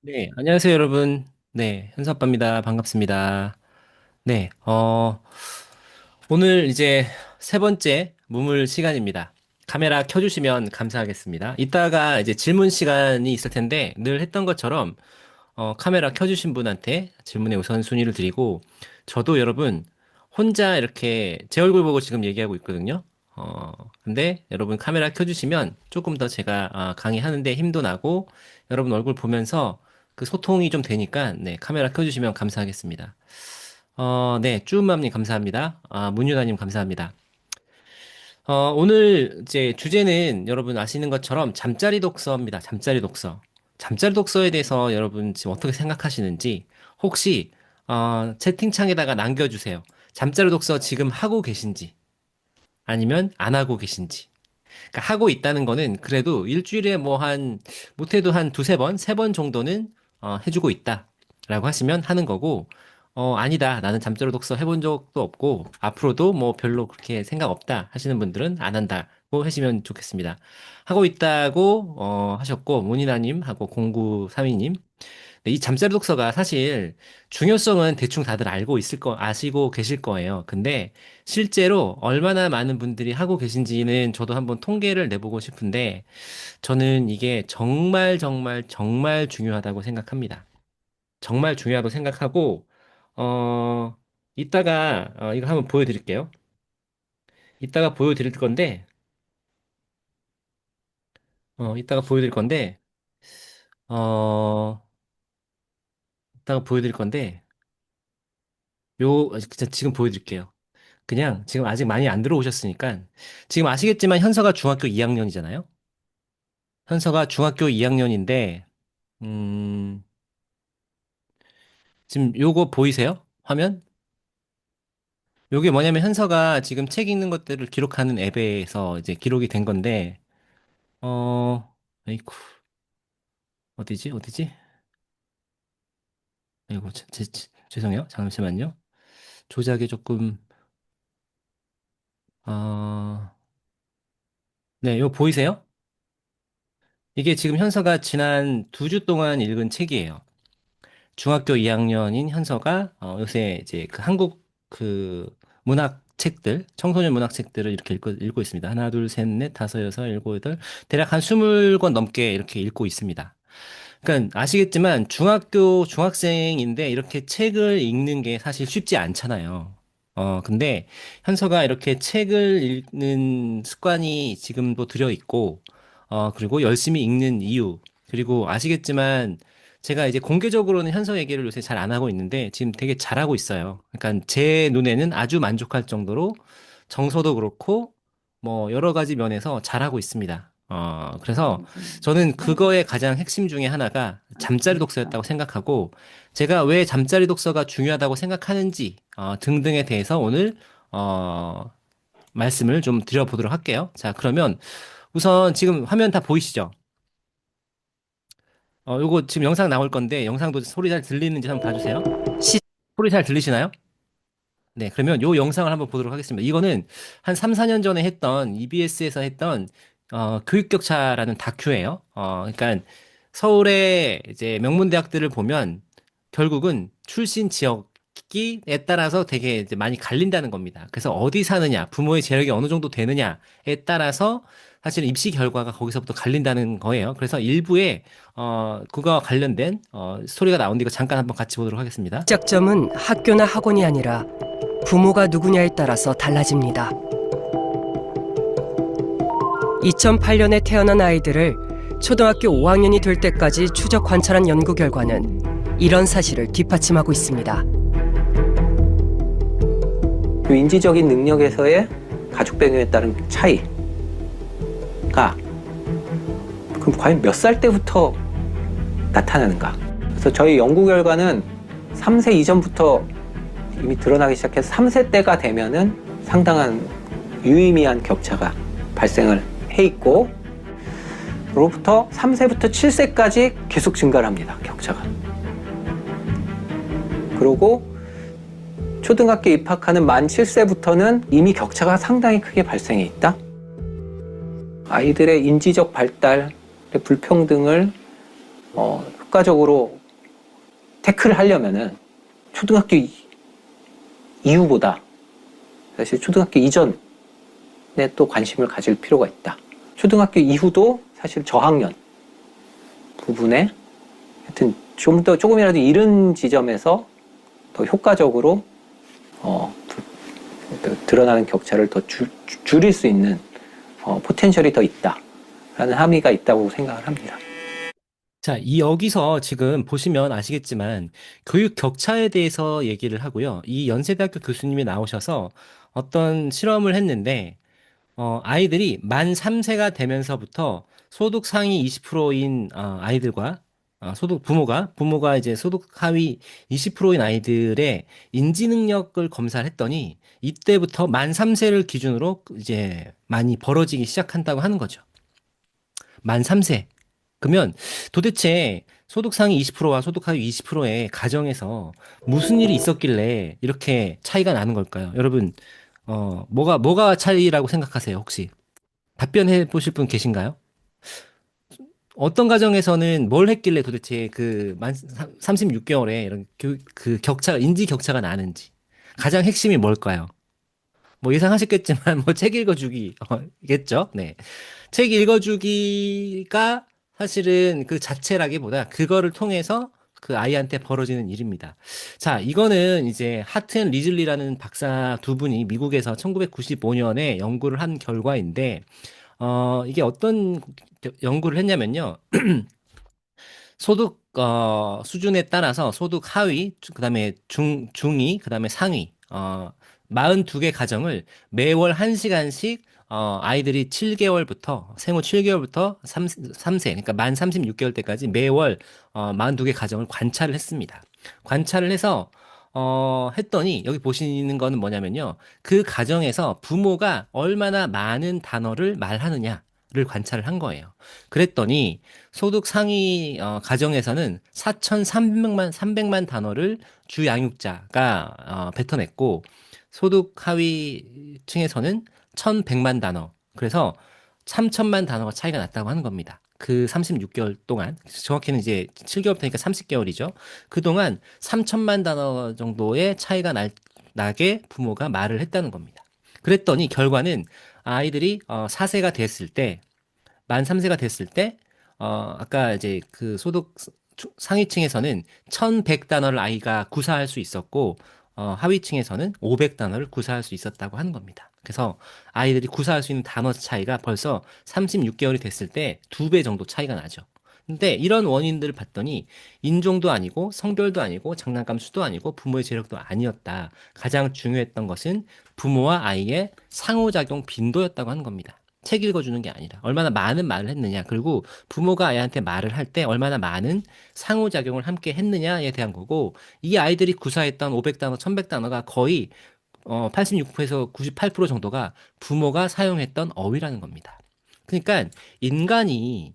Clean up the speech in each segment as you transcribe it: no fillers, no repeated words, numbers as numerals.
네, 안녕하세요, 여러분. 네, 현수아빠입니다. 반갑습니다. 네, 오늘 이제 세 번째 무물 시간입니다. 카메라 켜주시면 감사하겠습니다. 이따가 이제 질문 시간이 있을 텐데, 늘 했던 것처럼, 카메라 켜주신 분한테 질문에 우선순위를 드리고, 저도 여러분, 혼자 이렇게 제 얼굴 보고 지금 얘기하고 있거든요. 어, 근데 여러분 카메라 켜주시면 조금 더 제가 강의하는데 힘도 나고, 여러분 얼굴 보면서 그 소통이 좀 되니까, 네, 카메라 켜주시면 감사하겠습니다. 네, 쭈음맘님 감사합니다. 문유나님 감사합니다. 오늘 이제 주제는 여러분 아시는 것처럼 잠자리 독서입니다. 잠자리 독서. 잠자리 독서에 대해서 여러분 지금 어떻게 생각하시는지 혹시 채팅창에다가 남겨주세요. 잠자리 독서 지금 하고 계신지 아니면 안 하고 계신지. 그러니까 하고 있다는 거는 그래도 일주일에 뭐 못해도 한 두세 번, 세 번 정도는 해주고 있다라고 하시면 하는 거고, 아니다. 나는 잠자리 독서 해본 적도 없고, 앞으로도 뭐 별로 그렇게 생각 없다 하시는 분들은 안 한다고 하시면 좋겠습니다. 하고 있다고, 하셨고, 모니나님 하고 0932님. 이 잠자리 독서가 사실 중요성은 대충 다들 아시고 계실 거예요. 근데 실제로 얼마나 많은 분들이 하고 계신지는 저도 한번 통계를 내보고 싶은데 저는 이게 정말 정말 정말 중요하다고 생각합니다. 정말 중요하다고 생각하고, 어, 이거 한번 보여드릴게요. 이따가 보여드릴 건데, 이따가 보여드릴 건데, 어, 이따가 보여드릴 건데, 진짜 지금 보여드릴게요. 그냥 지금 아직 많이 안 들어오셨으니까 지금 아시겠지만 현서가 중학교 2학년이잖아요. 현서가 중학교 2학년인데 지금 요거 보이세요? 화면? 요게 뭐냐면 현서가 지금 책 읽는 것들을 기록하는 앱에서 이제 기록이 된 건데 아이쿠 어디지? 아이고 죄송해요. 잠시만요. 조작이 조금 어, 네, 요 보이세요? 이게 지금 현서가 지난 2주 동안 읽은 책이에요. 중학교 2학년인 현서가 요새 이제 그 한국 그 문학 책들, 청소년 문학 책들을 이렇게 읽고 있습니다. 하나, 둘, 셋, 넷, 다섯, 여섯, 일곱, 여덟, 대략 한 20권 넘게 이렇게 읽고 있습니다. 그러니까 아시겠지만 중학생인데 이렇게 책을 읽는 게 사실 쉽지 않잖아요. 근데 현서가 이렇게 책을 읽는 습관이 지금도 들여 있고, 그리고 열심히 읽는 이유, 그리고 아시겠지만 제가 이제 공개적으로는 현서 얘기를 요새 잘 안 하고 있는데 지금 되게 잘하고 있어요. 그러니까 제 눈에는 아주 만족할 정도로 정서도 그렇고 뭐 여러 가지 면에서 잘하고 있습니다. 그래서 저는 그거의 가장 핵심 중에 하나가 잠자리 독서였다고 생각하고 제가 왜 잠자리 독서가 중요하다고 생각하는지 등등에 대해서 오늘 어, 말씀을 좀 드려보도록 할게요. 자, 그러면 우선 지금 화면 다 보이시죠? 요거 지금 영상 나올 건데 영상도 소리 잘 들리는지 한번 봐주세요. 소리 잘 들리시나요? 네, 그러면 요 영상을 한번 보도록 하겠습니다. 이거는 한 3, 4년 전에 했던 EBS에서 했던 교육격차라는 다큐예요. 그러니까 서울의 이제 명문대학들을 보면 결국은 출신 지역에 따라서 되게 이제 많이 갈린다는 겁니다. 그래서 어디 사느냐, 부모의 재력이 어느 정도 되느냐에 따라서 사실 입시 결과가 거기서부터 갈린다는 거예요. 그래서 일부에 그거와 관련된 스토리가 나오는데 이거 잠깐 한번 같이 보도록 하겠습니다. 시작점은 학교나 학원이 아니라 부모가 누구냐에 따라서 달라집니다. 2008년에 태어난 아이들을 초등학교 5학년이 될 때까지 추적 관찰한 연구 결과는 이런 사실을 뒷받침하고 있습니다. 그 인지적인 능력에서의 가족 배경에 따른 차이가 그럼 과연 몇 살 때부터 나타나는가? 그래서 저희 연구 결과는 3세 이전부터 이미 드러나기 시작해서 3세 때가 되면은 상당한 유의미한 격차가 발생을 해 있고 그로부터 3세부터 7세까지 계속 증가를 합니다. 격차가. 그리고 초등학교 입학하는 만 7세부터는 이미 격차가 상당히 크게 발생해 있다. 아이들의 인지적 발달의 불평등을 효과적으로 태클을 하려면은 초등학교 이후보다 사실 초등학교 이전에 또 관심을 가질 필요가 있다. 초등학교 이후도 사실 저학년 부분에 하여튼 조금이라도 이른 지점에서 더 효과적으로 드러나는 격차를 더 줄일 수 있는 포텐셜이 더 있다라는 함의가 있다고 생각을 합니다. 자, 여기서 지금 보시면 아시겠지만 교육 격차에 대해서 얘기를 하고요. 이 연세대학교 교수님이 나오셔서 어떤 실험을 했는데 아이들이 만 3세가 되면서부터 소득 상위 20%인 아이들과 부모가 이제 소득 하위 20%인 아이들의 인지 능력을 검사를 했더니 이때부터 만 3세를 기준으로 이제 많이 벌어지기 시작한다고 하는 거죠. 만 3세. 그러면 도대체 소득 상위 20%와 소득 하위 20%의 가정에서 무슨 일이 있었길래 이렇게 차이가 나는 걸까요? 여러분, 뭐가 차이라고 생각하세요, 혹시? 답변해 보실 분 계신가요? 어떤 가정에서는 뭘 했길래 도대체 그 만 36개월에 이런 인지 격차가 나는지. 가장 핵심이 뭘까요? 뭐 예상하셨겠지만, 뭐 책 읽어주기겠죠? 네. 책 읽어주기가 사실은 그 자체라기보다 그거를 통해서 그 아이한테 벌어지는 일입니다. 자, 이거는 이제 하튼 리즐리라는 박사 두 분이 미국에서 1995년에 연구를 한 결과인데, 이게 어떤 연구를 했냐면요. 소득 수준에 따라서 소득 하위, 그다음에 중위, 그다음에 상위 42개 가정을 매월 1시간씩 아이들이 7개월부터 생후 7개월부터 3세 그러니까 만 36개월 때까지 매월 42개 가정을 관찰을 했습니다. 관찰을 해서 했더니 여기 보시는 거는 뭐냐면요. 그 가정에서 부모가 얼마나 많은 단어를 말하느냐를 관찰을 한 거예요. 그랬더니 소득 상위 가정에서는 4,300만 단어를 주 양육자가 뱉어냈고 소득 하위 층에서는 1,100만 단어. 그래서 3천만 단어가 차이가 났다고 하는 겁니다. 그 36개월 동안 정확히는 이제 7개월부터니까 30개월이죠. 그동안 3천만 단어 정도의 차이가 나게 부모가 말을 했다는 겁니다. 그랬더니 결과는 아이들이 4세가 됐을 때 만 3세가 됐을 때, 아까 이제 그 소득 상위층에서는 1,100단어를 아이가 구사할 수 있었고, 하위층에서는 500단어를 구사할 수 있었다고 하는 겁니다. 그래서 아이들이 구사할 수 있는 단어 차이가 벌써 36개월이 됐을 때 2배 정도 차이가 나죠. 근데 이런 원인들을 봤더니 인종도 아니고 성별도 아니고 장난감 수도 아니고 부모의 재력도 아니었다. 가장 중요했던 것은 부모와 아이의 상호작용 빈도였다고 하는 겁니다. 책 읽어주는 게 아니라 얼마나 많은 말을 했느냐 그리고 부모가 아이한테 말을 할 때 얼마나 많은 상호작용을 함께 했느냐에 대한 거고 이 아이들이 구사했던 500단어, 1100단어가 거의 86%에서 98% 정도가 부모가 사용했던 어휘라는 겁니다. 그러니까 인간이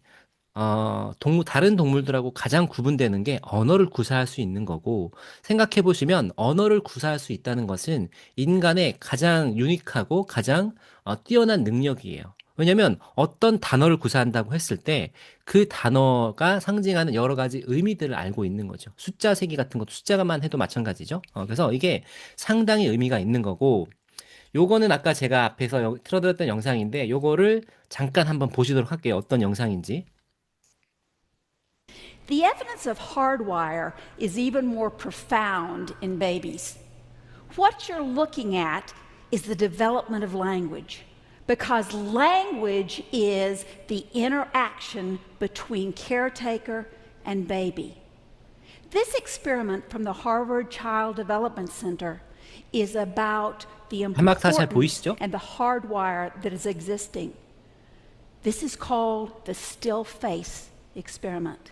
다른 동물들하고 가장 구분되는 게 언어를 구사할 수 있는 거고, 생각해 보시면 언어를 구사할 수 있다는 것은 인간의 가장 유니크하고 가장 뛰어난 능력이에요. 왜냐면 어떤 단어를 구사한다고 했을 때 그 단어가 상징하는 여러 가지 의미들을 알고 있는 거죠. 숫자 세기 같은 것도 숫자만 해도 마찬가지죠. 그래서 이게 상당히 의미가 있는 거고, 요거는 아까 제가 앞에서 틀어드렸던 영상인데, 요거를 잠깐 한번 보시도록 할게요. 어떤 영상인지. The evidence of hardwire is even more profound in babies. What you're looking at is the development of language, because language is the interaction between caretaker and baby. This experiment from the Harvard Child Development Center is about the 한박사 잘 importance 보이시죠? and the hardwire that is existing. This is called the still face experiment.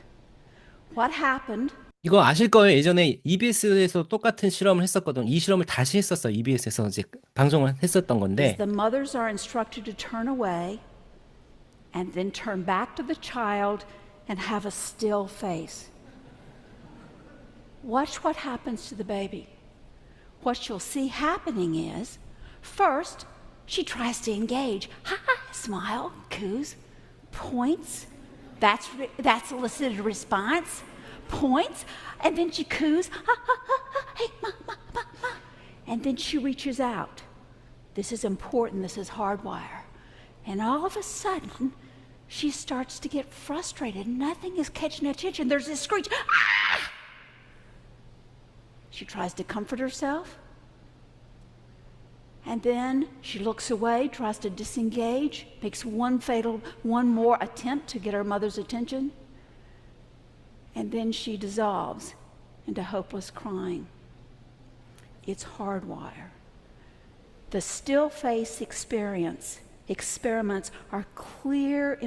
What happened? 이거 아실 거예요. 예전에 EBS에서 똑같은 실험을 했었거든. 이 실험을 다시 했었어. EBS에서 이제 방송을 했었던 건데. Is the mothers are instructed to turn away and then turn back to the child and have a still face. Watch what happens to the baby. What you'll see happening is, first, she tries to engage. Hi, smile, coos, points. That's elicited a response. points, and then she coos, ha, ha, ha, ha, hey, ma, ma, ma, ma. And then she reaches out. This is important, this is hardwire. And all of a sudden, she starts to get frustrated. Nothing is catching her attention. There's this screech, ah! She tries to comfort herself. And then she looks away, tries to disengage, makes one more attempt to get her mother's attention. And then she dissolves into hopeless crying. It's hardwire. The still face experiments are clear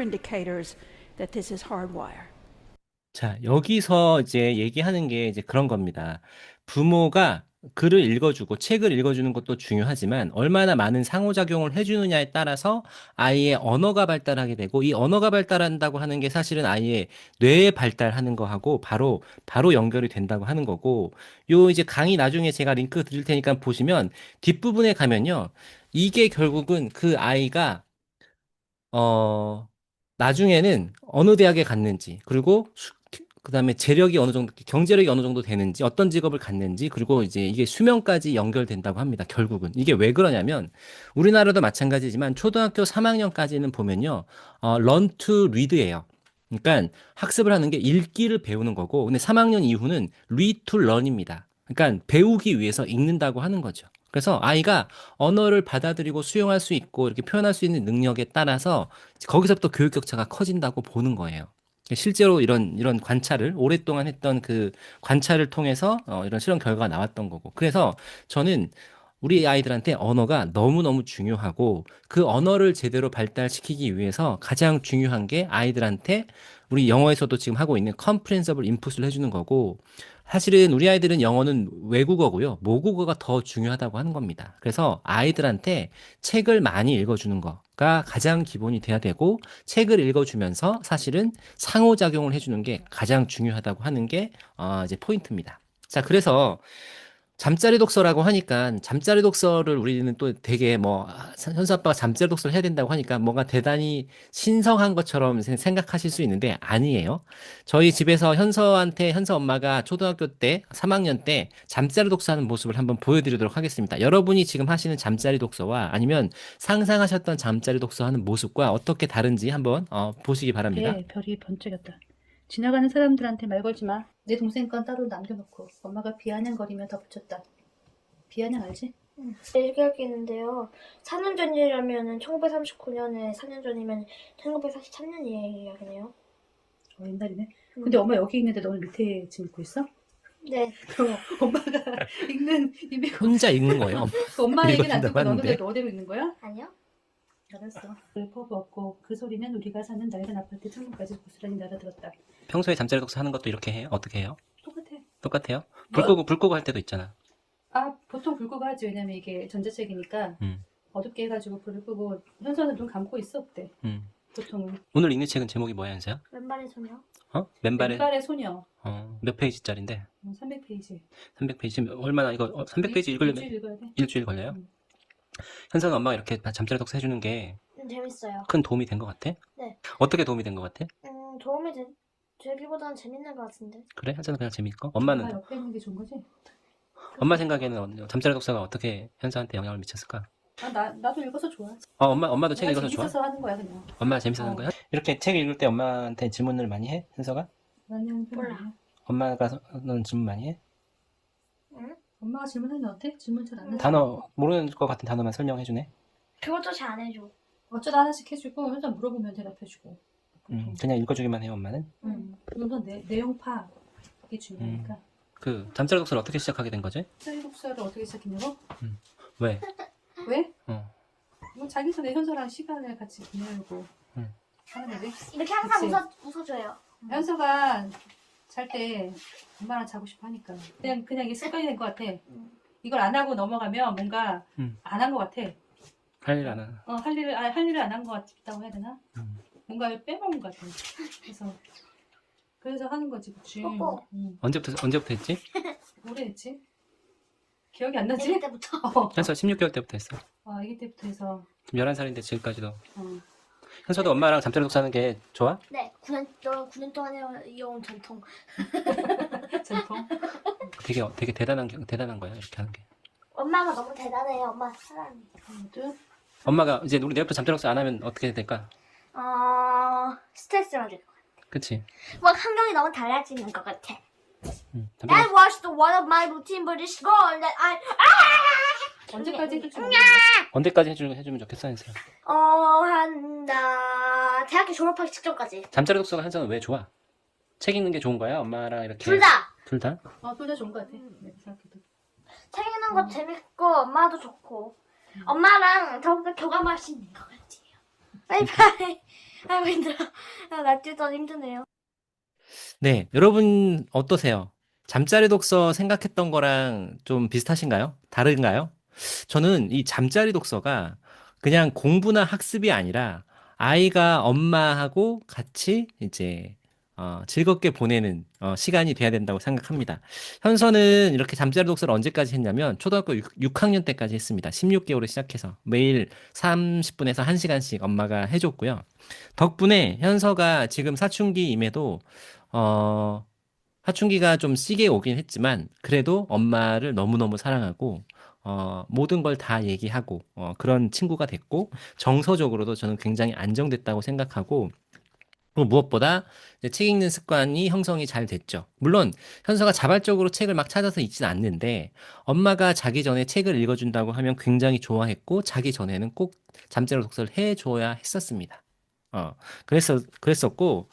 indicators that this is hardwire. 자, 여기서 이제 얘기하는 게 이제 그런 겁니다. 부모가 글을 읽어주고 책을 읽어주는 것도 중요하지만 얼마나 많은 상호작용을 해주느냐에 따라서 아이의 언어가 발달하게 되고, 이 언어가 발달한다고 하는 게 사실은 아이의 뇌에 발달하는 거하고 바로 연결이 된다고 하는 거고, 요 이제 강의 나중에 제가 링크 드릴 테니까 보시면 뒷부분에 가면요. 이게 결국은 그 아이가 나중에는 어느 대학에 갔는지, 그리고 그다음에 재력이 어느 정도, 경제력이 어느 정도 되는지, 어떤 직업을 갖는지, 그리고 이제 이게 수명까지 연결된다고 합니다. 결국은. 이게 왜 그러냐면, 우리나라도 마찬가지지만 초등학교 3학년까지는 보면요, learn to read예요. 그러니까 학습을 하는 게 읽기를 배우는 거고, 근데 3학년 이후는 read to learn입니다. 그러니까 배우기 위해서 읽는다고 하는 거죠. 그래서 아이가 언어를 받아들이고 수용할 수 있고 이렇게 표현할 수 있는 능력에 따라서 거기서부터 교육 격차가 커진다고 보는 거예요. 실제로 이런 관찰을 오랫동안 했던 그 관찰을 통해서 이런 실험 결과가 나왔던 거고. 그래서 저는 우리 아이들한테 언어가 너무너무 중요하고, 그 언어를 제대로 발달시키기 위해서 가장 중요한 게 아이들한테 우리 영어에서도 지금 하고 있는 comprehensible input을 해주는 거고, 사실은 우리 아이들은 영어는 외국어고요. 모국어가 더 중요하다고 하는 겁니다. 그래서 아이들한테 책을 많이 읽어주는 거가 가장 기본이 돼야 되고, 책을 읽어주면서 사실은 상호작용을 해주는 게 가장 중요하다고 하는 게 이제 포인트입니다. 자, 그래서 잠자리 독서라고 하니까, 잠자리 독서를 우리는 또 되게 현수 아빠가 잠자리 독서를 해야 된다고 하니까 뭔가 대단히 신성한 것처럼 생각하실 수 있는데 아니에요. 저희 집에서 현수 엄마가 초등학교 때 3학년 때 잠자리 독서하는 모습을 한번 보여드리도록 하겠습니다. 여러분이 지금 하시는 잠자리 독서와 아니면 상상하셨던 잠자리 독서하는 모습과 어떻게 다른지 한번 보시기 바랍니다. 네, 별이 번쩍였다. 지나가는 사람들한테 말 걸지 마. 내 동생 건 따로 남겨놓고. 엄마가 비아냥거리며 덧붙였다. 비아냥 알지? 얘기할 게 있는데요. 4년 전이라면 1939년에 4년 전이면 1943년 이야기네요. 옛날이네. 근데 엄마 여기 있는데 너는 밑에 지금 읽고 있어? 네. 그럼 엄마가 읽는 입에 혼자 읽는 거예요. 엄마 얘기는 안 듣고 읽어준다고 너는 왜 하는데. 너대로 읽는 거야? 아니요? 알았어. 불법 없고 그 소리는 우리가 사는 낡은 아파트 창문까지 고스란히 날아들었다. 평소에 잠자리 독서 하는 것도 이렇게 해요? 어떻게 해요? 똑같아. 똑같아요? 불 끄고 할 때도 있잖아. 아, 보통 불 끄고 하지. 왜냐면 이게 전자책이니까 어둡게 해가지고 불을 끄고. 현서는 눈 감고 있어 그때. 보통은. 오늘 읽는 책은 제목이 뭐야, 현서야? 왼발의 소녀? 왼발의 소녀. 몇 페이지짜린데? 300페이지. 300페이지? 얼마나 이거 300페이지 읽으려면 일주일 읽어야 돼. 일주일 걸려요? 현서는 엄마가 이렇게 잠자리 독서 해주는 게 큰 재밌어요. 도움이 된 것 같아? 네. 어떻게 도움이 된 것 같아? 도움이 되기보다는 재밌는 것 같은데. 그래? 현서는 그냥 재밌고? 엄마 엄마는? 옆에 있는 게 좋은 거지? 엄마 생각에는 잠자리 독서가 어떻게 현서한테 영향을 미쳤을까? 아, 나도 읽어서 좋아. 엄마도 책 내가 읽어서 좋아? 재밌어서 하는 거야 그냥. 엄마가 재밌어서 하는 거야? 이렇게 책 읽을 때 엄마한테 질문을 많이 해? 현서가? 나는 몰라. 엄마가 너는 질문 많이 해? 엄마가 질문하면 어때? 질문 잘 안 해. 단어, 모르는 것 같은 단어만 설명해주네? 그것도 잘 안 해줘. 어쩌다 하나씩 해주고 현서 물어보면 대답해주고. 그냥 읽어주기만 해요, 엄마는? 우선 내용 파악이 중요하니까. 그 잠자리 독서를 어떻게 시작하게 된 거지? 짤 독서를 어떻게 시작했냐고? 왜? 왜? 어. 뭐 자기서 내 현서랑 시간을 같이 보내려고 응. 하는 거지. 이렇게 항상 그치. 웃어줘요. 현서가 잘 때 엄마랑 자고 싶어 하니까 그냥 이게 습관이 된 것 같아. 이걸 안 하고 넘어가면 뭔가 안 한 것 같아. 할 일 안 하나? 할 일을 안 한 것 같다고 해야 되나? 뭔가를 빼먹은 것 같아. 그래서 하는 거지, 그치? 뽀뽀. 언제부터 했지? 오래됐지? 기억이 안 나지? 아기 때부터. 현서 16개월 때부터 했어. 아기 때부터 해서 지금 11살인데 지금까지도. 현서도 엄마랑 잠자리 독서하는 게 좋아? 네, 9년 동안 이어온 전통. 전통. 되게 대단한 거야, 이렇게 하는 게. 엄마가 너무 대단해요. 엄마 사랑해. 아무튼 엄마가 이제 우리 내일부터 잠자리 독서 안 하면 어떻게 될까? 스트레스 받을 것 같아. 그치? 막 환경이 너무 달라지는 것 같아. 잠자리 That was the one of my routine, but it's gone. That I 언제까지 해줄 줄 언제까지 해주면 좋겠어, 현서? 나 대학교 졸업하기 직전까지. 잠자리 독서가 현서는 왜 좋아? 책 읽는 게 좋은 거야? 엄마랑 이렇게 둘 다. 둘 다? 둘 다 좋은 것 같아. 네, 생각해도. 책 읽는 거 재밌고 엄마도 좋고 엄마랑 더욱더 교감할 수 있는 것 같아요. 바이바이. 아이고 힘들어. 낮에도 힘드네요. 네, 여러분 어떠세요? 잠자리 독서 생각했던 거랑 좀 비슷하신가요? 다른가요? 저는 이 잠자리 독서가 그냥 공부나 학습이 아니라 아이가 엄마하고 같이 이제 즐겁게 보내는 시간이 돼야 된다고 생각합니다. 현서는 이렇게 잠자리 독서를 언제까지 했냐면 초등학교 6학년 때까지 했습니다. 16개월에 시작해서 매일 30분에서 1시간씩 엄마가 해줬고요. 덕분에 현서가 지금 사춘기임에도 사춘기가 좀 시게 오긴 했지만 그래도 엄마를 너무너무 사랑하고 모든 걸 다 얘기하고 그런 친구가 됐고 정서적으로도 저는 굉장히 안정됐다고 생각하고 그리고 무엇보다 이제 책 읽는 습관이 형성이 잘 됐죠. 물론 현서가 자발적으로 책을 막 찾아서 읽진 않는데 엄마가 자기 전에 책을 읽어준다고 하면 굉장히 좋아했고 자기 전에는 꼭 잠자리 독서를 해줘야 했었습니다. 그랬었고,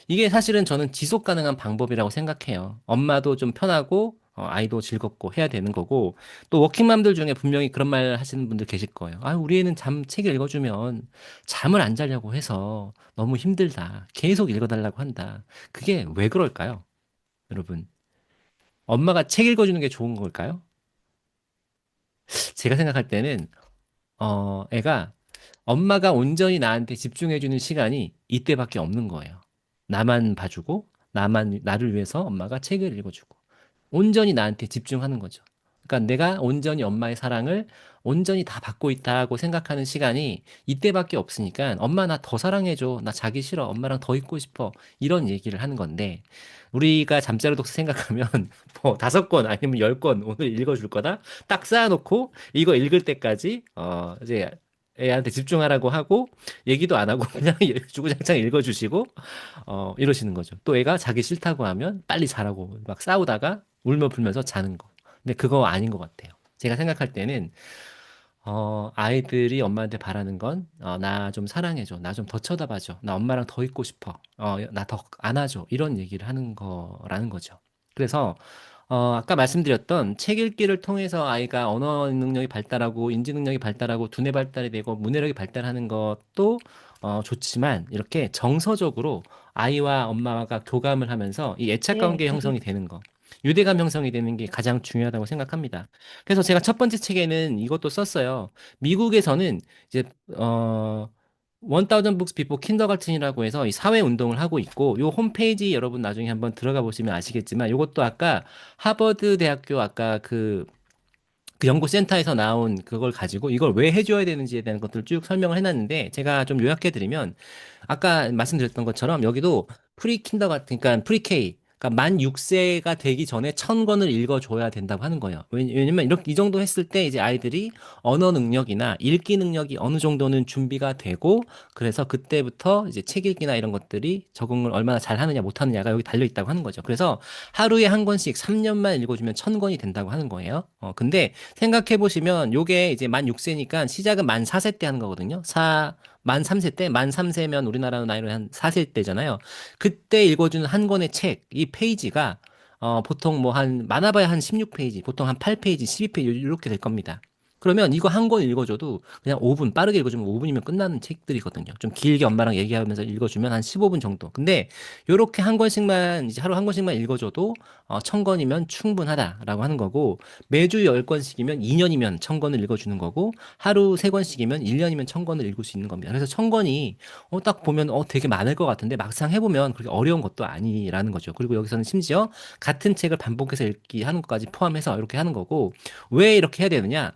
이게 사실은 저는 지속 가능한 방법이라고 생각해요. 엄마도 좀 편하고, 아이도 즐겁고 해야 되는 거고, 또 워킹맘들 중에 분명히 그런 말 하시는 분들 계실 거예요. 아, 우리 애는 책을 읽어주면 잠을 안 자려고 해서 너무 힘들다. 계속 읽어달라고 한다. 그게 왜 그럴까요? 여러분. 엄마가 책 읽어주는 게 좋은 걸까요? 제가 생각할 때는, 애가 엄마가 온전히 나한테 집중해주는 시간이 이때밖에 없는 거예요. 나만 봐주고, 나를 위해서 엄마가 책을 읽어주고, 온전히 나한테 집중하는 거죠. 그러니까 내가 온전히 엄마의 사랑을 온전히 다 받고 있다고 생각하는 시간이 이때밖에 없으니까 엄마 나 더 사랑해줘. 나 자기 싫어. 엄마랑 더 있고 싶어. 이런 얘기를 하는 건데, 우리가 잠자리 독서 생각하면 뭐 5권 아니면 10권 오늘 읽어줄 거다. 딱 쌓아놓고 이거 읽을 때까지, 이제 애한테 집중하라고 하고 얘기도 안 하고 그냥 주구장창 읽어주시고 이러시는 거죠. 또 애가 자기 싫다고 하면 빨리 자라고 막 싸우다가 울며 불면서 자는 거. 근데 그거 아닌 것 같아요. 제가 생각할 때는 아이들이 엄마한테 바라는 건 나 좀 사랑해줘. 나 좀 더 쳐다봐줘. 나 엄마랑 더 있고 싶어. 나 더 안아줘. 이런 얘기를 하는 거라는 거죠. 그래서 아까 말씀드렸던 책 읽기를 통해서 아이가 언어 능력이 발달하고 인지 능력이 발달하고 두뇌 발달이 되고 문해력이 발달하는 것도 좋지만 이렇게 정서적으로 아이와 엄마가 교감을 하면서 이 애착 관계 형성이 되는 거, 유대감 형성이 되는 게 가장 중요하다고 생각합니다. 그래서 제가 첫 번째 책에는 이것도 썼어요. 미국에서는 이제 1000 Books Before Kindergarten이라고 해서 이 사회 운동을 하고 있고 요 홈페이지 여러분 나중에 한번 들어가 보시면 아시겠지만 요것도 아까 하버드 대학교 아까 그 연구센터에서 나온 그걸 가지고 이걸 왜 해줘야 되는지에 대한 것들을 쭉 설명을 해놨는데 제가 좀 요약해드리면 아까 말씀드렸던 것처럼 여기도 프리킨더가튼 그러니까 프리K 그러니까 만 6세가 되기 전에 1000권을 읽어줘야 된다고 하는 거예요. 왜냐면 이렇게 이 정도 했을 때 이제 아이들이 언어 능력이나 읽기 능력이 어느 정도는 준비가 되고 그래서 그때부터 이제 책 읽기나 이런 것들이 적응을 얼마나 잘 하느냐 못 하느냐가 여기 달려 있다고 하는 거죠. 그래서 하루에 한 권씩 3년만 읽어주면 1000권이 된다고 하는 거예요. 근데 생각해 보시면 요게 이제 만 6세니까 시작은 만 4세 때 하는 거거든요. 만 3세 때, 만 3세면 우리나라 나이로 한 4세 때잖아요. 그때 읽어주는 한 권의 책, 이 페이지가, 보통 뭐 많아봐야 한 16페이지, 보통 한 8페이지, 12페이지, 이렇게 될 겁니다. 그러면 이거 한 권 읽어줘도 그냥 5분, 빠르게 읽어주면 5분이면 끝나는 책들이거든요. 좀 길게 엄마랑 얘기하면서 읽어주면 한 15분 정도. 근데 요렇게 한 권씩만, 이제 하루 한 권씩만 읽어줘도 1000권이면 충분하다라고 하는 거고, 매주 10권씩이면 2년이면 1000권을 읽어주는 거고, 하루 3권씩이면 1년이면 1000권을 읽을 수 있는 겁니다. 그래서 1000권이 딱 보면 되게 많을 것 같은데 막상 해보면 그렇게 어려운 것도 아니라는 거죠. 그리고 여기서는 심지어 같은 책을 반복해서 읽기 하는 것까지 포함해서 이렇게 하는 거고, 왜 이렇게 해야 되느냐?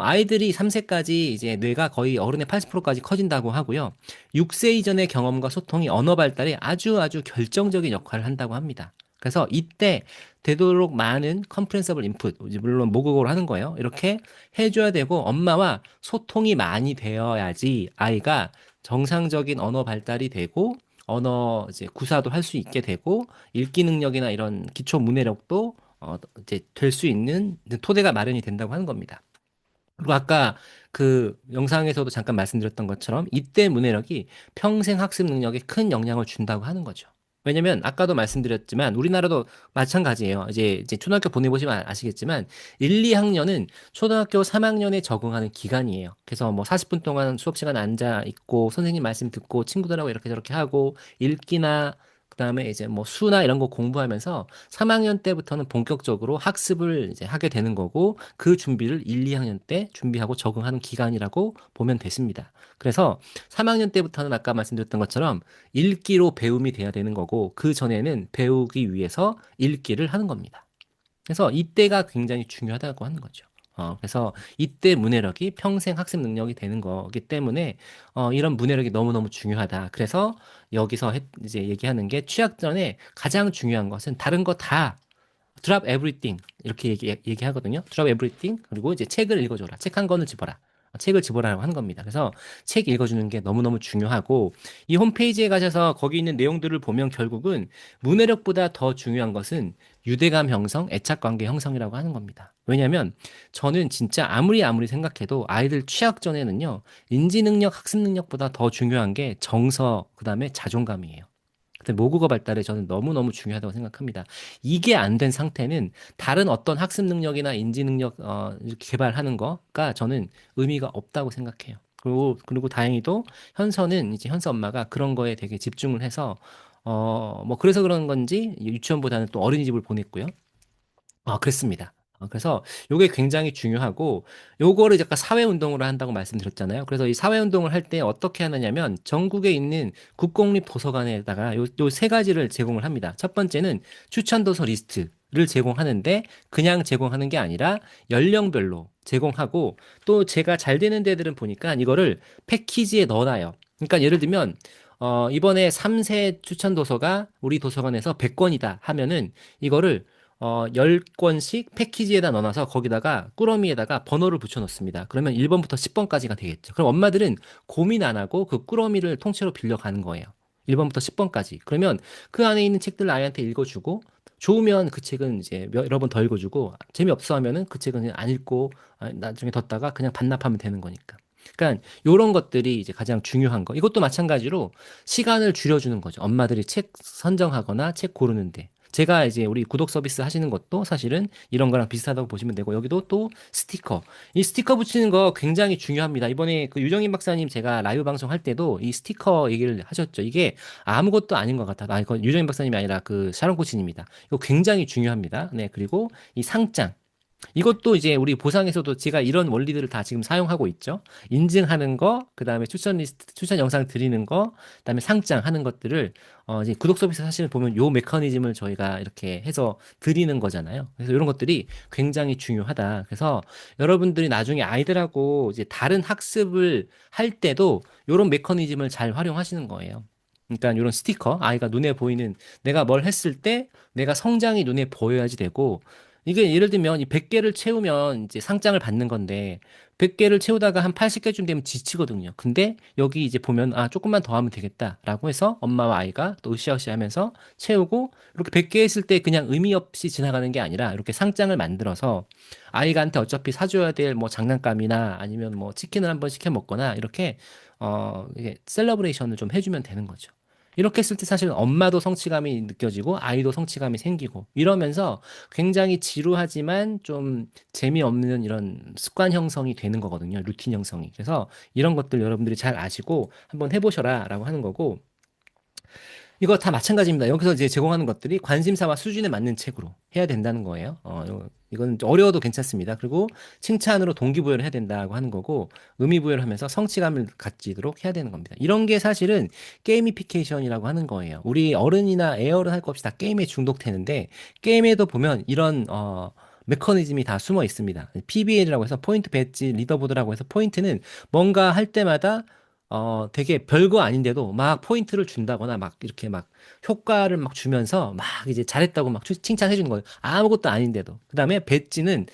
아이들이 3세까지 이제 뇌가 거의 어른의 80%까지 커진다고 하고요. 6세 이전의 경험과 소통이 언어 발달에 아주 아주 결정적인 역할을 한다고 합니다. 그래서 이때 되도록 많은 컴프렌서블 인풋, 물론 모국어로 하는 거예요. 이렇게 해줘야 되고 엄마와 소통이 많이 되어야지 아이가 정상적인 언어 발달이 되고 언어 이제 구사도 할 수 있게 되고 읽기 능력이나 이런 기초 문해력도 이제 될 수 있는 토대가 마련이 된다고 하는 겁니다. 그리고 아까 그 영상에서도 잠깐 말씀드렸던 것처럼 이때 문해력이 평생 학습 능력에 큰 영향을 준다고 하는 거죠. 왜냐면 아까도 말씀드렸지만 우리나라도 마찬가지예요. 이제 초등학교 보내보시면 아시겠지만 1, 2학년은 초등학교 3학년에 적응하는 기간이에요. 그래서 뭐 40분 동안 수업 시간 앉아 있고 선생님 말씀 듣고 친구들하고 이렇게 저렇게 하고 읽기나 그다음에 이제 뭐 수나 이런 거 공부하면서 3학년 때부터는 본격적으로 학습을 이제 하게 되는 거고 그 준비를 1, 2학년 때 준비하고 적응하는 기간이라고 보면 되십니다. 그래서 3학년 때부터는 아까 말씀드렸던 것처럼 읽기로 배움이 돼야 되는 거고 그 전에는 배우기 위해서 읽기를 하는 겁니다. 그래서 이때가 굉장히 중요하다고 하는 거죠. 그래서 이때 문해력이 평생 학습 능력이 되는 거기 때문에 이런 문해력이 너무너무 중요하다. 그래서 여기서 이제 얘기하는 게 취학 전에 가장 중요한 것은 다른 거 다 drop everything 이렇게 얘기하거든요. drop everything 그리고 이제 책을 읽어줘라. 책 한 권을 집어라. 책을 집어라라고 하는 겁니다. 그래서 책 읽어주는 게 너무너무 중요하고 이 홈페이지에 가셔서 거기 있는 내용들을 보면 결국은 문해력보다 더 중요한 것은 유대감 형성, 애착관계 형성이라고 하는 겁니다. 왜냐하면 저는 진짜 아무리 생각해도 아이들 취학 전에는요 인지능력, 학습능력보다 더 중요한 게 정서, 그다음에 자존감이에요. 근데 모국어 발달에 저는 너무너무 중요하다고 생각합니다. 이게 안 된 상태는 다른 어떤 학습 능력이나 인지 능력 이렇게 개발하는 거가 저는 의미가 없다고 생각해요. 그리고 다행히도 현서는 이제 현서 엄마가 그런 거에 되게 집중을 해서 뭐 그래서 그런 건지 유치원보다는 또 어린이집을 보냈고요. 그랬습니다. 그래서 요게 굉장히 중요하고 요거를 약간 사회운동으로 한다고 말씀드렸잖아요. 그래서 이 사회운동을 할 때 어떻게 하느냐면 전국에 있는 국공립 도서관에다가 요 세 가지를 제공을 합니다. 첫 번째는 추천 도서 리스트를 제공하는데 그냥 제공하는 게 아니라 연령별로 제공하고 또 제가 잘 되는 데들은 보니까 이거를 패키지에 넣어놔요. 그러니까 예를 들면 이번에 3세 추천 도서가 우리 도서관에서 100권이다 하면은 이거를 10권씩 패키지에다 넣어놔서 거기다가 꾸러미에다가 번호를 붙여 놓습니다. 그러면 1번부터 10번까지가 되겠죠. 그럼 엄마들은 고민 안 하고 그 꾸러미를 통째로 빌려가는 거예요. 1번부터 10번까지. 그러면 그 안에 있는 책들 아이한테 읽어주고 좋으면 그 책은 이제 여러 번 더 읽어주고 재미없어 하면은 그 책은 그냥 안 읽고 나중에 뒀다가 그냥 반납하면 되는 거니까. 그러니까 요런 것들이 이제 가장 중요한 거. 이것도 마찬가지로 시간을 줄여주는 거죠. 엄마들이 책 선정하거나 책 고르는데. 제가 이제 우리 구독 서비스 하시는 것도 사실은 이런 거랑 비슷하다고 보시면 되고 여기도 또 스티커. 이 스티커 붙이는 거 굉장히 중요합니다. 이번에 그 유정인 박사님 제가 라이브 방송 할 때도 이 스티커 얘기를 하셨죠. 이게 아무것도 아닌 것 같아. 이건 유정인 박사님이 아니라 그 샤론 코치님입니다. 이거 굉장히 중요합니다. 네, 그리고 이 상장. 이것도 이제 우리 보상에서도 제가 이런 원리들을 다 지금 사용하고 있죠. 인증하는 거, 그다음에 추천 리스트, 추천 영상 드리는 거, 그다음에 상장하는 것들을 이제 구독 서비스 사실 보면 요 메커니즘을 저희가 이렇게 해서 드리는 거잖아요. 그래서 이런 것들이 굉장히 중요하다. 그래서 여러분들이 나중에 아이들하고 이제 다른 학습을 할 때도 요런 메커니즘을 잘 활용하시는 거예요. 그러니까 이런 스티커, 아이가 눈에 보이는 내가 뭘 했을 때 내가 성장이 눈에 보여야지 되고 이게 예를 들면 이 100개를 채우면 이제 상장을 받는 건데 100개를 채우다가 한 80개쯤 되면 지치거든요. 근데 여기 이제 보면 조금만 더 하면 되겠다라고 해서 엄마와 아이가 또 으쌰으쌰 하면서 채우고 이렇게 100개 했을 때 그냥 의미 없이 지나가는 게 아니라 이렇게 상장을 만들어서 아이가한테 어차피 사줘야 될 뭐 장난감이나 아니면 뭐 치킨을 한번 시켜 먹거나 이렇게 이게 셀러브레이션을 좀 해주면 되는 거죠. 이렇게 했을 때 사실 엄마도 성취감이 느껴지고 아이도 성취감이 생기고 이러면서 굉장히 지루하지만 좀 재미없는 이런 습관 형성이 되는 거거든요. 루틴 형성이. 그래서 이런 것들 여러분들이 잘 아시고 한번 해보셔라 라고 하는 거고 이거 다 마찬가지입니다. 여기서 이제 제공하는 것들이 관심사와 수준에 맞는 책으로 해야 된다는 거예요. 이건 어려워도 괜찮습니다. 그리고 칭찬으로 동기부여를 해야 된다고 하는 거고 의미부여를 하면서 성취감을 갖도록 해야 되는 겁니다. 이런 게 사실은 게이미피케이션이라고 하는 거예요. 우리 어른이나 애어른 할 것 없이 다 게임에 중독되는데 게임에도 보면 이런 메커니즘이 다 숨어 있습니다. PBL이라고 해서 포인트 배지 리더보드라고 해서 포인트는 뭔가 할 때마다 되게 별거 아닌데도 막 포인트를 준다거나 막 이렇게 막 효과를 막 주면서 막 이제 잘했다고 막 칭찬해 주는 거예요. 아무것도 아닌데도. 그다음에 배지는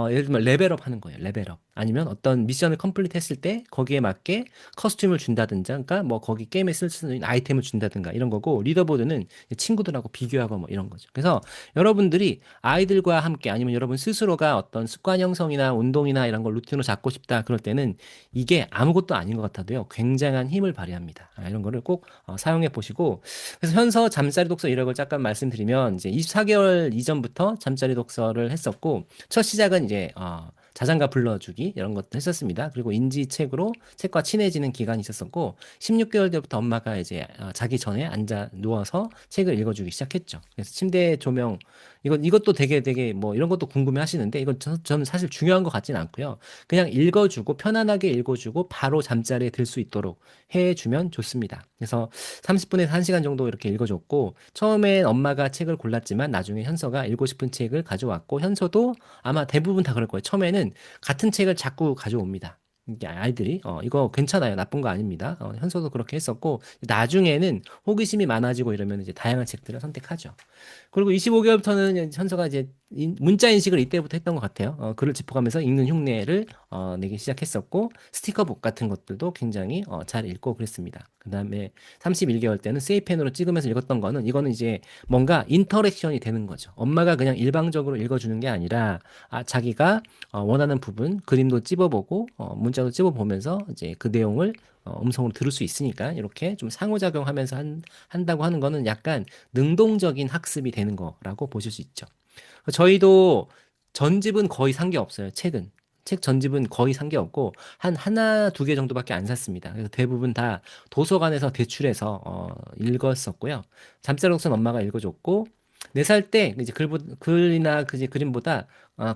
예를 들면 레벨업 하는 거예요. 레벨업. 아니면 어떤 미션을 컴플리트 했을 때 거기에 맞게 커스튬을 준다든지 그러니까 뭐 거기 게임에 쓸 수 있는 아이템을 준다든가 이런 거고 리더보드는 친구들하고 비교하고 뭐 이런 거죠. 그래서 여러분들이 아이들과 함께 아니면 여러분 스스로가 어떤 습관 형성이나 운동이나 이런 걸 루틴으로 잡고 싶다 그럴 때는 이게 아무것도 아닌 것 같아도요 굉장한 힘을 발휘합니다. 이런 거를 꼭 사용해 보시고 그래서 현서 잠자리 독서 이력을 잠깐 말씀드리면 이제 24개월 이전부터 잠자리 독서를 했었고 첫 시작은 이제 자장가 불러주기 이런 것도 했었습니다. 그리고 인지책으로 책과 친해지는 기간이 있었었고 16개월 때부터 엄마가 이제 자기 전에 앉아 누워서 책을 읽어주기 시작했죠. 그래서 침대 조명 이것도 되게 뭐 이런 것도 궁금해 하시는데 이건 저는 사실 중요한 것 같지는 않고요. 그냥 읽어주고 편안하게 읽어주고 바로 잠자리에 들 수 있도록 해주면 좋습니다. 그래서 30분에서 1시간 정도 이렇게 읽어줬고 처음엔 엄마가 책을 골랐지만 나중에 현서가 읽고 싶은 책을 가져왔고 현서도 아마 대부분 다 그럴 거예요. 처음에는 같은 책을 자꾸 가져옵니다. 이게 아이들이 이거 괜찮아요. 나쁜 거 아닙니다. 현서도 그렇게 했었고 나중에는 호기심이 많아지고 이러면 이제 다양한 책들을 선택하죠. 그리고 25개월부터는 현서가 이제 문자 인식을 이때부터 했던 것 같아요. 글을 짚어가면서 읽는 흉내를 내기 시작했었고 스티커북 같은 것들도 굉장히 잘 읽고 그랬습니다. 그다음에 31개월 때는 세이펜으로 찍으면서 읽었던 이거는 이제 뭔가 인터랙션이 되는 거죠. 엄마가 그냥 일방적으로 읽어주는 게 아니라 자기가 원하는 부분 그림도 찝어보고 문자도 찝어보면서 이제 그 내용을 음성으로 들을 수 있으니까 이렇게 좀 상호작용하면서 한다고 하는 거는 약간 능동적인 학습이 되는 거라고 보실 수 있죠. 저희도 전집은 거의 산 게 없어요. 책 전집은 거의 산 게 없고 한 하나 두 개 정도밖에 안 샀습니다. 그래서 대부분 다 도서관에서 대출해서 읽었었고요. 잠자리 독서는 엄마가 읽어줬고 4살 때 이제 글이나 그 그림보다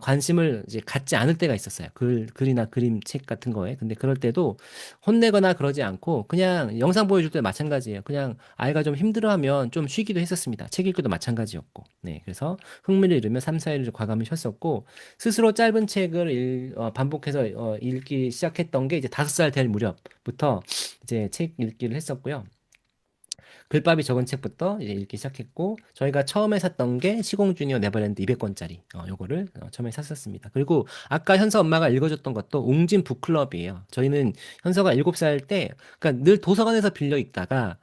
관심을 이제 갖지 않을 때가 있었어요. 글이나 그림 책 같은 거에. 근데 그럴 때도 혼내거나 그러지 않고 그냥 영상 보여줄 때 마찬가지예요. 그냥 아이가 좀 힘들어하면 좀 쉬기도 했었습니다. 책 읽기도 마찬가지였고. 네. 그래서 흥미를 잃으면 3, 4일을 과감히 쉬었었고 스스로 짧은 책을 반복해서 읽기 시작했던 게 이제 5살 될 무렵부터 이제 책 읽기를 했었고요. 글밥이 적은 책부터 이제 읽기 시작했고 저희가 처음에 샀던 게 시공주니어 네버랜드 200권짜리 요거를 처음에 샀었습니다. 그리고 아까 현서 엄마가 읽어줬던 것도 웅진 북클럽이에요. 저희는 현서가 7살 때 그러니까 늘 도서관에서 빌려 읽다가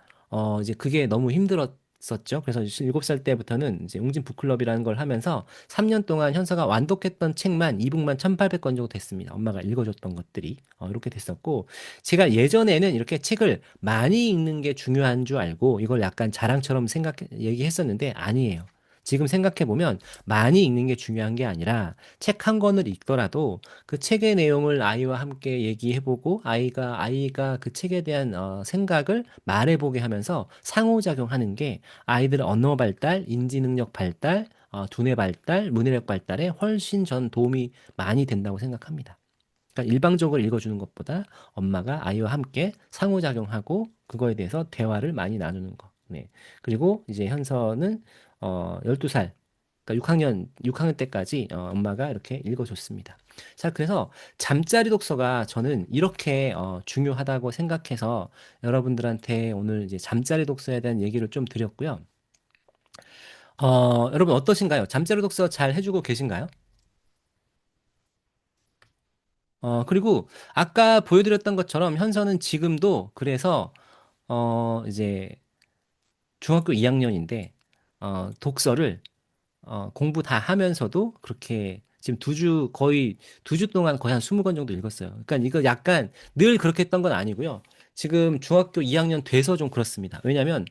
이제 그게 너무 힘들었었죠. 그래서 7살 때부터는 이제 웅진 북클럽이라는 걸 하면서 3년 동안 현서가 완독했던 책만 이북만 1800권 정도 됐습니다. 엄마가 읽어줬던 것들이 이렇게 됐었고 제가 예전에는 이렇게 책을 많이 읽는 게 중요한 줄 알고 이걸 약간 자랑처럼 얘기했었는데 아니에요. 지금 생각해보면 많이 읽는 게 중요한 게 아니라 책 한 권을 읽더라도 그 책의 내용을 아이와 함께 얘기해보고 아이가 그 책에 대한 생각을 말해보게 하면서 상호작용하는 게 아이들의 언어 발달, 인지 능력 발달, 두뇌 발달, 문해력 발달에 훨씬 전 도움이 많이 된다고 생각합니다. 그러니까 일방적으로 읽어주는 것보다 엄마가 아이와 함께 상호작용하고 그거에 대해서 대화를 많이 나누는 거. 네. 그리고 이제 현서는 12살, 그러니까 6학년 때까지 엄마가 이렇게 읽어줬습니다. 자, 그래서 잠자리 독서가 저는 이렇게 중요하다고 생각해서 여러분들한테 오늘 이제 잠자리 독서에 대한 얘기를 좀 드렸고요. 여러분 어떠신가요? 잠자리 독서 잘 해주고 계신가요? 그리고 아까 보여드렸던 것처럼 현서는 지금도 그래서 이제 중학교 2학년인데 독서를 공부 다 하면서도 그렇게 지금 거의 2주 동안 거의 한 20권 정도 읽었어요. 그러니까 이거 약간 늘 그렇게 했던 건 아니고요. 지금 중학교 2학년 돼서 좀 그렇습니다. 왜냐면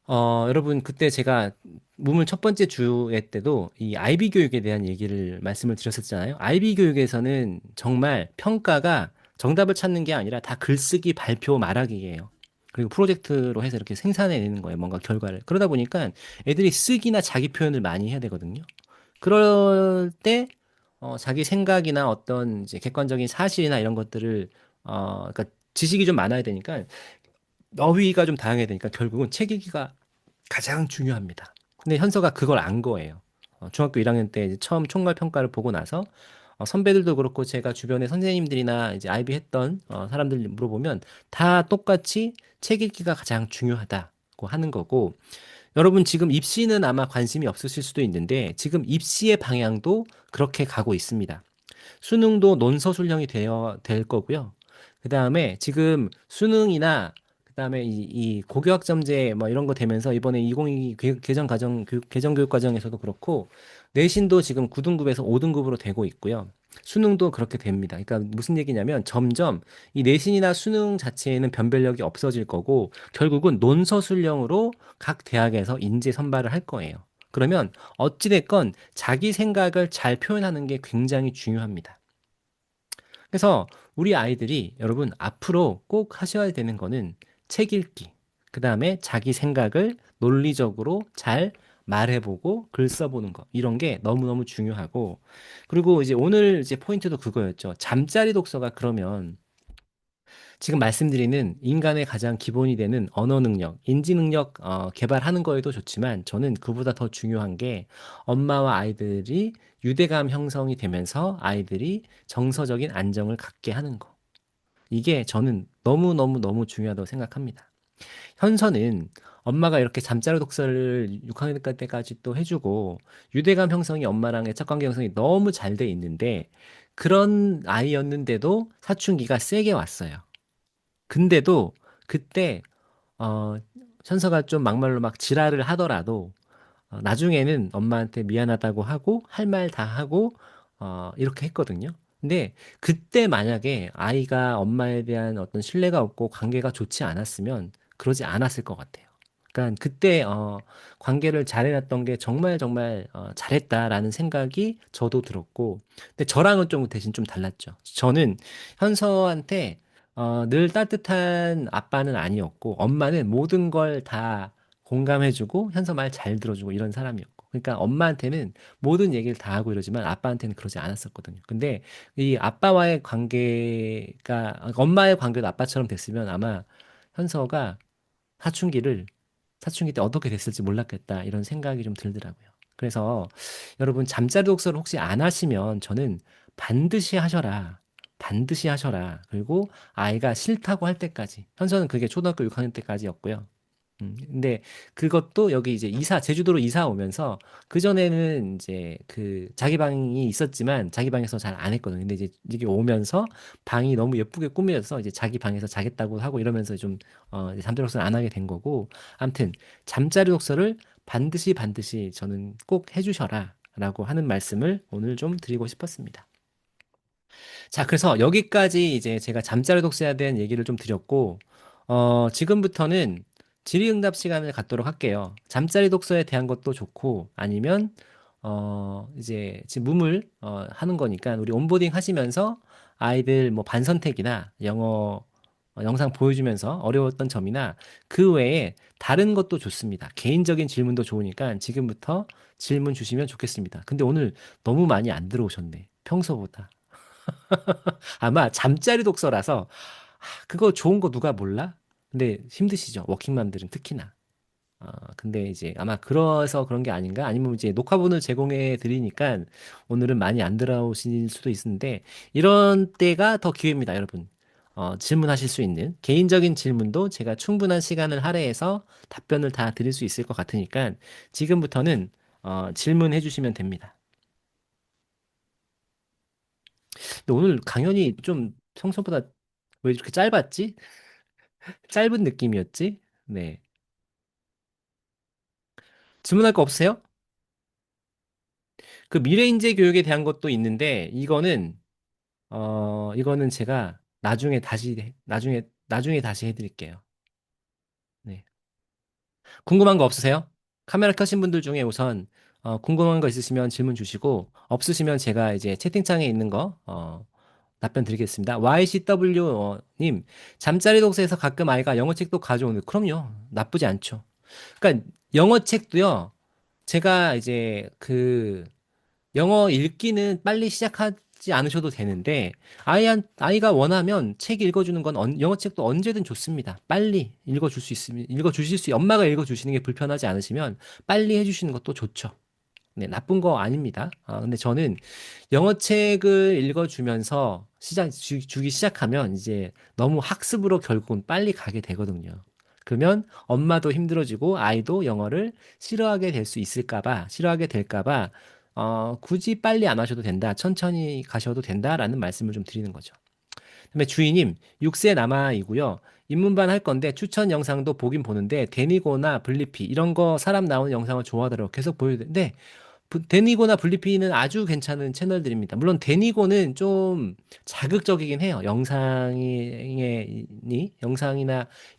여러분, 그때 제가 무물 첫 번째 주에 때도 이 IB 교육에 대한 얘기를 말씀을 드렸었잖아요. IB 교육에서는 정말 평가가 정답을 찾는 게 아니라 다 글쓰기, 발표, 말하기예요. 그리고 프로젝트로 해서 이렇게 생산해내는 거예요. 뭔가 결과를. 그러다 보니까 애들이 쓰기나 자기 표현을 많이 해야 되거든요. 그럴 때 자기 생각이나 어떤 이제 객관적인 사실이나 이런 것들을 그러니까 지식이 좀 많아야 되니까 너위가 좀 다양해야 되니까 결국은 책 읽기가 가장 중요합니다. 근데 현서가 그걸 안 거예요. 중학교 1학년 때 이제 처음 총괄 평가를 보고 나서 선배들도 그렇고 제가 주변에 선생님들이나 이제 아이비 했던 사람들 물어보면 다 똑같이 책 읽기가 가장 중요하다고 하는 거고 여러분 지금 입시는 아마 관심이 없으실 수도 있는데 지금 입시의 방향도 그렇게 가고 있습니다. 수능도 논서술형이 될 거고요. 그 다음에 지금 수능이나 그 다음에 이 고교학점제 뭐 이런 거 되면서 이번에 2022 개정 교육 과정에서도 그렇고 내신도 지금 9등급에서 5등급으로 되고 있고요. 수능도 그렇게 됩니다. 그러니까 무슨 얘기냐면 점점 이 내신이나 수능 자체에는 변별력이 없어질 거고 결국은 논서술형으로 각 대학에서 인재 선발을 할 거예요. 그러면 어찌됐건 자기 생각을 잘 표현하는 게 굉장히 중요합니다. 그래서 우리 아이들이 여러분 앞으로 꼭 하셔야 되는 거는 책 읽기, 그 다음에 자기 생각을 논리적으로 잘 말해보고 글 써보는 거 이런 게 너무너무 중요하고 그리고 이제 오늘 이제 포인트도 그거였죠. 잠자리 독서가 그러면 지금 말씀드리는 인간의 가장 기본이 되는 언어 능력, 인지 능력 개발하는 거에도 좋지만 저는 그보다 더 중요한 게 엄마와 아이들이 유대감 형성이 되면서 아이들이 정서적인 안정을 갖게 하는 거. 이게 저는 너무너무너무 중요하다고 생각합니다. 현서는 엄마가 이렇게 잠자리 독서를 6학년 때까지 또 해주고 유대감 형성이 엄마랑 애착관계 형성이 너무 잘 돼 있는데 그런 아이였는데도 사춘기가 세게 왔어요. 근데도 그때 어 현서가 좀 막말로 막 지랄을 하더라도 나중에는 엄마한테 미안하다고 하고 할 말 다 하고 이렇게 했거든요. 근데 그때 만약에 아이가 엄마에 대한 어떤 신뢰가 없고 관계가 좋지 않았으면 그러지 않았을 것 같아요. 그러니까 그때 관계를 잘 해놨던 게 정말 정말 잘했다라는 생각이 저도 들었고, 근데 저랑은 좀 대신 좀 달랐죠. 저는 현서한테 늘 따뜻한 아빠는 아니었고, 엄마는 모든 걸 다 공감해주고, 현서 말 잘 들어주고 이런 사람이었고. 그러니까 엄마한테는 모든 얘기를 다 하고 이러지만 아빠한테는 그러지 않았었거든요. 근데 이 아빠와의 관계가, 엄마의 관계도 아빠처럼 됐으면 아마 현서가 사춘기를 사춘기 때 어떻게 됐을지 몰랐겠다 이런 생각이 좀 들더라고요. 그래서 여러분 잠자리 독서를 혹시 안 하시면 저는 반드시 하셔라. 반드시 하셔라. 그리고 아이가 싫다고 할 때까지. 현서는 그게 초등학교 6학년 때까지였고요. 근데 그것도 여기 이제 제주도로 이사 오면서 그전에는 이제 그 자기 방이 있었지만 자기 방에서 잘 안 했거든요. 근데 이제 이게 오면서 방이 너무 예쁘게 꾸며져서 이제 자기 방에서 자겠다고 하고 이러면서 좀, 이제 잠자리 독서를 안 하게 된 거고. 아무튼 잠자리 독서를 반드시 저는 꼭 해주셔라. 라고 하는 말씀을 오늘 좀 드리고 싶었습니다. 자, 그래서 여기까지 이제 제가 잠자리 독서에 대한 얘기를 좀 드렸고, 지금부터는 질의응답 시간을 갖도록 할게요. 잠자리 독서에 대한 것도 좋고, 아니면, 이제 지금 하는 거니까 우리 온보딩 하시면서 아이들 뭐 반선택이나 영어 영상 보여주면서 어려웠던 점이나 그 외에 다른 것도 좋습니다. 개인적인 질문도 좋으니까 지금부터 질문 주시면 좋겠습니다. 근데 오늘 너무 많이 안 들어오셨네. 평소보다. 아마 잠자리 독서라서 그거 좋은 거 누가 몰라? 근데 힘드시죠? 워킹맘들은 특히나. 근데 이제 아마 그래서 그런 게 아닌가? 아니면 이제 녹화본을 제공해 드리니까 오늘은 많이 안 들어오실 수도 있는데 이런 때가 더 기회입니다, 여러분. 질문하실 수 있는 개인적인 질문도 제가 충분한 시간을 할애해서 답변을 다 드릴 수 있을 것 같으니까 지금부터는 질문해 주시면 됩니다. 근데 오늘 강연이 좀 평소보다 왜 이렇게 짧았지? 짧은 느낌이었지? 네. 질문할 거 없으세요? 그 미래인재 교육에 대한 것도 있는데 이거는 제가 나중에 다시 해드릴게요. 네. 궁금한 거 없으세요? 카메라 켜신 분들 중에 우선 궁금한 거 있으시면 질문 주시고 없으시면 제가 이제 채팅창에 있는 거 답변 드리겠습니다. YCW 님, 잠자리 독서에서 가끔 아이가 영어책도 가져오는, 그럼요. 나쁘지 않죠. 그러니까 영어책도요. 제가 이제 영어 읽기는 빨리 시작하지 않으셔도 되는데 아이가 원하면 책 읽어주는 건 영어책도 언제든 좋습니다. 빨리 읽어주실 수 엄마가 읽어주시는 게 불편하지 않으시면 빨리 해주시는 것도 좋죠. 네, 나쁜 거 아닙니다. 근데 저는 영어책을 읽어주면서 주기 시작하면 이제 너무 학습으로 결국은 빨리 가게 되거든요. 그러면 엄마도 힘들어지고 아이도 영어를 싫어하게 될 수 있을까 봐, 싫어하게 될까 봐, 굳이 빨리 안 하셔도 된다. 천천히 가셔도 된다라는 말씀을 좀 드리는 거죠. 그다음에 주인님, 6세 남아이고요. 입문반 할 건데 추천 영상도 보긴 보는데 데니고나 블리피 이런 거 사람 나오는 영상을 좋아하더라고 계속 보여는데 데니고나 블리피는 아주 괜찮은 채널들입니다. 물론 데니고는 좀 자극적이긴 해요. 영상이나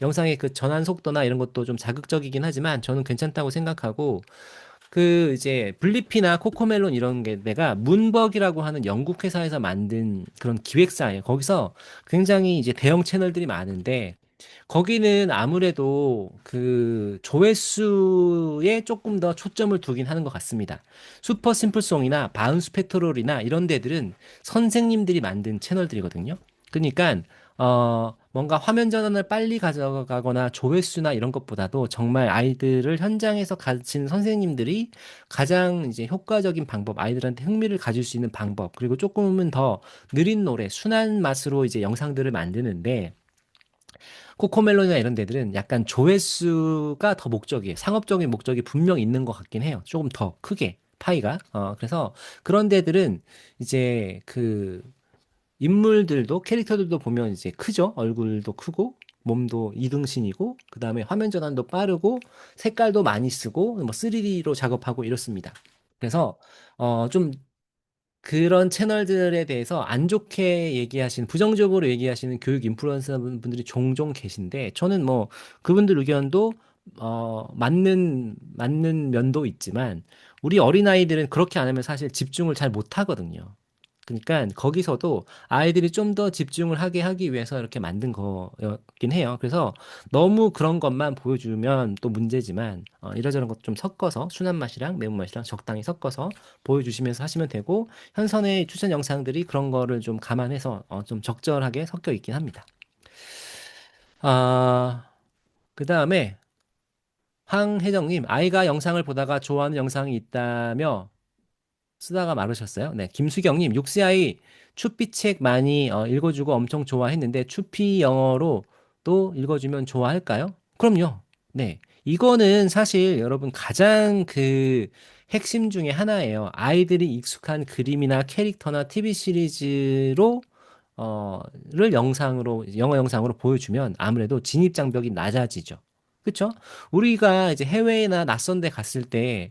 영상의 그 전환 속도나 이런 것도 좀 자극적이긴 하지만 저는 괜찮다고 생각하고 그 이제 블리피나 코코멜론 이런 게 내가 문벅이라고 하는 영국 회사에서 만든 그런 기획사예요. 거기서 굉장히 이제 대형 채널들이 많은데 거기는 아무래도 그 조회수에 조금 더 초점을 두긴 하는 것 같습니다. 슈퍼 심플송이나 바운스 페트롤이나 이런 데들은 선생님들이 만든 채널들이거든요. 그러니까 뭔가 화면 전환을 빨리 가져가거나 조회수나 이런 것보다도 정말 아이들을 현장에서 가르치는 선생님들이 가장 이제 효과적인 방법, 아이들한테 흥미를 가질 수 있는 방법, 그리고 조금은 더 느린 노래, 순한 맛으로 이제 영상들을 만드는데 코코멜론이나 이런 데들은 약간 조회수가 더 목적이에요. 상업적인 목적이 분명 있는 것 같긴 해요. 조금 더 크게 파이가. 그래서 그런 데들은 이제 그 인물들도 캐릭터들도 보면 이제 크죠. 얼굴도 크고 몸도 이등신이고 그다음에 화면 전환도 빠르고 색깔도 많이 쓰고 뭐 3D로 작업하고 이렇습니다. 그래서 좀 그런 채널들에 대해서 안 좋게 얘기하시는, 부정적으로 얘기하시는 교육 인플루언서 분들이 종종 계신데, 저는 뭐, 그분들 의견도, 맞는 면도 있지만, 우리 어린아이들은 그렇게 안 하면 사실 집중을 잘 못 하거든요. 그러니까 거기서도 아이들이 좀 더 집중을 하게 하기 위해서 이렇게 만든 거였긴 해요. 그래서 너무 그런 것만 보여주면 또 문제지만 이러저런 것 좀 섞어서 순한 맛이랑 매운맛이랑 적당히 섞어서 보여주시면서 하시면 되고 현선의 추천 영상들이 그런 거를 좀 감안해서 좀 적절하게 섞여 있긴 합니다. 아, 그 다음에 황혜정님, 아이가 영상을 보다가 좋아하는 영상이 있다며 쓰다가 말으셨어요. 네, 김수경님, 6세 아이 추피 책 많이 읽어주고 엄청 좋아했는데 추피 영어로도 읽어주면 좋아할까요? 그럼요. 네, 이거는 사실 여러분 가장 그 핵심 중에 하나예요. 아이들이 익숙한 그림이나 캐릭터나 TV 시리즈로 를 영상으로 영어 영상으로 보여주면 아무래도 진입 장벽이 낮아지죠. 그렇죠? 우리가 이제 해외나 낯선 데 갔을 때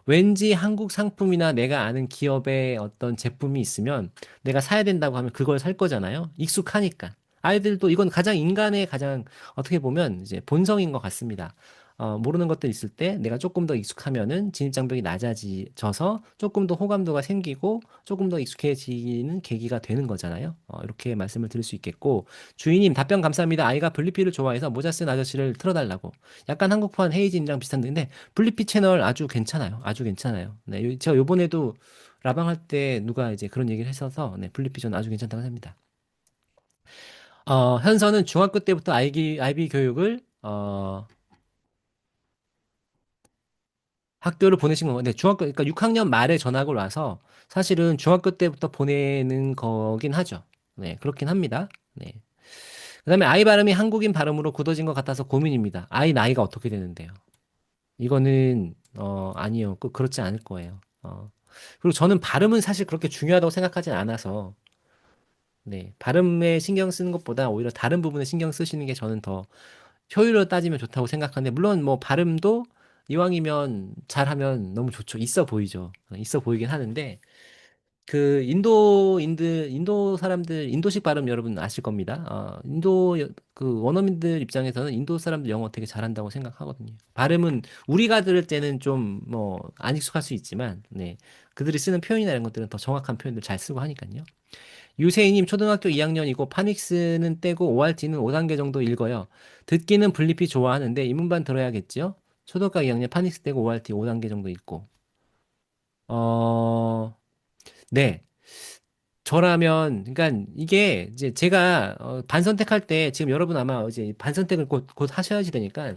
왠지 한국 상품이나 내가 아는 기업의 어떤 제품이 있으면 내가 사야 된다고 하면 그걸 살 거잖아요. 익숙하니까. 아이들도 이건 가장 인간의 가장 어떻게 보면 이제 본성인 것 같습니다. 모르는 것들 있을 때 내가 조금 더 익숙하면은 진입장벽이 낮아져서 조금 더 호감도가 생기고 조금 더 익숙해지는 계기가 되는 거잖아요. 이렇게 말씀을 드릴 수 있겠고 주인님 답변 감사합니다. 아이가 블리피를 좋아해서 모자 쓴 아저씨를 틀어달라고. 약간 한국판 헤이진이랑 비슷한데 근데 블리피 채널 아주 괜찮아요. 아주 괜찮아요. 네, 제가 요번에도 라방 할 때 누가 이제 그런 얘기를 했어서 네, 블리피 저는 아주 괜찮다고 합니다. 현서는 중학교 때부터 아이비 교육을 학교를 보내신 건데 중학교 그러니까 6학년 말에 전학을 와서 사실은 중학교 때부터 보내는 거긴 하죠. 네, 그렇긴 합니다. 네. 그다음에 아이 발음이 한국인 발음으로 굳어진 것 같아서 고민입니다. 아이 나이가 어떻게 되는데요? 이거는 아니요. 꼭 그렇지 않을 거예요. 그리고 저는 발음은 사실 그렇게 중요하다고 생각하진 않아서 네, 발음에 신경 쓰는 것보다 오히려 다른 부분에 신경 쓰시는 게 저는 더 효율로 따지면 좋다고 생각하는데 물론 뭐 발음도 이왕이면 잘하면 너무 좋죠. 있어 보이죠. 있어 보이긴 하는데 그 인도 사람들 인도식 발음 여러분 아실 겁니다. 그 원어민들 입장에서는 인도 사람들 영어 되게 잘한다고 생각하거든요. 발음은 우리가 들을 때는 좀 뭐 안 익숙할 수 있지만 네. 그들이 쓰는 표현이나 이런 것들은 더 정확한 표현들 잘 쓰고 하니까요. 유세희님 초등학교 2학년이고 파닉스는 떼고 ORT는 5단계 정도 읽어요. 듣기는 블리피 좋아하는데 입문반 들어야겠죠? 초등학교 2학년 파닉스 떼고 ORT 5단계 정도 읽고. 어, 네. 저라면, 그러니까 이게 이제 제가 반선택할 때 지금 여러분 아마 이제 반선택을 곧 하셔야지 되니까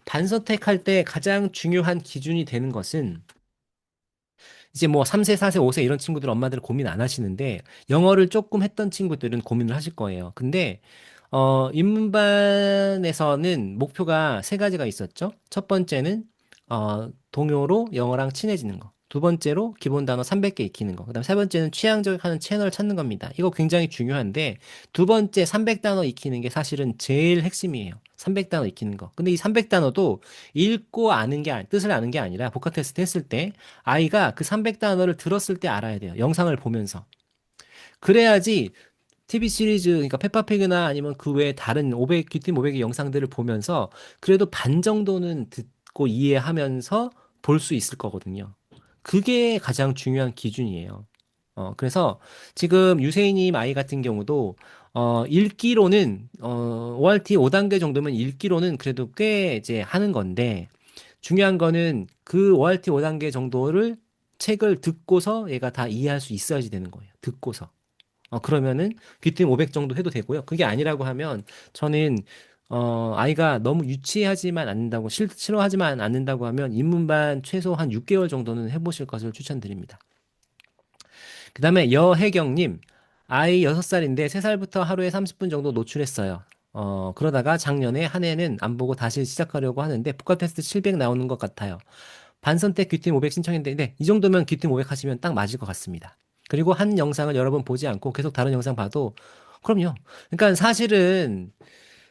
반선택할 때 가장 중요한 기준이 되는 것은 이제 뭐 3세, 4세, 5세 이런 친구들 엄마들 고민 안 하시는데 영어를 조금 했던 친구들은 고민을 하실 거예요. 근데 입문반에서는 목표가 세 가지가 있었죠. 첫 번째는 동요로 영어랑 친해지는 거. 두 번째로 기본 단어 300개 익히는 거. 그다음 세 번째는 취향 저격하는 채널을 찾는 겁니다. 이거 굉장히 중요한데 두 번째 300단어 익히는 게 사실은 제일 핵심이에요. 300단어 익히는 거. 근데 이 300단어도 읽고 아는 게 뜻을 아는 게 아니라 복합 테스트 했을 때 아이가 그 300단어를 들었을 때 알아야 돼요. 영상을 보면서. 그래야지 TV 시리즈, 그러니까 페파피그나 아니면 그 외에 다른 500, 귀팀 500의 영상들을 보면서 그래도 반 정도는 듣고 이해하면서 볼 수 있을 거거든요. 그게 가장 중요한 기준이에요. 그래서 지금 유세이님 아이 같은 경우도, 읽기로는, ORT 5단계 정도면 읽기로는 그래도 꽤 이제 하는 건데, 중요한 거는 그 ORT 5단계 정도를 책을 듣고서 얘가 다 이해할 수 있어야지 되는 거예요. 듣고서. 그러면은 귀등 500 정도 해도 되고요. 그게 아니라고 하면 저는 아이가 너무 유치하지만 않는다고 싫어하지만 않는다고 하면 입문반 최소 한 6개월 정도는 해보실 것을 추천드립니다. 그다음에 여혜경님 아이 6살인데 3살부터 하루에 30분 정도 노출했어요. 그러다가 작년에 한 해는 안 보고 다시 시작하려고 하는데 복합 테스트 700 나오는 것 같아요. 반선택 귀팀 500 신청했는데 네, 이 정도면 귀팀 500 하시면 딱 맞을 것 같습니다. 그리고 한 영상을 여러 번 보지 않고 계속 다른 영상 봐도 그럼요. 그러니까 사실은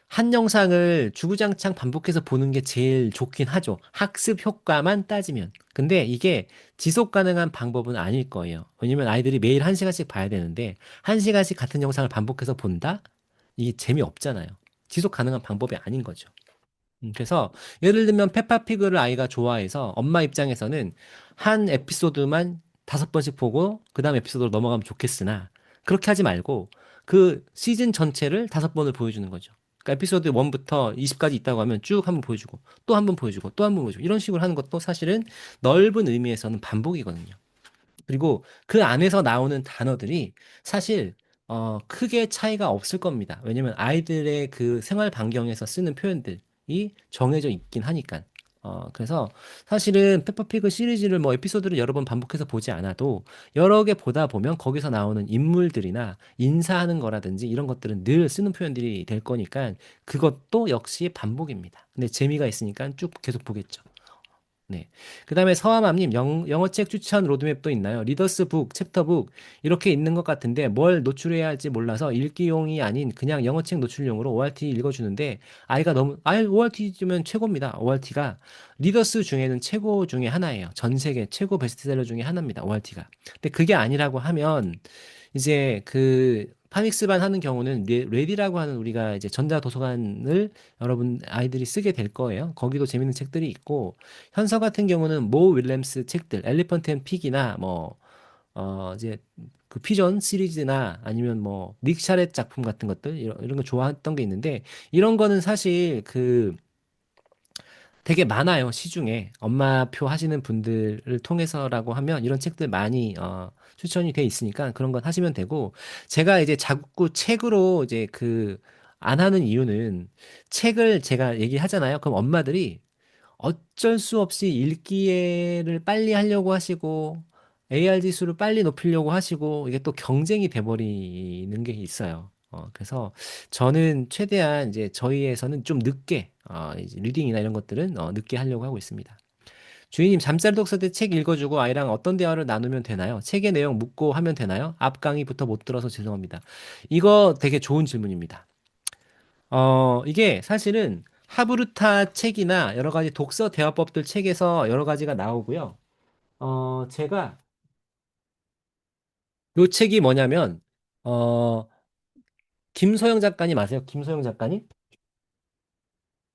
한 영상을 주구장창 반복해서 보는 게 제일 좋긴 하죠. 학습 효과만 따지면. 근데 이게 지속 가능한 방법은 아닐 거예요. 왜냐면 아이들이 매일 1시간씩 봐야 되는데 1시간씩 같은 영상을 반복해서 본다? 이게 재미없잖아요. 지속 가능한 방법이 아닌 거죠. 그래서 예를 들면 페파피그를 아이가 좋아해서 엄마 입장에서는 한 에피소드만 5번씩 보고 그 다음 에피소드로 넘어가면 좋겠으나 그렇게 하지 말고 그 시즌 전체를 5번을 보여주는 거죠. 그러니까 에피소드 1부터 20까지 있다고 하면 쭉 한번 보여주고 또 한 번 보여주고 또 한 번 보여주고 이런 식으로 하는 것도 사실은 넓은 의미에서는 반복이거든요. 그리고 그 안에서 나오는 단어들이 사실 크게 차이가 없을 겁니다. 왜냐면 아이들의 그 생활 반경에서 쓰는 표현들이 정해져 있긴 하니까. 그래서 사실은 페퍼피그 시리즈를 뭐 에피소드를 여러 번 반복해서 보지 않아도 여러 개 보다 보면 거기서 나오는 인물들이나 인사하는 거라든지 이런 것들은 늘 쓰는 표현들이 될 거니까 그것도 역시 반복입니다. 근데 재미가 있으니까 쭉 계속 보겠죠. 네. 그 다음에 서하맘님, 영어책 추천 로드맵도 있나요? 리더스 북, 챕터북, 이렇게 있는 것 같은데 뭘 노출해야 할지 몰라서 읽기용이 아닌 그냥 영어책 노출용으로 ORT 읽어주는데 아이가 너무, ORT면 최고입니다. ORT가 리더스 중에는 최고 중에 하나예요. 전 세계 최고 베스트셀러 중에 하나입니다. ORT가. 근데 그게 아니라고 하면 이제 그 파닉스반 하는 경우는 레디라고 하는 우리가 이제 전자도서관을 여러분 아이들이 쓰게 될 거예요. 거기도 재밌는 책들이 있고 현서 같은 경우는 모 윌렘스 책들, 엘리펀트 앤 픽이나 뭐 이제 그 피전 시리즈나 아니면 뭐 닉 샤렛 작품 같은 것들 이런 거 좋아했던 게 있는데 이런 거는 사실 그 되게 많아요, 시중에. 엄마표 하시는 분들을 통해서라고 하면 이런 책들 많이 추천이 돼 있으니까 그런 건 하시면 되고 제가 이제 자꾸 책으로 이제 그 안 하는 이유는 책을 제가 얘기하잖아요. 그럼 엄마들이 어쩔 수 없이 읽기를 빨리 하려고 하시고 AR 지수를 빨리 높이려고 하시고 이게 또 경쟁이 돼버리는 게 있어요. 그래서 저는 최대한 이제 저희에서는 좀 늦게 이제 리딩이나 이런 것들은 늦게 하려고 하고 있습니다. 주인님, 잠자리 독서 때 책 읽어주고 아이랑 어떤 대화를 나누면 되나요? 책의 내용 묻고 하면 되나요? 앞 강의부터 못 들어서 죄송합니다. 이거 되게 좋은 질문입니다. 이게 사실은 하브루타 책이나 여러 가지 독서 대화법들 책에서 여러 가지가 나오고요. 제가 요 책이 뭐냐면, 어, 김소영 작가님 아세요? 김소영 작가님?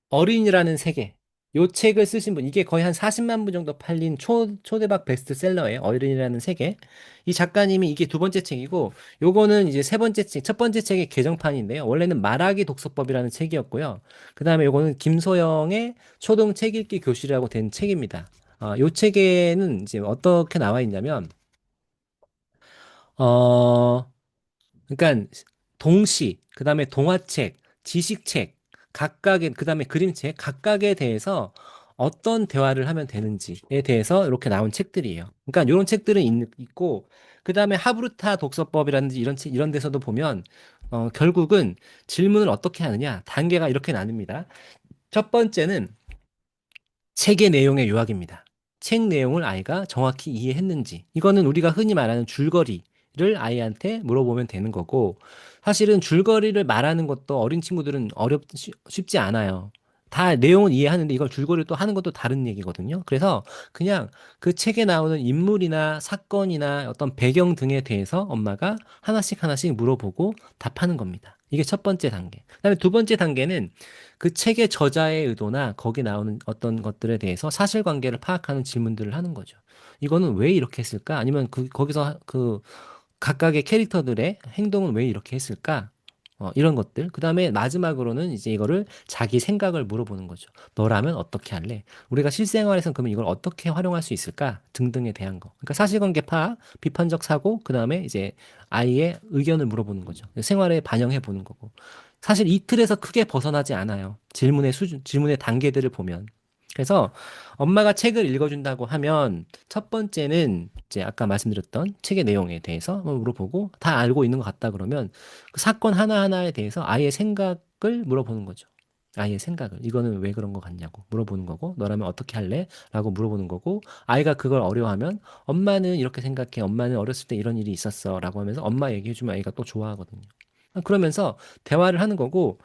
어린이라는 세계. 요 책을 쓰신 분, 이게 거의 한 40만 부 정도 팔린 초대박 베스트셀러예요. 어린이라는 세계. 이 작가님이 이게 두 번째 책이고, 요거는 이제 세 번째 책, 첫 번째 책의 개정판인데요. 원래는 말하기 독서법이라는 책이었고요. 그 다음에 요거는 김소영의 초등 책 읽기 교실이라고 된 책입니다. 요 책에는 이제 어떻게 나와 있냐면, 어, 그러니까 동시, 그다음에 동화책, 지식책, 각각의 그다음에 그림책 각각에 대해서 어떤 대화를 하면 되는지에 대해서 이렇게 나온 책들이에요. 그러니까 이런 책들은 있고, 그 다음에 하브루타 독서법이라든지 이런 데서도 보면, 결국은 질문을 어떻게 하느냐, 단계가 이렇게 나뉩니다. 첫 번째는 책의 내용의 요약입니다. 책 내용을 아이가 정확히 이해했는지. 이거는 우리가 흔히 말하는 줄거리를 아이한테 물어보면 되는 거고, 사실은 줄거리를 말하는 것도 어린 친구들은 쉽지 않아요. 다 내용은 이해하는데 이걸 줄거리를 또 하는 것도 다른 얘기거든요. 그래서 그냥 그 책에 나오는 인물이나 사건이나 어떤 배경 등에 대해서 엄마가 하나씩 하나씩 물어보고 답하는 겁니다. 이게 첫 번째 단계. 그다음에 두 번째 단계는 그 책의 저자의 의도나 거기 나오는 어떤 것들에 대해서 사실관계를 파악하는 질문들을 하는 거죠. 이거는 왜 이렇게 했을까? 아니면 거기서 그 각각의 캐릭터들의 행동은 왜 이렇게 했을까? 이런 것들. 그 다음에 마지막으로는 이제 이거를 자기 생각을 물어보는 거죠. 너라면 어떻게 할래? 우리가 실생활에서는 그러면 이걸 어떻게 활용할 수 있을까? 등등에 대한 거. 그러니까 사실관계 파악, 비판적 사고, 그 다음에 이제 아이의 의견을 물어보는 거죠. 생활에 반영해 보는 거고. 사실 이 틀에서 크게 벗어나지 않아요. 질문의 수준, 질문의 단계들을 보면. 그래서 엄마가 책을 읽어준다고 하면 첫 번째는 이제 아까 말씀드렸던 책의 내용에 대해서 한번 물어보고 다 알고 있는 것 같다 그러면 그 사건 하나하나에 대해서 아이의 생각을 물어보는 거죠. 아이의 생각을. 이거는 왜 그런 것 같냐고 물어보는 거고, 너라면 어떻게 할래? 라고 물어보는 거고, 아이가 그걸 어려워하면 엄마는 이렇게 생각해. 엄마는 어렸을 때 이런 일이 있었어. 라고 하면서 엄마 얘기해주면 아이가 또 좋아하거든요. 그러면서 대화를 하는 거고,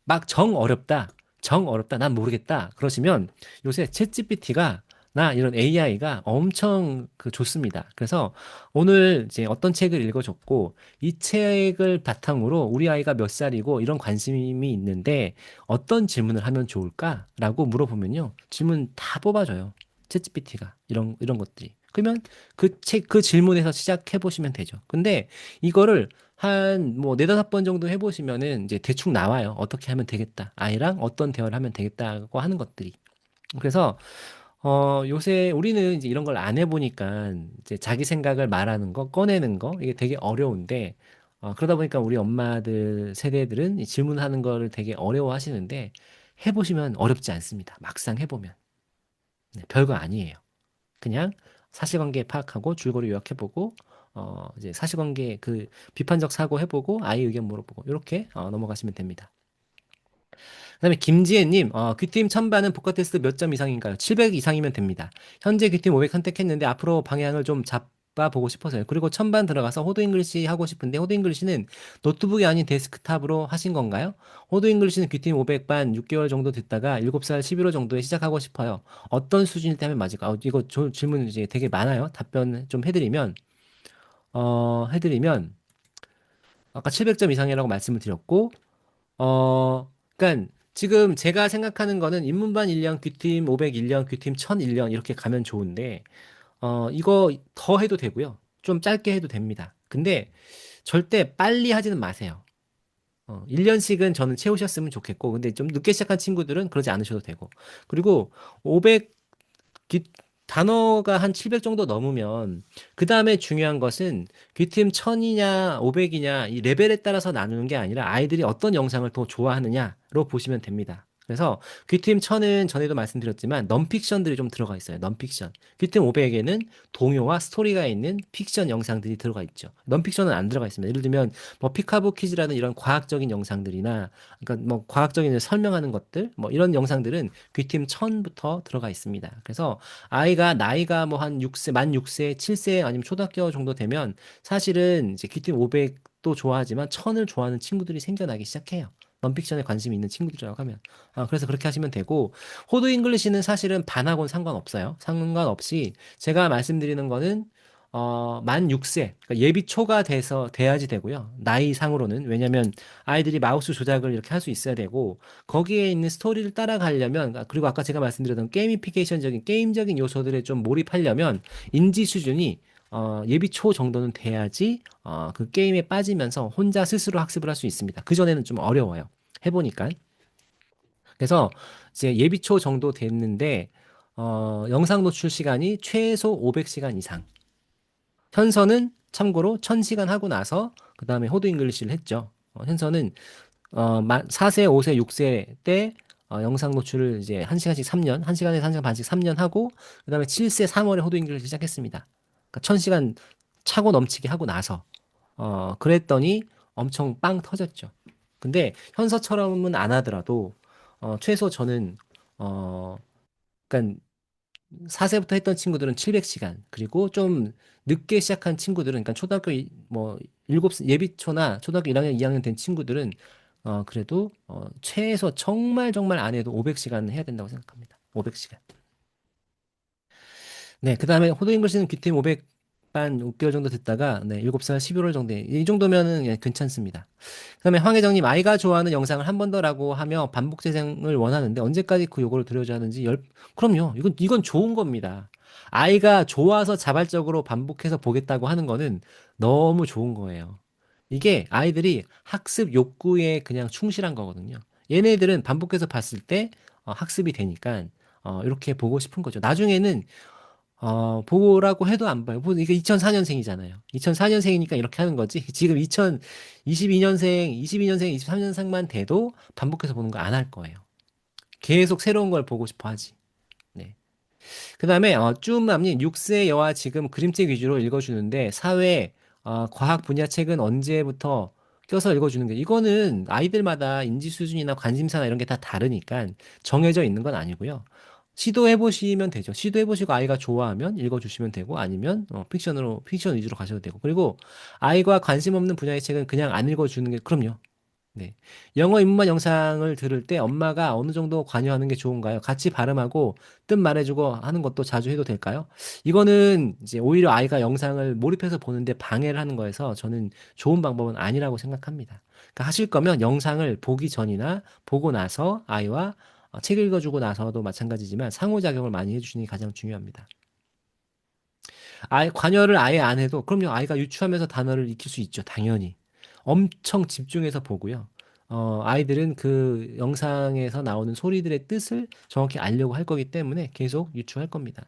막 정 어렵다, 난 모르겠다. 그러시면 요새 챗GPT가 나 이런 AI가 엄청 좋습니다. 그래서 오늘 이제 어떤 책을 읽어줬고, 이 책을 바탕으로 우리 아이가 몇 살이고 이런 관심이 있는데 어떤 질문을 하면 좋을까라고 물어보면요. 질문 다 뽑아줘요. 챗GPT가 이런 것들이. 그러면 그 질문에서 시작해 보시면 되죠. 근데 이거를 한 뭐 네다섯 번 정도 해보시면은 이제 대충 나와요. 어떻게 하면 되겠다. 아이랑 어떤 대화를 하면 되겠다고 하는 것들이. 그래서 요새 우리는 이제 이런 걸 안 해보니까 이제 자기 생각을 말하는 거, 꺼내는 거 이게 되게 어려운데 그러다 보니까 우리 엄마들 세대들은 이 질문하는 거를 되게 어려워하시는데 해보시면 어렵지 않습니다. 막상 해보면 네, 별거 아니에요. 그냥 사실관계 파악하고 줄거리 요약해보고 이제 사실관계 비판적 사고 해보고 아이 의견 물어보고 이렇게 넘어가시면 됩니다. 그다음에 김지혜님, 귀팀 천반은 복화 테스트 몇 점 이상인가요? 700 이상이면 됩니다. 현재 귀팀 500 선택했는데 앞으로 방향을 좀 잡아보고 싶어서요. 그리고 천반 들어가서 호도 잉글리시 하고 싶은데 호도 잉글리시는 노트북이 아닌 데스크탑으로 하신 건가요? 호도 잉글리시는 귀팀 500반 6개월 정도 듣다가 7살 11호 정도에 시작하고 싶어요. 어떤 수준일 때 하면 맞을까? 이거 질문 이제 되게 많아요. 답변 좀 해드리면 아까 700점 이상이라고 말씀을 드렸고 그러니까 지금 제가 생각하는 거는 인문반 1년, 귀팀 500 1년, 귀팀 1000 1년 이렇게 가면 좋은데 이거 더 해도 되고요. 좀 짧게 해도 됩니다. 근데 절대 빨리 하지는 마세요. 1년씩은 저는 채우셨으면 좋겠고, 근데 좀 늦게 시작한 친구들은 그러지 않으셔도 되고. 그리고 500 귀- 단어가 한 700 정도 넘으면 그 다음에 중요한 것은 귀팀 1000이냐 500이냐 이 레벨에 따라서 나누는 게 아니라 아이들이 어떤 영상을 더 좋아하느냐로 보시면 됩니다. 그래서 귀팀 1000은 전에도 말씀드렸지만 넌픽션들이 좀 들어가 있어요. 넌픽션. 귀팀 500에는 동요와 스토리가 있는 픽션 영상들이 들어가 있죠. 넌픽션은 안 들어가 있습니다. 예를 들면 뭐 피카부 퀴즈라는 이런 과학적인 영상들이나 그러니까 뭐 과학적인 설명하는 것들 뭐 이런 영상들은 귀팀 1000부터 들어가 있습니다. 그래서 아이가 나이가 뭐 한 6세, 만 6세, 7세 아니면 초등학교 정도 되면 사실은 이제 귀팀 500도 좋아하지만 1000을 좋아하는 친구들이 생겨나기 시작해요. 넌픽션에 관심이 있는 친구들이라고 하면. 그래서 그렇게 하시면 되고, 호도 잉글리시는 사실은 반하고는 상관없어요. 상관없이 제가 말씀드리는 거는 만 6세, 그러니까 예비 초가 돼야지 되고요. 나이 상으로는. 왜냐면 아이들이 마우스 조작을 이렇게 할 수 있어야 되고, 거기에 있는 스토리를 따라가려면, 그리고 아까 제가 말씀드렸던 게이미피케이션적인, 게임적인 요소들에 좀 몰입하려면, 인지 수준이 예비 초 정도는 돼야지 그 게임에 빠지면서 혼자 스스로 학습을 할 수 있습니다. 그전에는 좀 어려워요. 해보니까. 그래서 이제 예비 초 정도 됐는데 영상 노출 시간이 최소 500시간 이상. 현서는 참고로 1000시간 하고 나서 그 다음에 호드 잉글리시를 했죠. 현서는 4세, 5세, 6세 때 영상 노출을 이제 1시간씩 3년, 1시간에서 1시간 반씩 3년 하고, 그 다음에 7세 3월에 호도 잉글리시 시작했습니다. 그러니까 1000시간 차고 넘치게 하고 나서, 그랬더니 엄청 빵 터졌죠. 근데 현서처럼은 안 하더라도, 최소 저는, 그러니까 4세부터 했던 친구들은 700시간, 그리고 좀 늦게 시작한 친구들은, 그러니까 초등학교 뭐 7, 예비초나 초등학교 1학년, 2학년 된 친구들은 그래도 최소 정말 정말 안 해도 500시간 해야 된다고 생각합니다. 500시간. 네, 그 다음에 호도 잉글리시는 귀템 500반 6개월 정도 듣다가 네, 7살 11월 정도 이 정도면은 예, 괜찮습니다. 그다음에 황혜정님 아이가 좋아하는 영상을 한 번 더라고 하며 반복 재생을 원하는데 언제까지 그 요구를 들어줘야 하는지 그럼요. 이건 좋은 겁니다. 아이가 좋아서 자발적으로 반복해서 보겠다고 하는 거는 너무 좋은 거예요. 이게 아이들이 학습 욕구에 그냥 충실한 거거든요. 얘네들은 반복해서 봤을 때 학습이 되니까 이렇게 보고 싶은 거죠. 나중에는 보라고 해도 안 봐요. 이게 2004년생이잖아요. 2004년생이니까 이렇게 하는 거지. 지금 2022년생, 22년생, 23년생만 돼도 반복해서 보는 거 안 할 거예요. 계속 새로운 걸 보고 싶어 하지. 네. 그 다음에, 쭈맘님, 6세 여아 지금 그림책 위주로 읽어주는데, 사회, 과학 분야 책은 언제부터 껴서 읽어주는 게, 이거는 아이들마다 인지 수준이나 관심사나 이런 게 다 다르니까 정해져 있는 건 아니고요. 시도해 보시면 되죠. 시도해 보시고 아이가 좋아하면 읽어 주시면 되고 아니면 픽션 위주로 가셔도 되고. 그리고 아이가 관심 없는 분야의 책은 그냥 안 읽어 주는 게 그럼요. 네. 영어 입문반 영상을 들을 때 엄마가 어느 정도 관여하는 게 좋은가요? 같이 발음하고 뜻 말해주고 하는 것도 자주 해도 될까요? 이거는 이제 오히려 아이가 영상을 몰입해서 보는데 방해를 하는 거여서 저는 좋은 방법은 아니라고 생각합니다. 그러니까 하실 거면 영상을 보기 전이나 보고 나서 아이와 책 읽어주고 나서도 마찬가지지만 상호작용을 많이 해주시는 게 가장 중요합니다. 아예 관여를 아예 안 해도 그럼요 아이가 유추하면서 단어를 익힐 수 있죠 당연히 엄청 집중해서 보고요 아이들은 그 영상에서 나오는 소리들의 뜻을 정확히 알려고 할 거기 때문에 계속 유추할 겁니다.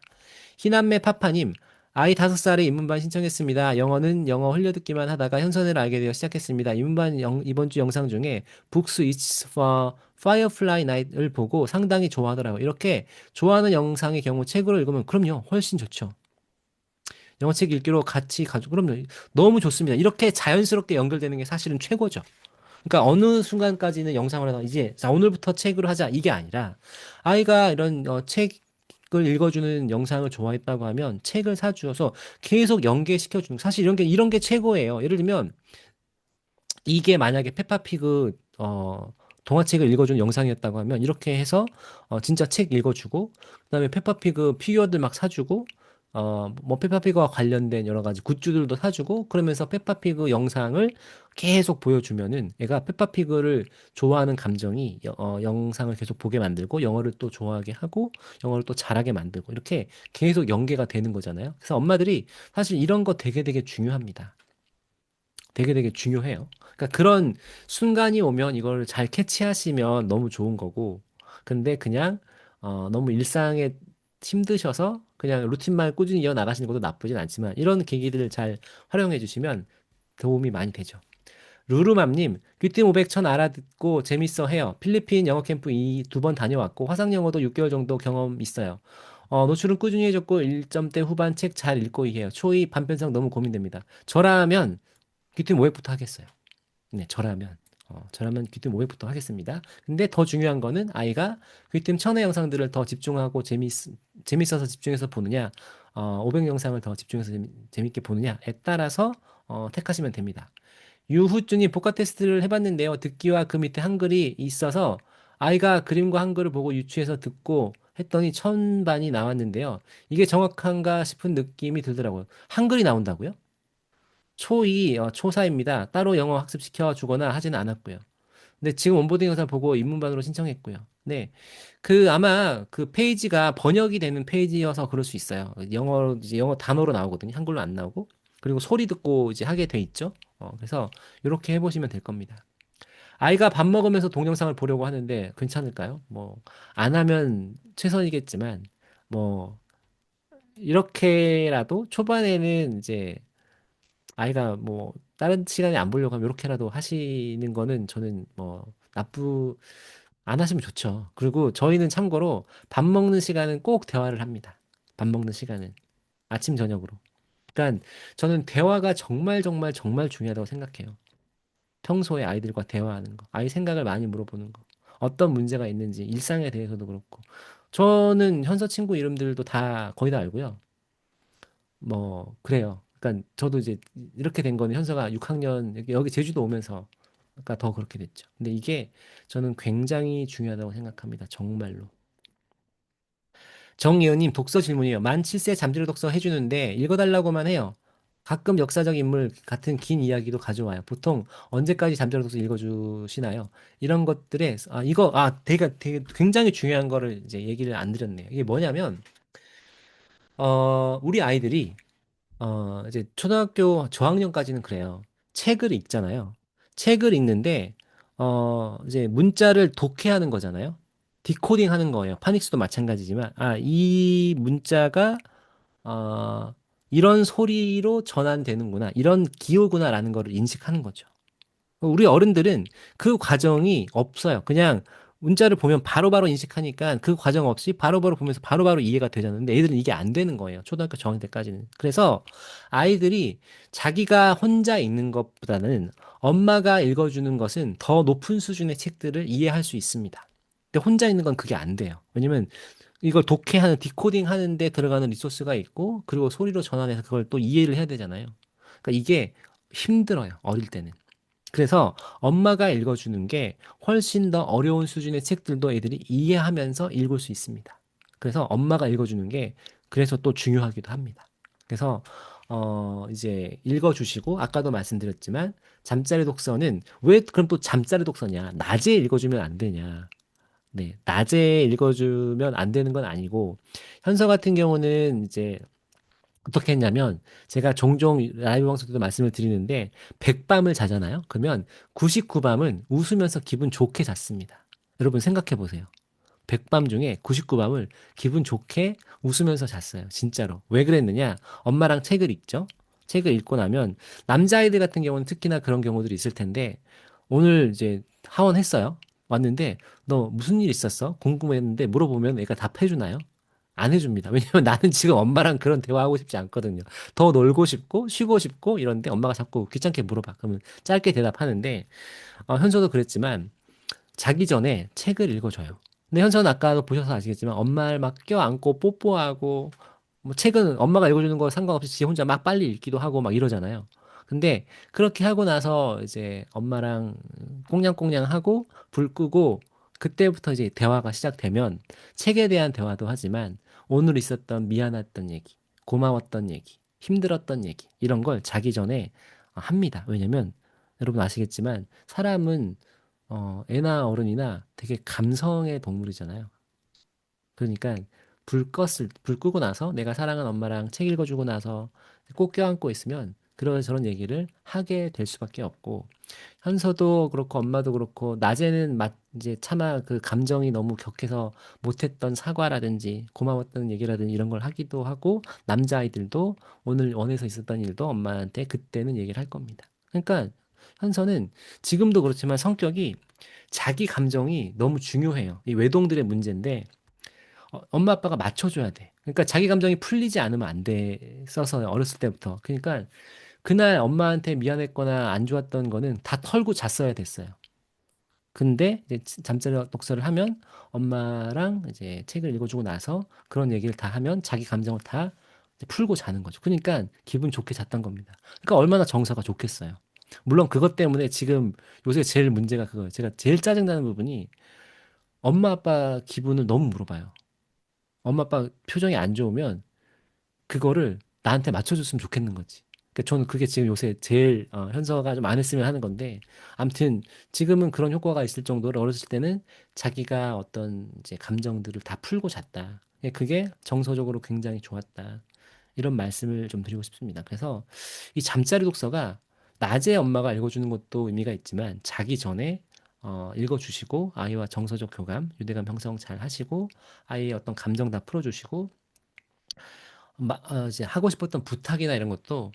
희남매 파파님 아이 5살에 입문반 신청했습니다. 영어는 영어 흘려듣기만 하다가 현선을 알게 되어 시작했습니다. 입문반 이번 주 영상 중에 Books is for Firefly Night을 보고 상당히 좋아하더라고요. 이렇게 좋아하는 영상의 경우 책으로 읽으면 그럼요 훨씬 좋죠. 영어책 읽기로 같이 가지고 그러면 너무 좋습니다. 이렇게 자연스럽게 연결되는 게 사실은 최고죠. 그러니까 어느 순간까지는 영상을 하다 이제 자 오늘부터 책으로 하자 이게 아니라 아이가 이런 책을 읽어주는 영상을 좋아했다고 하면 책을 사주어서 계속 연계시켜 주는 사실 이런 게 최고예요. 예를 들면 이게 만약에 페파피그 동화책을 읽어주는 영상이었다고 하면 이렇게 해서 진짜 책 읽어주고 그다음에 페파피그 피규어들 막 사주고 뭐 페파피그와 관련된 여러 가지 굿즈들도 사주고 그러면서 페파피그 영상을 계속 보여주면은 애가 페파피그를 좋아하는 감정이 영상을 계속 보게 만들고 영어를 또 좋아하게 하고 영어를 또 잘하게 만들고 이렇게 계속 연계가 되는 거잖아요. 그래서 엄마들이 사실 이런 거 되게 되게 중요합니다. 되게 되게 중요해요. 그러니까 그런 순간이 오면 이걸 잘 캐치하시면 너무 좋은 거고, 근데 그냥 너무 일상에 힘드셔서 그냥 루틴만 꾸준히 이어 나가시는 것도 나쁘진 않지만 이런 계기들을 잘 활용해 주시면 도움이 많이 되죠. 루루맘님, 귀뜸 500천 알아듣고 재밌어 해요. 필리핀 영어 캠프 2번 다녀왔고 화상 영어도 6개월 정도 경험 있어요. 노출은 꾸준히 해줬고 1점대 후반 책 잘 읽고 이해요. 초이 반편성 너무 고민됩니다. 저라면 귀뜸 500부터 하겠어요. 네, 저라면 귀뜸 500부터 하겠습니다. 근데 더 중요한 거는 아이가 귀뜸 1000회 영상들을 더 집중하고 재밌어서 집중해서 보느냐, 500 영상을 더 집중해서 재밌게 보느냐에 따라서 택하시면 됩니다. 유후준이 복합 테스트를 해봤는데요. 듣기와 그 밑에 한글이 있어서 아이가 그림과 한글을 보고 유추해서 듣고 했더니 1000반이 나왔는데요. 이게 정확한가 싶은 느낌이 들더라고요. 한글이 나온다고요? 초2, 초4입니다. 따로 영어 학습시켜 주거나 하지는 않았고요. 근데 지금 온보딩 영상 보고 입문반으로 신청했고요. 네. 아마 그 페이지가 번역이 되는 페이지여서 그럴 수 있어요. 이제 영어 단어로 나오거든요. 한글로 안 나오고. 그리고 소리 듣고 이제 하게 돼 있죠. 그래서 이렇게 해보시면 될 겁니다. 아이가 밥 먹으면서 동영상을 보려고 하는데 괜찮을까요? 뭐, 안 하면 최선이겠지만, 뭐, 이렇게라도 초반에는 이제 아이가 뭐 다른 시간에 안 보려고 하면 이렇게라도 하시는 거는 저는 뭐 안 하시면 좋죠. 그리고 저희는 참고로 밥 먹는 시간은 꼭 대화를 합니다. 밥 먹는 시간은. 아침, 저녁으로. 그러니까 저는 대화가 정말 정말 정말 중요하다고 생각해요. 평소에 아이들과 대화하는 거. 아이 생각을 많이 물어보는 거. 어떤 문제가 있는지, 일상에 대해서도 그렇고. 저는 현서 친구 이름들도 다 거의 다 알고요. 뭐, 그래요. 그러니까 저도 이제 이렇게 된 거는 현서가 6학년, 여기 제주도 오면서 그러니까 더 그렇게 됐죠. 근데 이게 저는 굉장히 중요하다고 생각합니다. 정말로. 정예은님 독서 질문이에요. 만 7세 잠재력 독서 해주는데 읽어달라고만 해요. 가끔 역사적 인물 같은 긴 이야기도 가져와요. 보통 언제까지 잠재력 독서 읽어주시나요? 이런 것들에 되게 굉장히 중요한 거를 이제 얘기를 안 드렸네요. 이게 뭐냐면 우리 아이들이 이제 초등학교 저학년까지는 그래요. 책을 읽잖아요. 책을 읽는데, 이제 문자를 독해하는 거잖아요. 디코딩 하는 거예요. 파닉스도 마찬가지지만, 이 문자가, 어, 이런 소리로 전환되는구나. 이런 기호구나라는 거를 인식하는 거죠. 우리 어른들은 그 과정이 없어요. 그냥 문자를 보면 바로바로 인식하니까 그 과정 없이 바로바로 보면서 바로바로 이해가 되잖아요. 근데 애들은 이게 안 되는 거예요. 초등학교 저학년 때까지는. 그래서 아이들이 자기가 혼자 읽는 것보다는 엄마가 읽어주는 것은 더 높은 수준의 책들을 이해할 수 있습니다. 근데 혼자 읽는 건 그게 안 돼요. 왜냐면 이걸 독해하는, 디코딩 하는데 들어가는 리소스가 있고, 그리고 소리로 전환해서 그걸 또 이해를 해야 되잖아요. 그러니까 이게 힘들어요. 어릴 때는. 그래서 엄마가 읽어주는 게 훨씬 더 어려운 수준의 책들도 애들이 이해하면서 읽을 수 있습니다. 그래서 엄마가 읽어주는 게 그래서 또 중요하기도 합니다. 그래서 이제 읽어주시고 아까도 말씀드렸지만 잠자리 독서는 왜 그럼 또 잠자리 독서냐? 낮에 읽어주면 안 되냐? 네, 낮에 읽어주면 안 되는 건 아니고 현서 같은 경우는 이제 어떻게 했냐면 제가 종종 라이브 방송 때도 말씀을 드리는데 100밤을 자잖아요. 그러면 99밤은 웃으면서 기분 좋게 잤습니다. 여러분 생각해 보세요. 100밤 중에 99밤을 기분 좋게 웃으면서 잤어요. 진짜로. 왜 그랬느냐? 엄마랑 책을 읽죠. 책을 읽고 나면 남자아이들 같은 경우는 특히나 그런 경우들이 있을 텐데 오늘 이제 하원했어요. 왔는데 너 무슨 일 있었어? 궁금했는데 물어보면 애가 답해 주나요? 안 해줍니다. 왜냐면 나는 지금 엄마랑 그런 대화하고 싶지 않거든요. 더 놀고 싶고, 쉬고 싶고, 이런데 엄마가 자꾸 귀찮게 물어봐. 그러면 짧게 대답하는데, 현서도 그랬지만, 자기 전에 책을 읽어줘요. 근데 현서는 아까도 보셔서 아시겠지만, 엄마를 막 껴안고 뽀뽀하고, 뭐 책은 엄마가 읽어주는 거 상관없이 지 혼자 막 빨리 읽기도 하고 막 이러잖아요. 근데 그렇게 하고 나서 이제 엄마랑 꽁냥꽁냥 하고, 불 끄고, 그때부터 이제 대화가 시작되면 책에 대한 대화도 하지만 오늘 있었던 미안했던 얘기, 고마웠던 얘기, 힘들었던 얘기, 이런 걸 자기 전에 합니다. 왜냐면 여러분 아시겠지만 사람은 애나 어른이나 되게 감성의 동물이잖아요. 그러니까 불 끄고 나서 내가 사랑하는 엄마랑 책 읽어주고 나서 꼭 껴안고 있으면 그런 저런 얘기를 하게 될 수밖에 없고 현서도 그렇고 엄마도 그렇고 낮에는 이제 차마 그 감정이 너무 격해서 못했던 사과라든지 고마웠던 얘기라든지 이런 걸 하기도 하고 남자아이들도 오늘 원해서 있었던 일도 엄마한테 그때는 얘기를 할 겁니다. 그러니까 현서는 지금도 그렇지만 성격이 자기 감정이 너무 중요해요. 이 외동들의 문제인데 엄마 아빠가 맞춰줘야 돼. 그러니까 자기 감정이 풀리지 않으면 안 돼. 써서 어렸을 때부터. 그러니까 그날 엄마한테 미안했거나 안 좋았던 거는 다 털고 잤어야 됐어요. 근데 이제 잠자리 독서를 하면 엄마랑 이제 책을 읽어주고 나서 그런 얘기를 다 하면 자기 감정을 다 이제 풀고 자는 거죠. 그러니까 기분 좋게 잤던 겁니다. 그러니까 얼마나 정서가 좋겠어요. 물론 그것 때문에 지금 요새 제일 문제가 그거예요. 제가 제일 짜증나는 부분이 엄마 아빠 기분을 너무 물어봐요. 엄마 아빠 표정이 안 좋으면 그거를 나한테 맞춰줬으면 좋겠는 거지. 그러니까 저는 그게 지금 요새 제일 현서가 좀 안 했으면 하는 건데 아무튼 지금은 그런 효과가 있을 정도로 어렸을 때는 자기가 어떤 이제 감정들을 다 풀고 잤다. 그게 정서적으로 굉장히 좋았다. 이런 말씀을 좀 드리고 싶습니다. 그래서 이 잠자리 독서가 낮에 엄마가 읽어주는 것도 의미가 있지만 자기 전에 읽어주시고 아이와 정서적 교감, 유대감 형성 잘 하시고 아이의 어떤 감정 다 풀어주시고 이제 하고 싶었던 부탁이나 이런 것도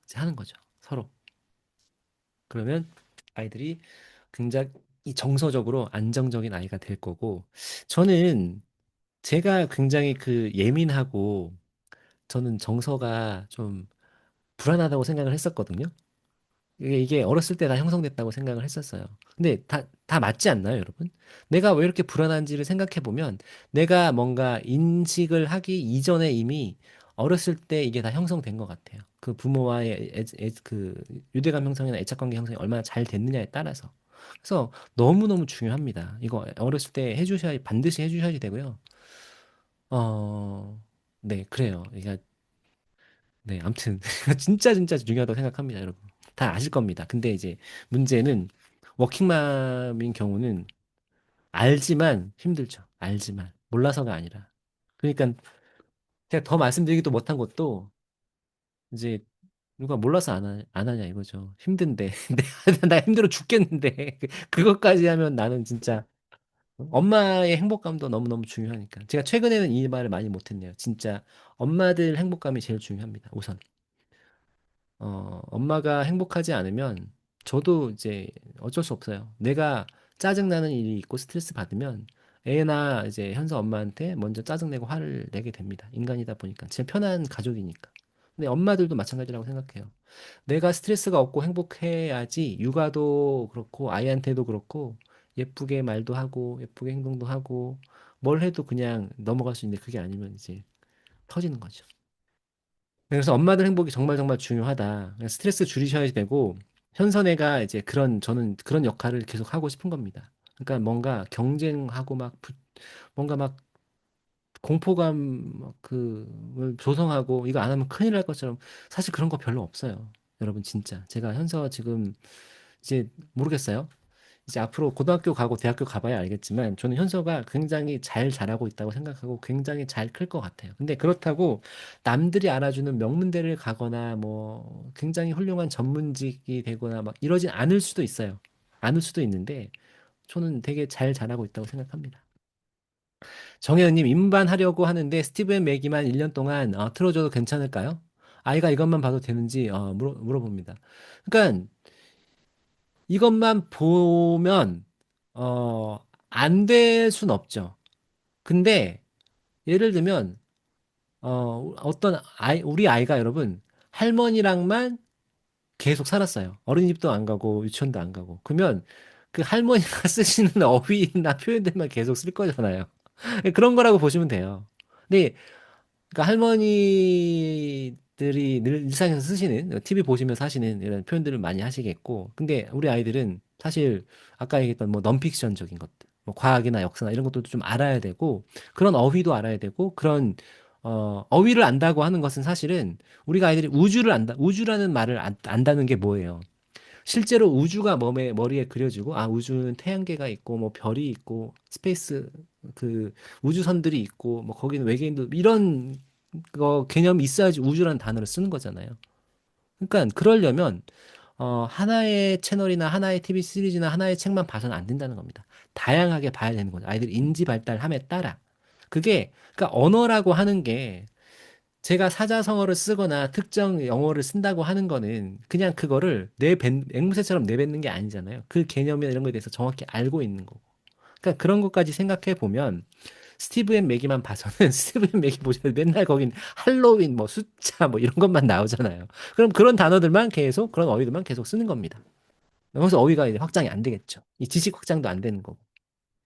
이제 하는 거죠. 서로. 그러면 아이들이 굉장히 이 정서적으로 안정적인 아이가 될 거고, 저는 제가 굉장히 그 예민하고, 저는 정서가 좀 불안하다고 생각을 했었거든요. 이게 어렸을 때 다 형성됐다고 생각을 했었어요. 근데 다 맞지 않나요, 여러분? 내가 왜 이렇게 불안한지를 생각해 보면 내가 뭔가 인식을 하기 이전에 이미 어렸을 때 이게 다 형성된 것 같아요. 그 부모와의 그 유대감 형성이나 애착관계 형성이 얼마나 잘 됐느냐에 따라서. 그래서 너무너무 중요합니다. 이거 어렸을 때 반드시 해주셔야 되고요. 어, 네, 그래요. 그러니까 네, 아무튼 진짜 진짜 중요하다고 생각합니다, 여러분. 다 아실 겁니다. 근데 이제 문제는 워킹맘인 경우는 알지만 힘들죠. 알지만 몰라서가 아니라. 그러니까 제가 더 말씀드리기도 못한 것도 이제 누가 몰라서 안 하냐 이거죠. 힘든데 나 힘들어 죽겠는데 그것까지 하면 나는 진짜 엄마의 행복감도 너무너무 중요하니까. 제가 최근에는 이 말을 많이 못했네요. 진짜 엄마들 행복감이 제일 중요합니다. 우선. 엄마가 행복하지 않으면 저도 이제 어쩔 수 없어요. 내가 짜증나는 일이 있고 스트레스 받으면 애나 이제 현서 엄마한테 먼저 짜증내고 화를 내게 됩니다. 인간이다 보니까. 제 편한 가족이니까. 근데 엄마들도 마찬가지라고 생각해요. 내가 스트레스가 없고 행복해야지 육아도 그렇고 아이한테도 그렇고 예쁘게 말도 하고 예쁘게 행동도 하고 뭘 해도 그냥 넘어갈 수 있는데 그게 아니면 이제 터지는 거죠. 그래서 엄마들 행복이 정말 정말 중요하다. 스트레스 줄이셔야 되고, 현선애가 이제 저는 그런 역할을 계속 하고 싶은 겁니다. 그러니까 뭔가 경쟁하고 뭔가 막 공포감 그을 조성하고 이거 안 하면 큰일 날 것처럼 사실 그런 거 별로 없어요. 여러분 진짜. 제가 현서 지금 이제 모르겠어요. 이제 앞으로 고등학교 가고 대학교 가봐야 알겠지만 저는 현서가 굉장히 잘 자라고 있다고 생각하고 굉장히 잘 클 것 같아요. 근데 그렇다고 남들이 알아주는 명문대를 가거나 뭐 굉장히 훌륭한 전문직이 되거나 막 이러진 않을 수도 있어요. 않을 수도 있는데 저는 되게 잘 자라고 있다고 생각합니다. 정혜연님 임반하려고 하는데 스티븐 맥이만 1년 동안 틀어줘도 괜찮을까요? 아이가 이것만 봐도 되는지 물어봅니다. 그러니까 이것만 보면 안 될 순 없죠. 근데 예를 들면 어떤 우리 아이가 여러분 할머니랑만 계속 살았어요. 어린이집도 안 가고 유치원도 안 가고. 그러면 그 할머니가 쓰시는 어휘나 표현들만 계속 쓸 거잖아요. 그런 거라고 보시면 돼요. 근데 그러니까 할머니들이 늘 일상에서 쓰시는 TV 보시면서 하시는 이런 표현들을 많이 하시겠고, 근데 우리 아이들은 사실 아까 얘기했던 뭐 넌픽션적인 것들, 뭐 과학이나 역사나 이런 것들도 좀 알아야 되고, 그런 어휘도 알아야 되고, 그런 어휘를 안다고 하는 것은 사실은 우리가 아이들이 우주라는 말을 안다는 게 뭐예요? 실제로 우주가 머리에 그려지고, 아, 우주는 태양계가 있고, 뭐 별이 있고, 스페이스, 그, 우주선들이 있고, 뭐 거기는 외계인도, 이런 거 개념이 있어야지 우주라는 단어를 쓰는 거잖아요. 그러니까, 그러려면, 하나의 채널이나 하나의 TV 시리즈나 하나의 책만 봐서는 안 된다는 겁니다. 다양하게 봐야 되는 거죠. 아이들 인지 발달함에 따라. 그러니까 언어라고 하는 게 제가 사자성어를 쓰거나 특정 영어를 쓴다고 하는 거는 그냥 그거를 앵무새처럼 내뱉는 게 아니잖아요. 그 개념이나 이런 거에 대해서 정확히 알고 있는 거고. 그러니까 그런 것까지 생각해 보면 스티브 앤 매기만 봐서는 스티브 앤 매기 보시면 맨날 거긴 할로윈 뭐 숫자 뭐 이런 것만 나오잖아요. 그럼 그런 단어들만 계속 그런 어휘들만 계속 쓰는 겁니다. 그래서 어휘가 이제 확장이 안 되겠죠. 이 지식 확장도 안 되는 거고.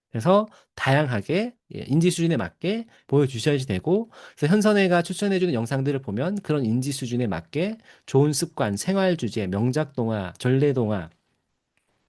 그래서 다양하게 인지 수준에 맞게 보여주셔야 되고 그래서 현선애가 추천해주는 영상들을 보면 그런 인지 수준에 맞게 좋은 습관, 생활 주제, 명작 동화, 전래 동화,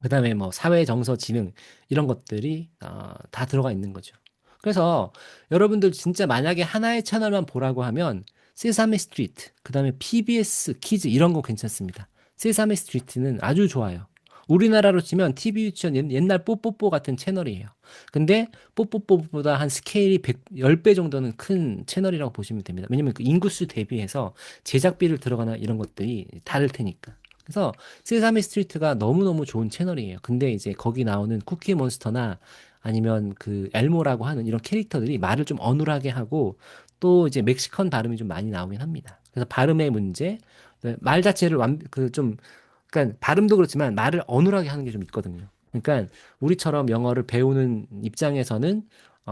그다음에 뭐 사회 정서 지능 이런 것들이 다 들어가 있는 거죠. 그래서 여러분들 진짜 만약에 하나의 채널만 보라고 하면 세사미 스트리트, 그다음에 PBS 키즈 이런 거 괜찮습니다. 세사미 스트리트는 아주 좋아요. 우리나라로 치면 TV 유치원 옛날 뽀뽀뽀 같은 채널이에요. 근데 뽀뽀뽀보다 한 스케일이 10배 정도는 큰 채널이라고 보시면 됩니다. 왜냐면 그 인구수 대비해서 제작비를 들어가나 이런 것들이 다를 테니까. 그래서 세사미 스트리트가 너무너무 좋은 채널이에요. 근데 이제 거기 나오는 쿠키 몬스터나 아니면 그 엘모라고 하는 이런 캐릭터들이 말을 좀 어눌하게 하고 또 이제 멕시컨 발음이 좀 많이 나오긴 합니다. 그래서 발음의 문제, 말 자체를 그러니까 발음도 그렇지만 말을 어눌하게 하는 게 좀 있거든요. 그러니까 우리처럼 영어를 배우는 입장에서는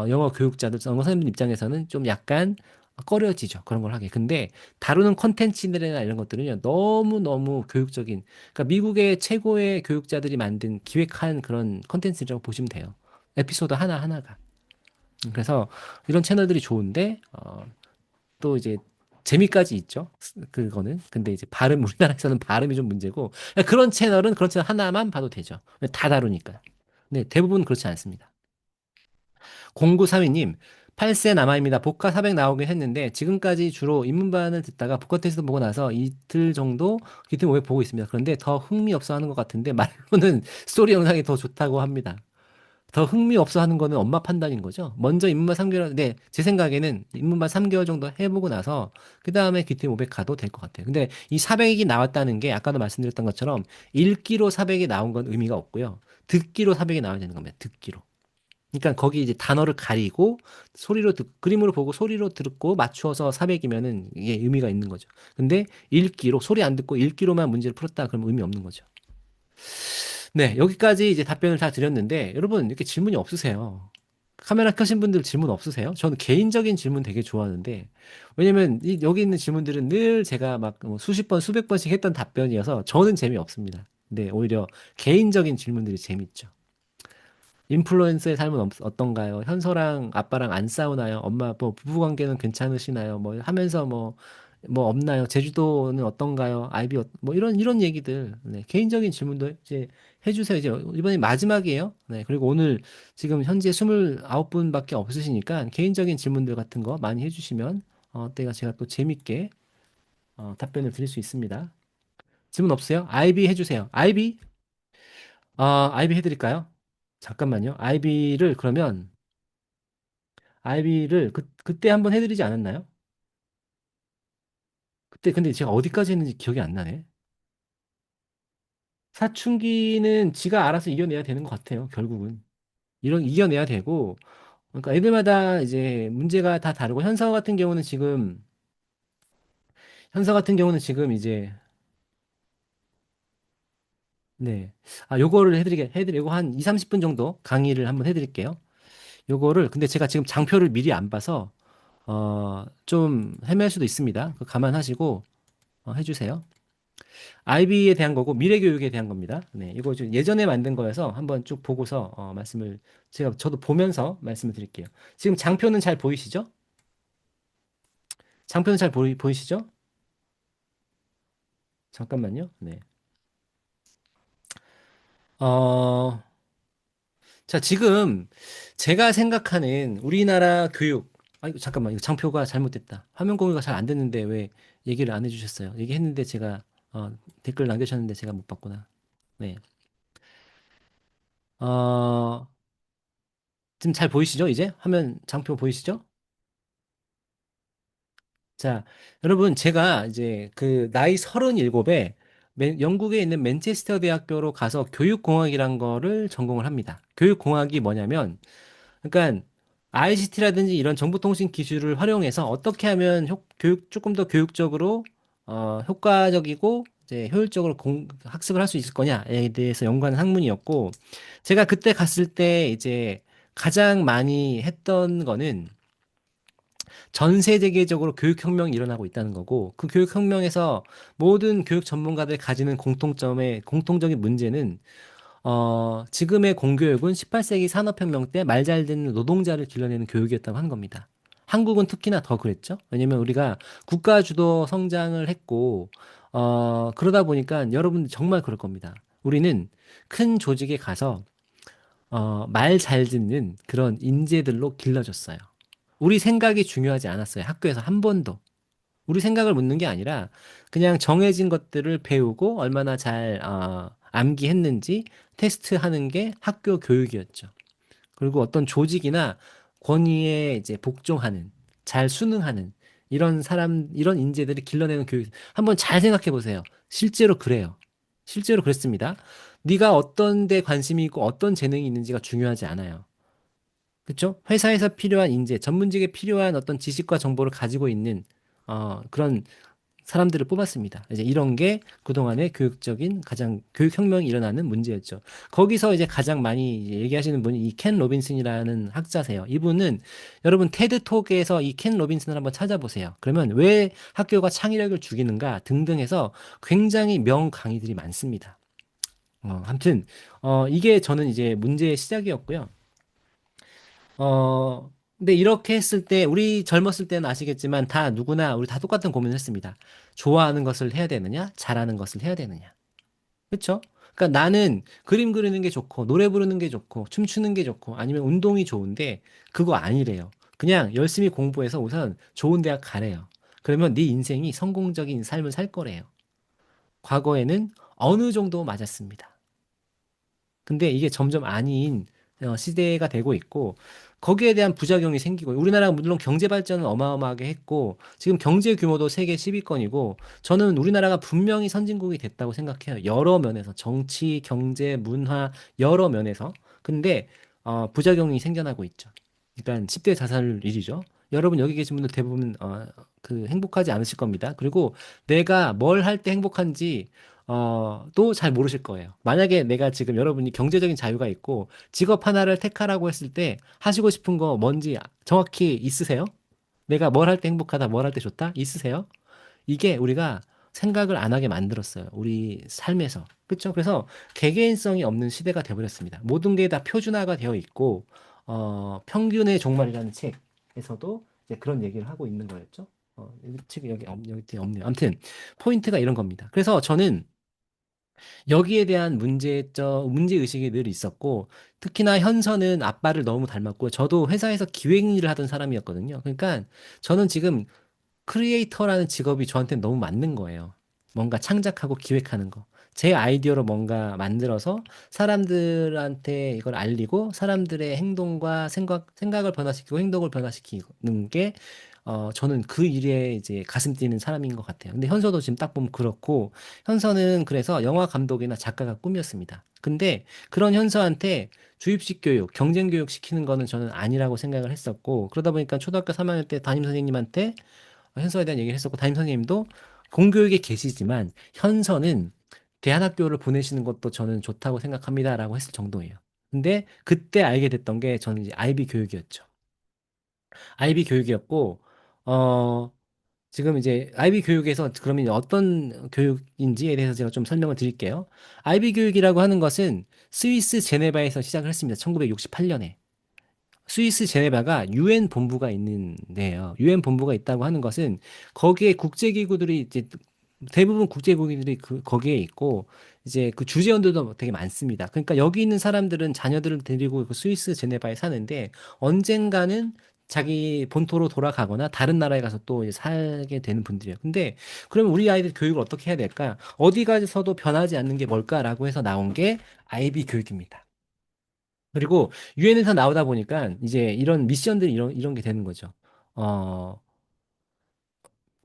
영어 교육자들, 영어 선생님 입장에서는 좀 약간 꺼려지죠. 그런 걸 하게. 근데 다루는 컨텐츠들이나 이런 것들은요. 너무너무 교육적인, 그러니까 미국의 최고의 교육자들이 만든 기획한 그런 컨텐츠라고 보시면 돼요. 에피소드 하나하나가. 그래서 이런 채널들이 좋은데 또 이제 재미까지 있죠. 그거는. 근데 이제 발음, 우리나라에서는 발음이 좀 문제고 그런 채널은 그런 채널 하나만 봐도 되죠. 다 다루니까. 네, 대부분 그렇지 않습니다. 0932님, 8세 남아입니다. 복화 400 나오긴 했는데 지금까지 주로 입문반을 듣다가 복화 테스트 보고 나서 이틀 정도 기튼 500 보고 있습니다. 그런데 더 흥미없어 하는 것 같은데 말로는 스토리 영상이 더 좋다고 합니다. 더 흥미없어 하는 거는 엄마 판단인 거죠. 먼저 입문반 3개월, 네, 제 생각에는 입문반 3개월 정도 해보고 나서, 그 다음에 기팀 500 가도 될 것 같아요. 근데 이 400이 나왔다는 게, 아까도 말씀드렸던 것처럼, 읽기로 400이 나온 건 의미가 없고요. 듣기로 400이 나와야 되는 겁니다. 듣기로. 그러니까 거기 이제 단어를 가리고, 그림으로 보고 소리로 듣고 맞추어서 400이면은 이게 의미가 있는 거죠. 근데 읽기로, 소리 안 듣고 읽기로만 문제를 풀었다, 그러면 의미 없는 거죠. 네, 여기까지 이제 답변을 다 드렸는데, 여러분, 이렇게 질문이 없으세요? 카메라 켜신 분들 질문 없으세요? 저는 개인적인 질문 되게 좋아하는데, 왜냐면 여기 있는 질문들은 늘 제가 막뭐 수십 번, 수백 번씩 했던 답변이어서 저는 재미없습니다. 근데 오히려 개인적인 질문들이 재밌죠. 인플루언서의 삶은 어떤가요? 현서랑 아빠랑 안 싸우나요? 엄마 뭐 부부 관계는 괜찮으시나요? 뭐 하면서 뭐 없나요? 제주도는 어떤가요? 아이비 뭐 이런 얘기들. 네, 개인적인 질문도 이제 해주세요. 이제 이번에 마지막이에요. 네, 그리고 오늘 지금 현재 29분밖에 없으시니까 개인적인 질문들 같은 거 많이 해주시면 때가 제가 또 재밌게 답변을 드릴 수 있습니다. 질문 없어요? 아이비 해주세요. 아이비? 아이비 해드릴까요? 잠깐만요. 아이비를 그때 한번 해드리지 않았나요? 그때 근데 제가 어디까지 했는지 기억이 안 나네. 사춘기는 지가 알아서 이겨내야 되는 것 같아요. 결국은 이겨내야 되고, 그러니까 애들마다 이제 문제가 다 다르고 현서 같은 경우는 지금 이제 네. 요거를 해드리고 한 2, 30분 정도 강의를 한번 해드릴게요. 요거를 근데 제가 지금 장표를 미리 안 봐서 좀 헤맬 수도 있습니다. 그거 감안하시고 해주세요. IB에 대한 거고 미래교육에 대한 겁니다. 네, 이거 좀 예전에 만든 거여서 한번 쭉 보고서 저도 보면서 말씀을 드릴게요. 지금 장표는 잘 보이시죠? 장표는 잘 보이시죠? 잠깐만요. 네. 어, 자, 지금 제가 생각하는 우리나라 교육, 이거 잠깐만, 이거 장표가 잘못됐다. 화면 공유가 잘 안 됐는데 왜 얘기를 안 해주셨어요? 얘기했는데 제가, 댓글 남겨주셨는데 제가 못 봤구나. 네. 어, 지금 잘 보이시죠? 이제? 화면 장표 보이시죠? 자, 여러분, 제가 이제 그 나이 37에 영국에 있는 맨체스터 대학교로 가서 교육공학이란 거를 전공을 합니다. 교육공학이 뭐냐면, 그러니까 ICT라든지 이런 정보통신 기술을 활용해서 어떻게 하면 조금 더 교육적으로 효과적이고 이제 효율적으로 학습을 할 수 있을 거냐에 대해서 연구하는 학문이었고, 제가 그때 갔을 때 이제 가장 많이 했던 거는 전 세계적으로 교육혁명이 일어나고 있다는 거고, 그 교육혁명에서 모든 교육 전문가들이 가지는 공통적인 문제는, 지금의 공교육은 18세기 산업혁명 때 말 잘 듣는 노동자를 길러내는 교육이었다고 한 겁니다. 한국은 특히나 더 그랬죠. 왜냐면 우리가 국가 주도 성장을 했고, 그러다 보니까 여러분들 정말 그럴 겁니다. 우리는 큰 조직에 가서, 말 잘 듣는 그런 인재들로 길러졌어요. 우리 생각이 중요하지 않았어요. 학교에서 한 번도. 우리 생각을 묻는 게 아니라 그냥 정해진 것들을 배우고 얼마나 잘 암기했는지 테스트하는 게 학교 교육이었죠. 그리고 어떤 조직이나 권위에 이제 복종하는, 잘 순응하는 이런 인재들을 길러내는 교육. 한번 잘 생각해 보세요. 실제로 그래요. 실제로 그랬습니다. 네가 어떤 데 관심이 있고 어떤 재능이 있는지가 중요하지 않아요. 그렇죠? 회사에서 필요한 인재, 전문직에 필요한 어떤 지식과 정보를 가지고 있는 그런 사람들을 뽑았습니다. 이제 이런 게 그동안의 교육적인 가장 교육혁명이 일어나는 문제였죠. 거기서 이제 가장 많이 이제 얘기하시는 분이 이 켄 로빈슨이라는 학자세요. 이분은 여러분 테드톡에서 이 켄 로빈슨을 한번 찾아보세요. 그러면 왜 학교가 창의력을 죽이는가 등등 해서 굉장히 명 강의들이 많습니다. 아무튼 이게 저는 이제 문제의 시작이었고요. 근데 이렇게 했을 때, 우리 젊었을 때는 아시겠지만, 다 누구나, 우리 다 똑같은 고민을 했습니다. 좋아하는 것을 해야 되느냐, 잘하는 것을 해야 되느냐. 그쵸? 그러니까 나는 그림 그리는 게 좋고, 노래 부르는 게 좋고, 춤추는 게 좋고, 아니면 운동이 좋은데, 그거 아니래요. 그냥 열심히 공부해서 우선 좋은 대학 가래요. 그러면 네 인생이 성공적인 삶을 살 거래요. 과거에는 어느 정도 맞았습니다. 근데 이게 점점 아닌 시대가 되고 있고 거기에 대한 부작용이 생기고 우리나라가 물론 경제 발전은 어마어마하게 했고 지금 경제 규모도 세계 10위권이고 저는 우리나라가 분명히 선진국이 됐다고 생각해요. 여러 면에서 정치, 경제, 문화 여러 면에서. 근데 부작용이 생겨나고 있죠. 그러니까 10대 자살률이죠. 여러분 여기 계신 분들 대부분 그 행복하지 않으실 겁니다. 그리고 내가 뭘 할 때 행복한지 또 잘 모르실 거예요. 만약에 내가 지금 여러분이 경제적인 자유가 있고 직업 하나를 택하라고 했을 때 하시고 싶은 거 뭔지 정확히 있으세요? 내가 뭘 할 때 행복하다, 뭘 할 때 좋다? 있으세요? 이게 우리가 생각을 안 하게 만들었어요. 우리 삶에서. 그렇죠? 그래서 개개인성이 없는 시대가 되어버렸습니다. 모든 게 다 표준화가 되어 있고 평균의 종말이라는 책에서도 이제 그런 얘기를 하고 있는 거였죠. 이 책이 여기 없네요. 아무튼 포인트가 이런 겁니다. 그래서 저는 여기에 대한 문제의식이 늘 있었고, 특히나 현서는 아빠를 너무 닮았고, 저도 회사에서 기획 일을 하던 사람이었거든요. 그러니까 저는 지금 크리에이터라는 직업이 저한테 너무 맞는 거예요. 뭔가 창작하고 기획하는 거. 제 아이디어로 뭔가 만들어서 사람들한테 이걸 알리고 사람들의 행동과 생각을 변화시키고 행동을 변화시키는 게 저는 그 일에 이제 가슴 뛰는 사람인 것 같아요. 근데 현서도 지금 딱 보면 그렇고 현서는 그래서 영화 감독이나 작가가 꿈이었습니다. 근데 그런 현서한테 주입식 교육, 경쟁 교육 시키는 거는 저는 아니라고 생각을 했었고 그러다 보니까 초등학교 3학년 때 담임 선생님한테 현서에 대한 얘기를 했었고 담임 선생님도 공교육에 계시지만 현서는 대안학교를 보내시는 것도 저는 좋다고 생각합니다라고 했을 정도예요. 근데 그때 알게 됐던 게 저는 이제 아이비 교육이었죠. 아이비 교육이었고 어 지금 이제 아이비 교육에서 그러면 이제 어떤 교육인지에 대해서 제가 좀 설명을 드릴게요. 아이비 교육이라고 하는 것은 스위스 제네바에서 시작을 했습니다. 1968년에. 스위스 제네바가 유엔 본부가 있는 데예요. 유엔 본부가 있다고 하는 것은 거기에 국제기구들이 이제 대부분 국제기구들이 거기에 있고 이제 그 주재원들도 되게 많습니다. 그러니까 여기 있는 사람들은 자녀들을 데리고 그 스위스 제네바에 사는데 언젠가는 자기 본토로 돌아가거나 다른 나라에 가서 또 이제 살게 되는 분들이에요. 근데 그러면 우리 아이들 교육을 어떻게 해야 될까? 어디 가서도 변하지 않는 게 뭘까라고 해서 나온 게 아이비 교육입니다. 그리고 유엔에서 나오다 보니까 이제 이런 미션들이 이런 게 되는 거죠. 어,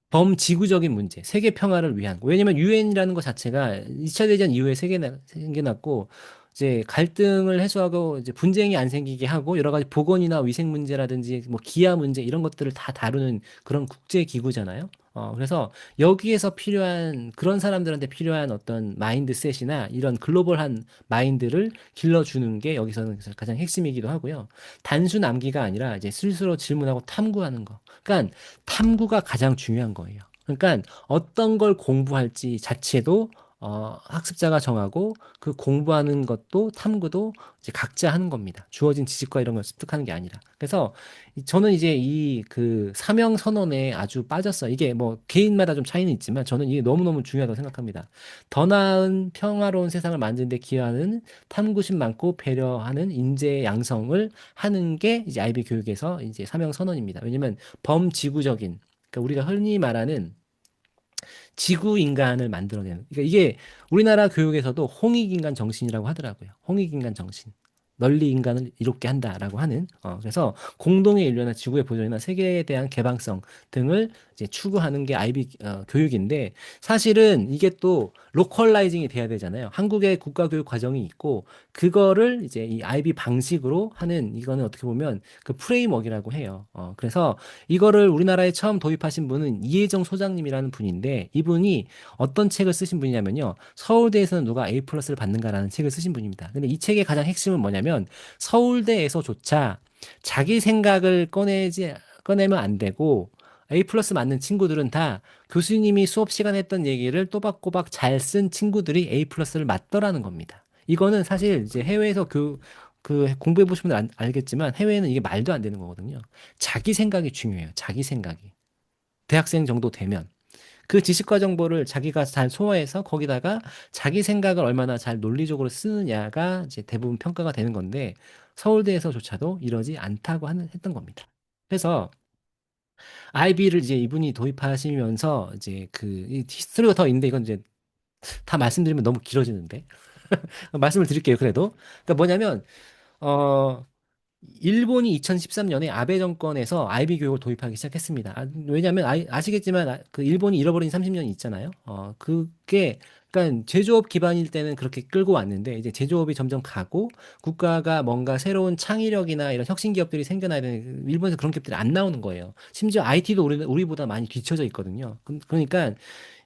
범지구적인 문제, 세계 평화를 위한. 왜냐면 유엔이라는 것 자체가 2차 대전 이후에 생겨났고 이제 갈등을 해소하고 이제 분쟁이 안 생기게 하고 여러 가지 보건이나 위생 문제라든지 뭐 기아 문제 이런 것들을 다 다루는 그런 국제 기구잖아요. 그래서 여기에서 필요한 그런 사람들한테 필요한 어떤 마인드셋이나 이런 글로벌한 마인드를 길러주는 게 여기서는 가장 핵심이기도 하고요. 단순 암기가 아니라 이제 스스로 질문하고 탐구하는 거. 그러니까 탐구가 가장 중요한 거예요. 그러니까 어떤 걸 공부할지 자체도 학습자가 정하고 그 공부하는 것도 탐구도 이제 각자 하는 겁니다. 주어진 지식과 이런 걸 습득하는 게 아니라. 그래서 저는 이제 이 그 사명 선언에 아주 빠졌어요. 이게 뭐 개인마다 좀 차이는 있지만 저는 이게 너무너무 중요하다고 생각합니다. 더 나은 평화로운 세상을 만드는 데 기여하는 탐구심 많고 배려하는 인재 양성을 하는 게 이제 아이비 교육에서 이제 사명 선언입니다. 왜냐면 범지구적인 그러니까 우리가 흔히 말하는 지구 인간을 만들어내는. 그러니까 이게 우리나라 교육에서도 홍익인간 정신이라고 하더라고요. 홍익인간 정신. 널리 인간을 이롭게 한다라고 하는 그래서 공동의 인류나 지구의 보존이나 세계에 대한 개방성 등을 이제 추구하는 게 아이비 교육인데 사실은 이게 또 로컬라이징이 돼야 되잖아요. 한국의 국가교육 과정이 있고 그거를 이제 이 아이비 방식으로 하는 이거는 어떻게 보면 그 프레임워크라고 해요. 그래서 이거를 우리나라에 처음 도입하신 분은 이혜정 소장님이라는 분인데 이분이 어떤 책을 쓰신 분이냐면요. 서울대에서는 누가 A 플러스를 받는가라는 책을 쓰신 분입니다. 근데 이 책의 가장 핵심은 뭐냐면 서울대에서조차 자기 생각을 꺼내면 안 되고 A 플러스 맞는 친구들은 다 교수님이 수업 시간에 했던 얘기를 또박또박 잘 쓴 친구들이 A 플러스를 맞더라는 겁니다. 이거는 사실 이제 해외에서 그 공부해 보시면 알겠지만 해외에는 이게 말도 안 되는 거거든요. 자기 생각이 중요해요. 자기 생각이. 대학생 정도 되면. 그 지식과 정보를 자기가 잘 소화해서 거기다가 자기 생각을 얼마나 잘 논리적으로 쓰느냐가 이제 대부분 평가가 되는 건데 서울대에서조차도 이러지 않다고 했던 겁니다. 그래서 IB를 이제 이분이 도입하시면서 이제 이 히스토리가 더 있는데 이건 이제 다 말씀드리면 너무 길어지는데 말씀을 드릴게요. 그래도 그러니까 뭐냐면 어 일본이 2013년에 아베 정권에서 아이비 교육을 도입하기 시작했습니다. 왜냐하면 아시겠지만 그 일본이 잃어버린 30년이 있잖아요. 그게 그러니까 제조업 기반일 때는 그렇게 끌고 왔는데 이제 제조업이 점점 가고 국가가 뭔가 새로운 창의력이나 이런 혁신 기업들이 생겨나야 되는 일본에서 그런 기업들이 안 나오는 거예요. 심지어 IT도 우리보다 많이 뒤처져 있거든요. 그러니까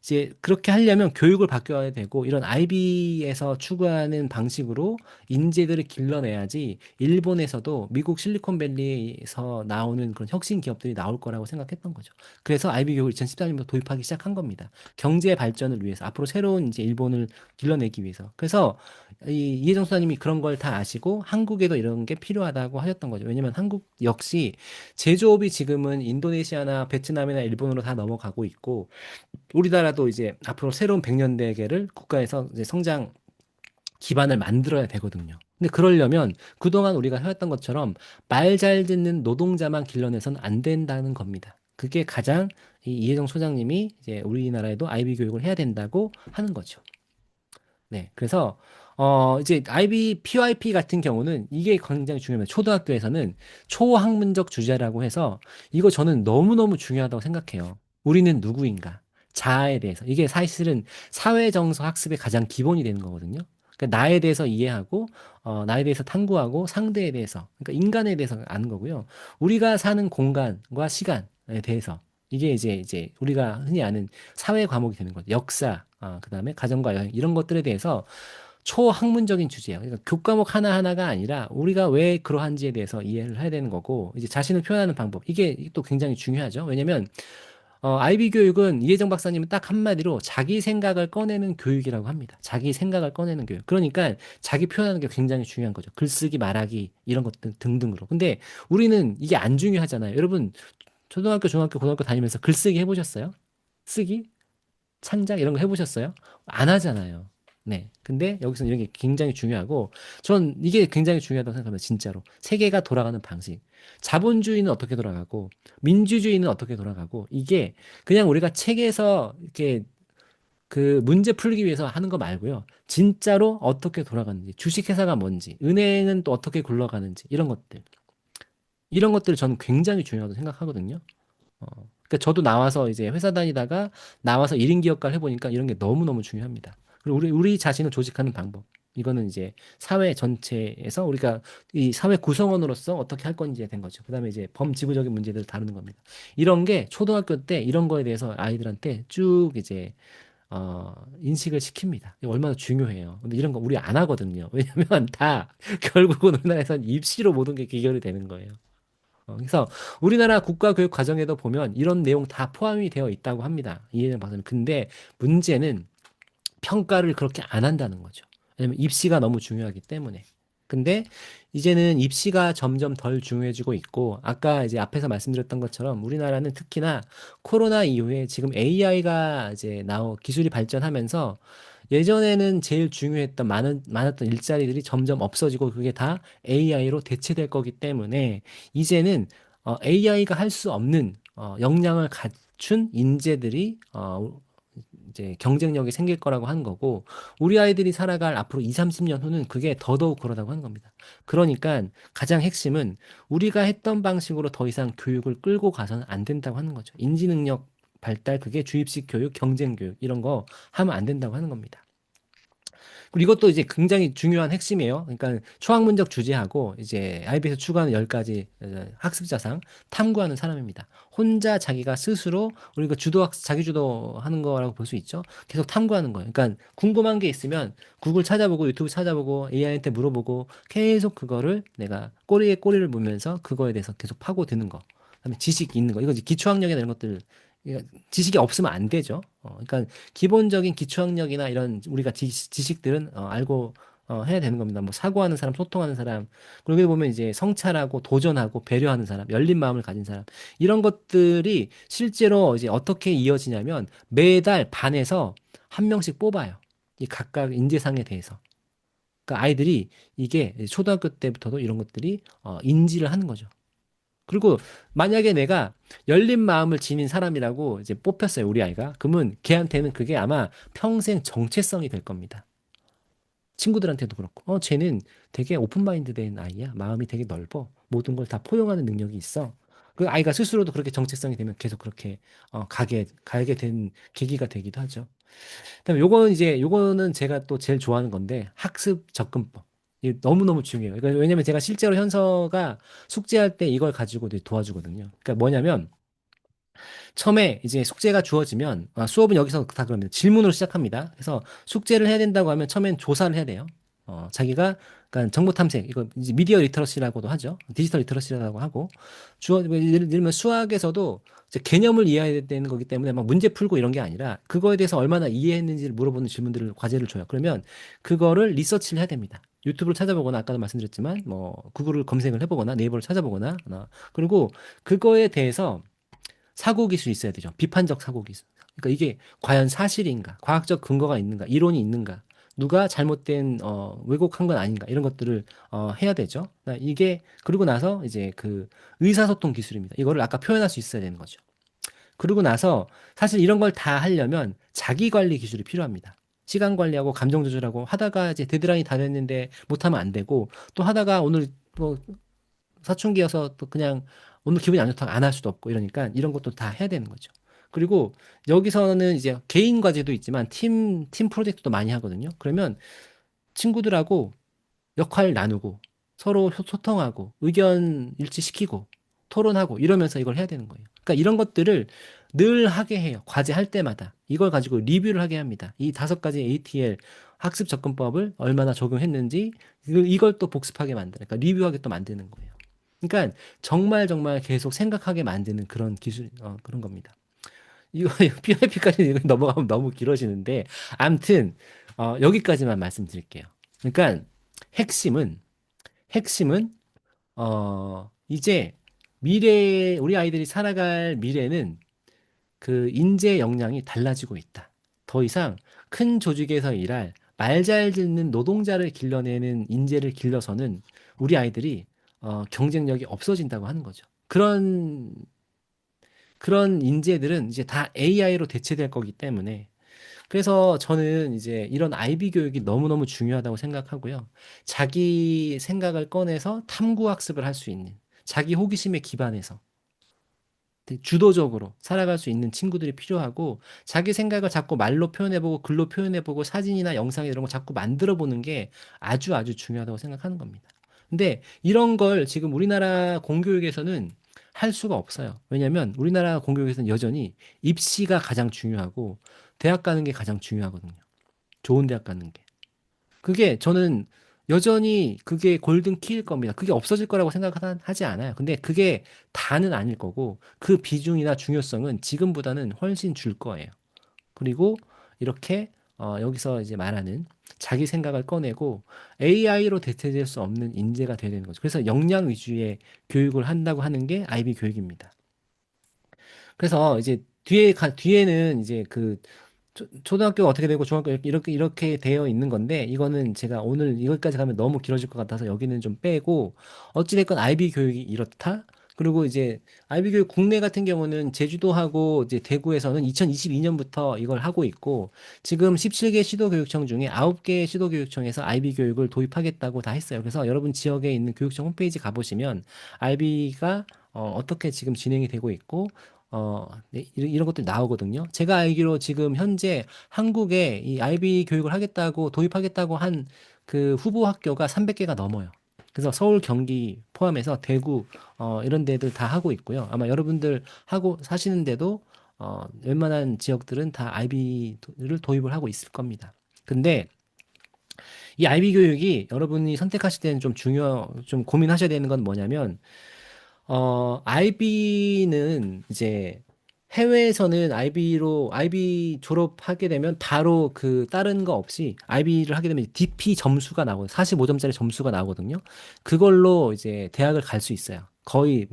이제 그렇게 하려면 교육을 바뀌어야 되고 이런 IB에서 추구하는 방식으로 인재들을 길러내야지 일본에서도 미국 실리콘밸리에서 나오는 그런 혁신 기업들이 나올 거라고 생각했던 거죠. 그래서 IB 교육을 2014년부터 도입하기 시작한 겁니다. 경제 발전을 위해서 앞으로 새로운 이제 일본을 길러내기 위해서. 그래서 이해정 수사님이 그런 걸 다 아시고 한국에도 이런 게 필요하다고 하셨던 거죠. 왜냐면 한국 역시 제조업이 지금은 인도네시아나 베트남이나 일본으로 다 넘어가고 있고 우리나라도 이제 앞으로 새로운 100년대계를 국가에서 이제 성장 기반을 만들어야 되거든요. 근데 그러려면 그동안 우리가 해왔던 것처럼 말 잘 듣는 노동자만 길러내서는 안 된다는 겁니다. 그게 가장 이 이혜정 소장님이 이제 우리나라에도 IB 교육을 해야 된다고 하는 거죠. 네. 그래서 이제 IB, PYP 같은 경우는 이게 굉장히 중요합니다. 초등학교에서는 초학문적 주제라고 해서 이거 저는 너무너무 중요하다고 생각해요. 우리는 누구인가? 자아에 대해서. 이게 사실은 사회정서 학습의 가장 기본이 되는 거거든요. 그러니까 나에 대해서 이해하고, 나에 대해서 탐구하고, 상대에 대해서, 그러니까 인간에 대해서 아는 거고요. 우리가 사는 공간과 시간에 대해서. 이게 이제 우리가 흔히 아는 사회 과목이 되는 거죠. 역사, 그다음에 가정과 여행, 이런 것들에 대해서 초학문적인 주제예요. 그러니까 교과목 하나하나가 아니라 우리가 왜 그러한지에 대해서 이해를 해야 되는 거고, 이제 자신을 표현하는 방법. 이게 또 굉장히 중요하죠. 왜냐면, IB 교육은 이혜정 박사님은 딱 한마디로 자기 생각을 꺼내는 교육이라고 합니다. 자기 생각을 꺼내는 교육. 그러니까 자기 표현하는 게 굉장히 중요한 거죠. 글쓰기, 말하기, 이런 것들 등등으로. 근데 우리는 이게 안 중요하잖아요. 여러분, 초등학교, 중학교, 고등학교 다니면서 글쓰기 해보셨어요? 쓰기? 창작? 이런 거 해보셨어요? 안 하잖아요. 네. 근데 여기서 이런 게 굉장히 중요하고, 전 이게 굉장히 중요하다고 생각합니다. 진짜로. 세계가 돌아가는 방식. 자본주의는 어떻게 돌아가고, 민주주의는 어떻게 돌아가고, 이게 그냥 우리가 책에서 이렇게 그 문제 풀기 위해서 하는 거 말고요. 진짜로 어떻게 돌아가는지, 주식회사가 뭔지, 은행은 또 어떻게 굴러가는지, 이런 것들. 이런 것들을 저는 굉장히 중요하다고 생각하거든요. 그러니까 저도 나와서 이제 회사 다니다가 나와서 1인 기업가를 해보니까 이런 게 너무너무 중요합니다. 그리고 우리 자신을 조직하는 방법. 이거는 이제 사회 전체에서 우리가 이 사회 구성원으로서 어떻게 할 건지에 된 거죠. 그다음에 이제 범지구적인 문제들을 다루는 겁니다. 이런 게 초등학교 때 이런 거에 대해서 아이들한테 쭉 이제 인식을 시킵니다. 이게 얼마나 중요해요. 근데 이런 거 우리 안 하거든요. 왜냐면 다 결국은 우리나라에서는 입시로 모든 게 귀결이 되는 거예요. 그래서 우리나라 국가교육 과정에도 보면 이런 내용 다 포함이 되어 있다고 합니다. 이해는 박사님. 근데 문제는 평가를 그렇게 안 한다는 거죠. 왜냐면 입시가 너무 중요하기 때문에. 근데 이제는 입시가 점점 덜 중요해지고 있고, 아까 이제 앞에서 말씀드렸던 것처럼 우리나라는 특히나 코로나 이후에 지금 AI가 이제 기술이 발전하면서 예전에는 제일 중요했던 많았던 일자리들이 점점 없어지고 그게 다 AI로 대체될 거기 때문에 이제는 AI가 할 수 없는 역량을 갖춘 인재들이 이제 경쟁력이 생길 거라고 하는 거고, 우리 아이들이 살아갈 앞으로 2, 30년 후는 그게 더더욱 그러다고 하는 겁니다. 그러니까 가장 핵심은 우리가 했던 방식으로 더 이상 교육을 끌고 가서는 안 된다고 하는 거죠. 인지 능력 발달, 그게 주입식 교육, 경쟁 교육 이런 거 하면 안 된다고 하는 겁니다. 그리고 이것도 이제 굉장히 중요한 핵심이에요. 그러니까 초학문적 주제하고 이제 IB에서 추구하는 10가지 학습 자산 탐구하는 사람입니다. 혼자 자기가 스스로 우리가 자기 주도하는 거라고 볼 수 있죠. 계속 탐구하는 거예요. 그러니까 궁금한 게 있으면 구글 찾아보고 유튜브 찾아보고 AI한테 물어보고 계속 그거를 내가 꼬리에 꼬리를 물면서 그거에 대해서 계속 파고드는 거. 그다음에 지식 있는 거. 이거 이제 기초학력이나 이런 것들 지식이 없으면 안 되죠. 그러니까 기본적인 기초학력이나 이런 우리가 지식들은 알고 해야 되는 겁니다. 뭐 사고하는 사람, 소통하는 사람, 그리고 여기 보면 이제 성찰하고 도전하고 배려하는 사람, 열린 마음을 가진 사람 이런 것들이 실제로 이제 어떻게 이어지냐면 매달 반에서 한 명씩 뽑아요. 이 각각 인재상에 대해서. 그러니까 아이들이 이게 초등학교 때부터도 이런 것들이 인지를 하는 거죠. 그리고 만약에 내가 열린 마음을 지닌 사람이라고 이제 뽑혔어요, 우리 아이가. 그러면 걔한테는 그게 아마 평생 정체성이 될 겁니다. 친구들한테도 그렇고, 쟤는 되게 오픈마인드 된 아이야. 마음이 되게 넓어. 모든 걸 다 포용하는 능력이 있어. 그 아이가 스스로도 그렇게 정체성이 되면 계속 그렇게 가게 된 계기가 되기도 하죠. 그다음에 요거는 제가 또 제일 좋아하는 건데 학습 접근법. 이게 너무너무 중요해요. 그러니까 왜냐면 제가 실제로 현서가 숙제할 때 이걸 가지고 이제 도와주거든요. 그러니까 뭐냐면 처음에 이제 숙제가 주어지면 수업은 여기서 다 그럽니다. 질문으로 시작합니다. 그래서 숙제를 해야 된다고 하면 처음엔 조사를 해야 돼요. 자기가 그러니까 정보 탐색 이거 이제 미디어 리터러시라고도 하죠. 디지털 리터러시라고 하고 예를 들면 수학에서도 이제 개념을 이해해야 되는 거기 때문에 막 문제 풀고 이런 게 아니라 그거에 대해서 얼마나 이해했는지를 물어보는 질문들을 과제를 줘요. 그러면 그거를 리서치를 해야 됩니다. 유튜브를 찾아보거나 아까도 말씀드렸지만 뭐 구글을 검색을 해보거나 네이버를 찾아보거나 그리고 그거에 대해서 사고 기술이 있어야 되죠. 비판적 사고 기술. 그러니까 이게 과연 사실인가, 과학적 근거가 있는가, 이론이 있는가, 누가 잘못된 왜곡한 건 아닌가 이런 것들을 해야 되죠. 그러니까 이게 그리고 나서 이제 그 의사소통 기술입니다. 이거를 아까 표현할 수 있어야 되는 거죠. 그리고 나서 사실 이런 걸 다 하려면 자기 관리 기술이 필요합니다. 시간 관리하고 감정 조절하고 하다가 이제 데드라인이 다 됐는데 못하면 안 되고 또 하다가 오늘 뭐 사춘기여서 또 그냥 오늘 기분이 안 좋다고 안 할 수도 없고 이러니까 이런 것도 다 해야 되는 거죠. 그리고 여기서는 이제 개인 과제도 있지만 팀 프로젝트도 많이 하거든요. 그러면 친구들하고 역할 나누고 서로 소통하고 의견 일치시키고 토론하고 이러면서 이걸 해야 되는 거예요. 그러니까 이런 것들을 늘 하게 해요. 과제 할 때마다. 이걸 가지고 리뷰를 하게 합니다. 이 5가지 ATL 학습 접근법을 얼마나 적용했는지 이걸 또 복습하게 만드는, 그러니까 리뷰하게 또 만드는 거예요. 그러니까 정말 계속 생각하게 만드는 그런 기술, 그런 겁니다. 이거 PIP까지 넘어가면 너무 길어지는데, 암튼, 여기까지만 말씀드릴게요. 그러니까 핵심은, 이제 우리 아이들이 살아갈 미래는 그 인재 역량이 달라지고 있다. 더 이상 큰 조직에서 일할 말 잘 듣는 노동자를 길러내는 인재를 길러서는 우리 아이들이 경쟁력이 없어진다고 하는 거죠. 그런 인재들은 이제 다 AI로 대체될 거기 때문에 그래서 저는 이제 이런 IB 교육이 너무너무 중요하다고 생각하고요. 자기 생각을 꺼내서 탐구 학습을 할 수 있는 자기 호기심에 기반해서 되게 주도적으로 살아갈 수 있는 친구들이 필요하고 자기 생각을 자꾸 말로 표현해보고 글로 표현해보고 사진이나 영상 이런 거 자꾸 만들어보는 게 아주 중요하다고 생각하는 겁니다. 근데 이런 걸 지금 우리나라 공교육에서는 할 수가 없어요. 왜냐하면 우리나라 공교육에서는 여전히 입시가 가장 중요하고 대학 가는 게 가장 중요하거든요. 좋은 대학 가는 게. 그게 저는 여전히 그게 골든 키일 겁니다. 그게 없어질 거라고 생각하지 않아요. 근데 그게 다는 아닐 거고 그 비중이나 중요성은 지금보다는 훨씬 줄 거예요. 그리고 이렇게 여기서 이제 말하는 자기 생각을 꺼내고 AI로 대체될 수 없는 인재가 되야 되는 거죠. 그래서 역량 위주의 교육을 한다고 하는 게 IB 교육입니다. 그래서 이제 뒤에는 이제 그 초등학교가 어떻게 되고 중학교 이렇게 되어 있는 건데 이거는 제가 오늘 이것까지 가면 너무 길어질 것 같아서 여기는 좀 빼고 어찌됐건 IB 교육이 이렇다. 그리고 이제 아이비 교육 국내 같은 경우는 제주도하고 이제 대구에서는 2022년부터 이걸 하고 있고 지금 17개 시도교육청 중에 9개 시도교육청에서 아이비 교육을 도입하겠다고 다 했어요. 그래서 여러분 지역에 있는 교육청 홈페이지 가보시면 아이비가 어떻게 지금 진행이 되고 있고 네, 이런 것들이 나오거든요. 제가 알기로 지금 현재 한국에 이 아이비 교육을 하겠다고 도입하겠다고 한 그 후보 학교가 300개가 넘어요. 그래서 서울, 경기 포함해서 대구 이런 데들 다 하고 있고요. 아마 여러분들 하고 사시는데도 웬만한 지역들은 다 아이비를 도입을 하고 있을 겁니다. 근데 이 아이비 교육이 여러분이 선택하실 때는 좀 고민하셔야 되는 건 뭐냐면 IB는 이제 해외에서는 IB 졸업하게 되면 바로 그 다른 거 없이 IB를 하게 되면 DP 점수가 나오고 45점짜리 점수가 나오거든요. 그걸로 이제 대학을 갈 수 있어요. 거의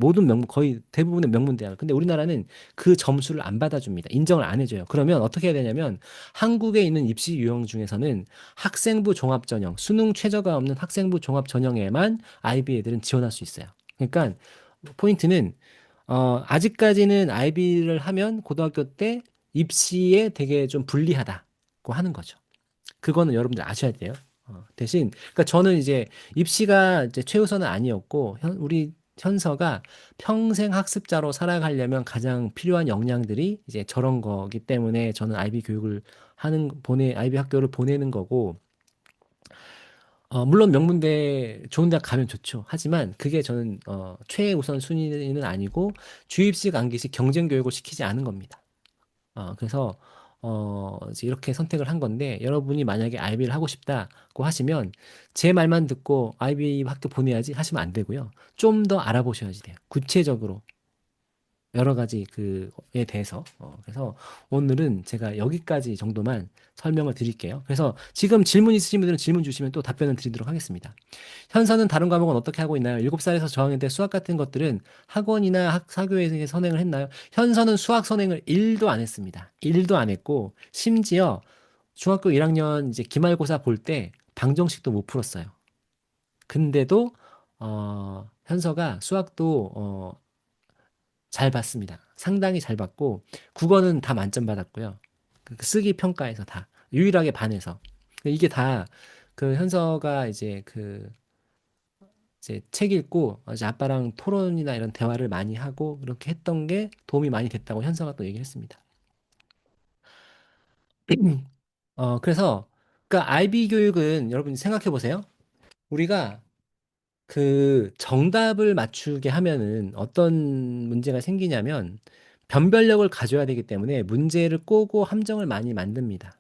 대부분의 명문 대학. 근데 우리나라는 그 점수를 안 받아줍니다. 인정을 안 해줘요. 그러면 어떻게 해야 되냐면 한국에 있는 입시 유형 중에서는 학생부 종합 전형, 수능 최저가 없는 학생부 종합 전형에만 IB 애들은 지원할 수 있어요. 그러니까 포인트는 아직까지는 IB를 하면 고등학교 때 입시에 되게 좀 불리하다고 하는 거죠. 그거는 여러분들 아셔야 돼요. 대신 그러니까 저는 이제 입시가 이제 최우선은 아니었고 우리 현서가 평생 학습자로 살아가려면 가장 필요한 역량들이 이제 저런 거기 때문에 저는 IB 교육을 IB 학교를 보내는 거고 물론 명문대 좋은 대학 가면 좋죠. 하지만 그게 저는 최우선 순위는 아니고 주입식 안기식 경쟁 교육을 시키지 않은 겁니다. 그래서 이제 이렇게 선택을 한 건데 여러분이 만약에 IB를 하고 싶다고 하시면 제 말만 듣고 IB 학교 보내야지 하시면 안 되고요. 좀 더 알아보셔야지 돼요. 구체적으로 여러 가지 그에 대해서. 그래서 오늘은 제가 여기까지 정도만 설명을 드릴게요. 그래서 지금 질문 있으신 분들은 질문 주시면 또 답변을 드리도록 하겠습니다. 현서는 다른 과목은 어떻게 하고 있나요? 7살에서 저학년 때 수학 같은 것들은 학원이나 사교에서 선행을 했나요? 현서는 수학 선행을 1도 안 했습니다. 1도 안 했고, 심지어 중학교 1학년 이제 기말고사 볼 때 방정식도 못 풀었어요. 근데도, 현서가 수학도, 잘 봤습니다. 상당히 잘 봤고 국어는 다 만점 받았고요. 그 쓰기 평가에서 다 유일하게 반에서 이게 다 그 현서가 이제 책 읽고 이제 아빠랑 토론이나 이런 대화를 많이 하고 그렇게 했던 게 도움이 많이 됐다고 현서가 또 얘기했습니다. 그래서 그러니까 IB 교육은 여러분 생각해 보세요. 우리가 그 정답을 맞추게 하면은 어떤 문제가 생기냐면 변별력을 가져야 되기 때문에 문제를 꼬고 함정을 많이 만듭니다.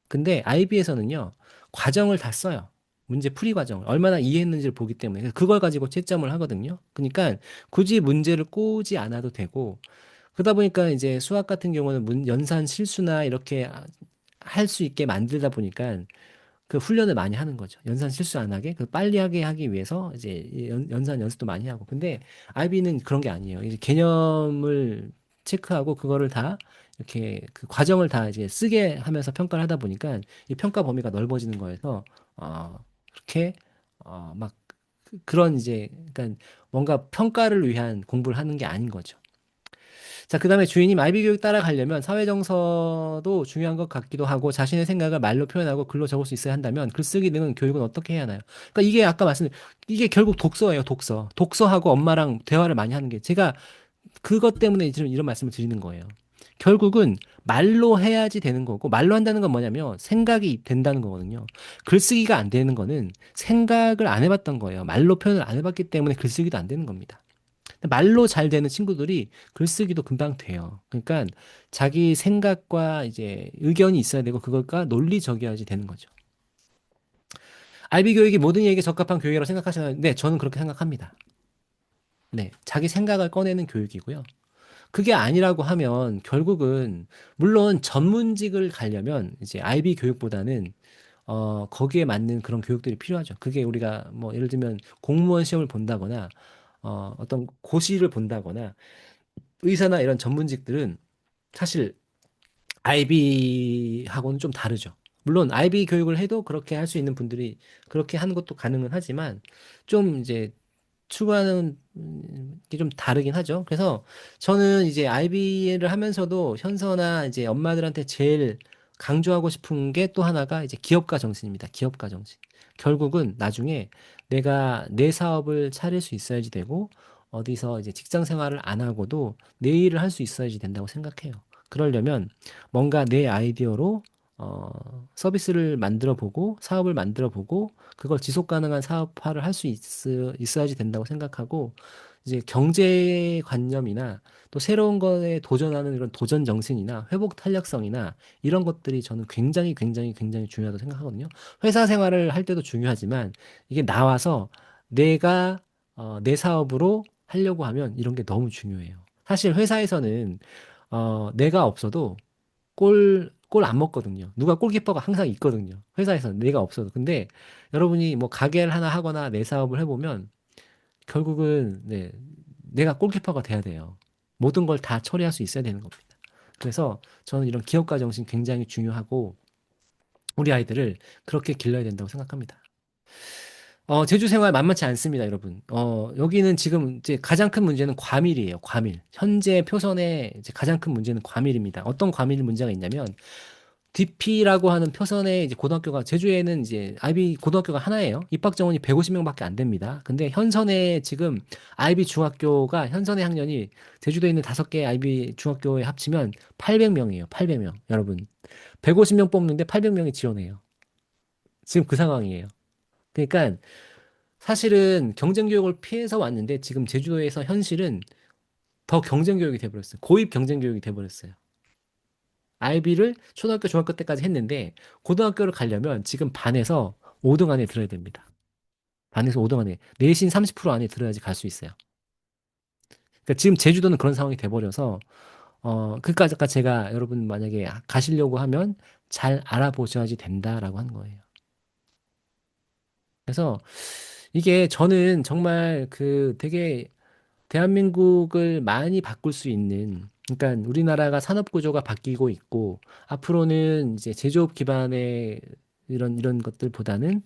근데 IB에서는요, 과정을 다 써요. 문제 풀이 과정을. 얼마나 이해했는지를 보기 때문에. 그래서 그걸 가지고 채점을 하거든요. 그러니까 굳이 문제를 꼬지 않아도 되고, 그러다 보니까 이제 수학 같은 경우는 연산 실수나 이렇게 할 수 있게 만들다 보니까 그 훈련을 많이 하는 거죠. 연산 실수 안 하게, 빨리 하게 하기 위해서 이제 연산 연습도 많이 하고. 근데 IB는 그런 게 아니에요. 이제 개념을 체크하고 그거를 다 이렇게 그 과정을 다 이제 쓰게 하면서 평가를 하다 보니까 이 평가 범위가 넓어지는 거여서 그렇게 막 그런 이제 그러니까 뭔가 평가를 위한 공부를 하는 게 아닌 거죠. 자, 그다음에 주인님 IB 교육 따라가려면 사회정서도 중요한 것 같기도 하고 자신의 생각을 말로 표현하고 글로 적을 수 있어야 한다면 글쓰기 등은 교육은 어떻게 해야 하나요? 그러니까 이게 아까 말씀드린 이게 결국 독서예요, 독서. 독서하고 엄마랑 대화를 많이 하는 게 제가 그것 때문에 지금 이런 말씀을 드리는 거예요. 결국은 말로 해야지 되는 거고 말로 한다는 건 뭐냐면 생각이 된다는 거거든요. 글쓰기가 안 되는 거는 생각을 안 해봤던 거예요. 말로 표현을 안 해봤기 때문에 글쓰기도 안 되는 겁니다. 말로 잘 되는 친구들이 글쓰기도 금방 돼요. 그러니까 자기 생각과 이제 의견이 있어야 되고 그것과 논리적이어야지 되는 거죠. IB 교육이 모든 이에게 적합한 교육이라고 생각하시나요? 네, 저는 그렇게 생각합니다. 네, 자기 생각을 꺼내는 교육이고요. 그게 아니라고 하면 결국은 물론 전문직을 가려면 이제 IB 교육보다는 거기에 맞는 그런 교육들이 필요하죠. 그게 우리가 뭐 예를 들면 공무원 시험을 본다거나 어떤 고시를 본다거나 의사나 이런 전문직들은 사실 IB하고는 좀 다르죠. 물론 IB 교육을 해도 그렇게 할 수 있는 분들이 그렇게 하는 것도 가능은 하지만 좀 이제 추구하는 게 좀 다르긴 하죠. 그래서 저는 이제 IB를 하면서도 현서나 이제 엄마들한테 제일 강조하고 싶은 게 또 하나가 이제 기업가 정신입니다. 기업가 정신. 결국은 나중에 내가 내 사업을 차릴 수 있어야지 되고 어디서 이제 직장 생활을 안 하고도 내 일을 할 수 있어야지 된다고 생각해요. 그러려면 뭔가 내 아이디어로 서비스를 만들어 보고 사업을 만들어 보고 그걸 지속 가능한 사업화를 할 수 있어야지 된다고 생각하고 이제 경제관념이나 또 새로운 거에 도전하는 이런 도전 정신이나 회복 탄력성이나 이런 것들이 저는 굉장히 굉장히 굉장히 중요하다고 생각하거든요. 회사 생활을 할 때도 중요하지만 이게 나와서 내가 내 사업으로 하려고 하면 이런 게 너무 중요해요. 사실 회사에서는 내가 없어도 골 안 먹거든요. 누가 골키퍼가 항상 있거든요. 회사에서는 내가 없어도. 근데 여러분이 뭐 가게를 하나 하거나 내 사업을 해보면 결국은 네, 내가 골키퍼가 돼야 돼요. 모든 걸 다 처리할 수 있어야 되는 겁니다. 그래서 저는 이런 기업가 정신 굉장히 중요하고 우리 아이들을 그렇게 길러야 된다고 생각합니다. 제주 생활 만만치 않습니다, 여러분. 여기는 지금 이제 가장 큰 문제는 과밀이에요, 과밀. 현재 표선의 이제 가장 큰 문제는 과밀입니다. 어떤 과밀 문제가 있냐면, DP라고 하는 표선의 이제 고등학교가, 제주에는 이제 IB 고등학교가 하나예요. 입학 정원이 150명밖에 안 됩니다. 근데 현선에 지금 IB 중학교가, 현선의 학년이 제주도에 있는 5개 IB 중학교에 합치면 800명이에요, 800명. 여러분. 150명 뽑는데 800명이 지원해요. 지금 그 상황이에요. 그러니까 사실은 경쟁 교육을 피해서 왔는데 지금 제주도에서 현실은 더 경쟁 교육이 돼버렸어요. 고입 경쟁 교육이 돼버렸어요. IB를 초등학교, 중학교 때까지 했는데 고등학교를 가려면 지금 반에서 5등 안에 들어야 됩니다. 반에서 5등 안에 내신 30% 안에 들어야지 갈 수 있어요. 그러니까 지금 제주도는 그런 상황이 돼버려서 그러니까 아까 제가 여러분 만약에 가시려고 하면 잘 알아보셔야지 된다라고 한 거예요. 그래서 이게 저는 정말 그 되게 대한민국을 많이 바꿀 수 있는, 그러니까 우리나라가 산업 구조가 바뀌고 있고, 앞으로는 이제 제조업 기반의 이런 것들보다는,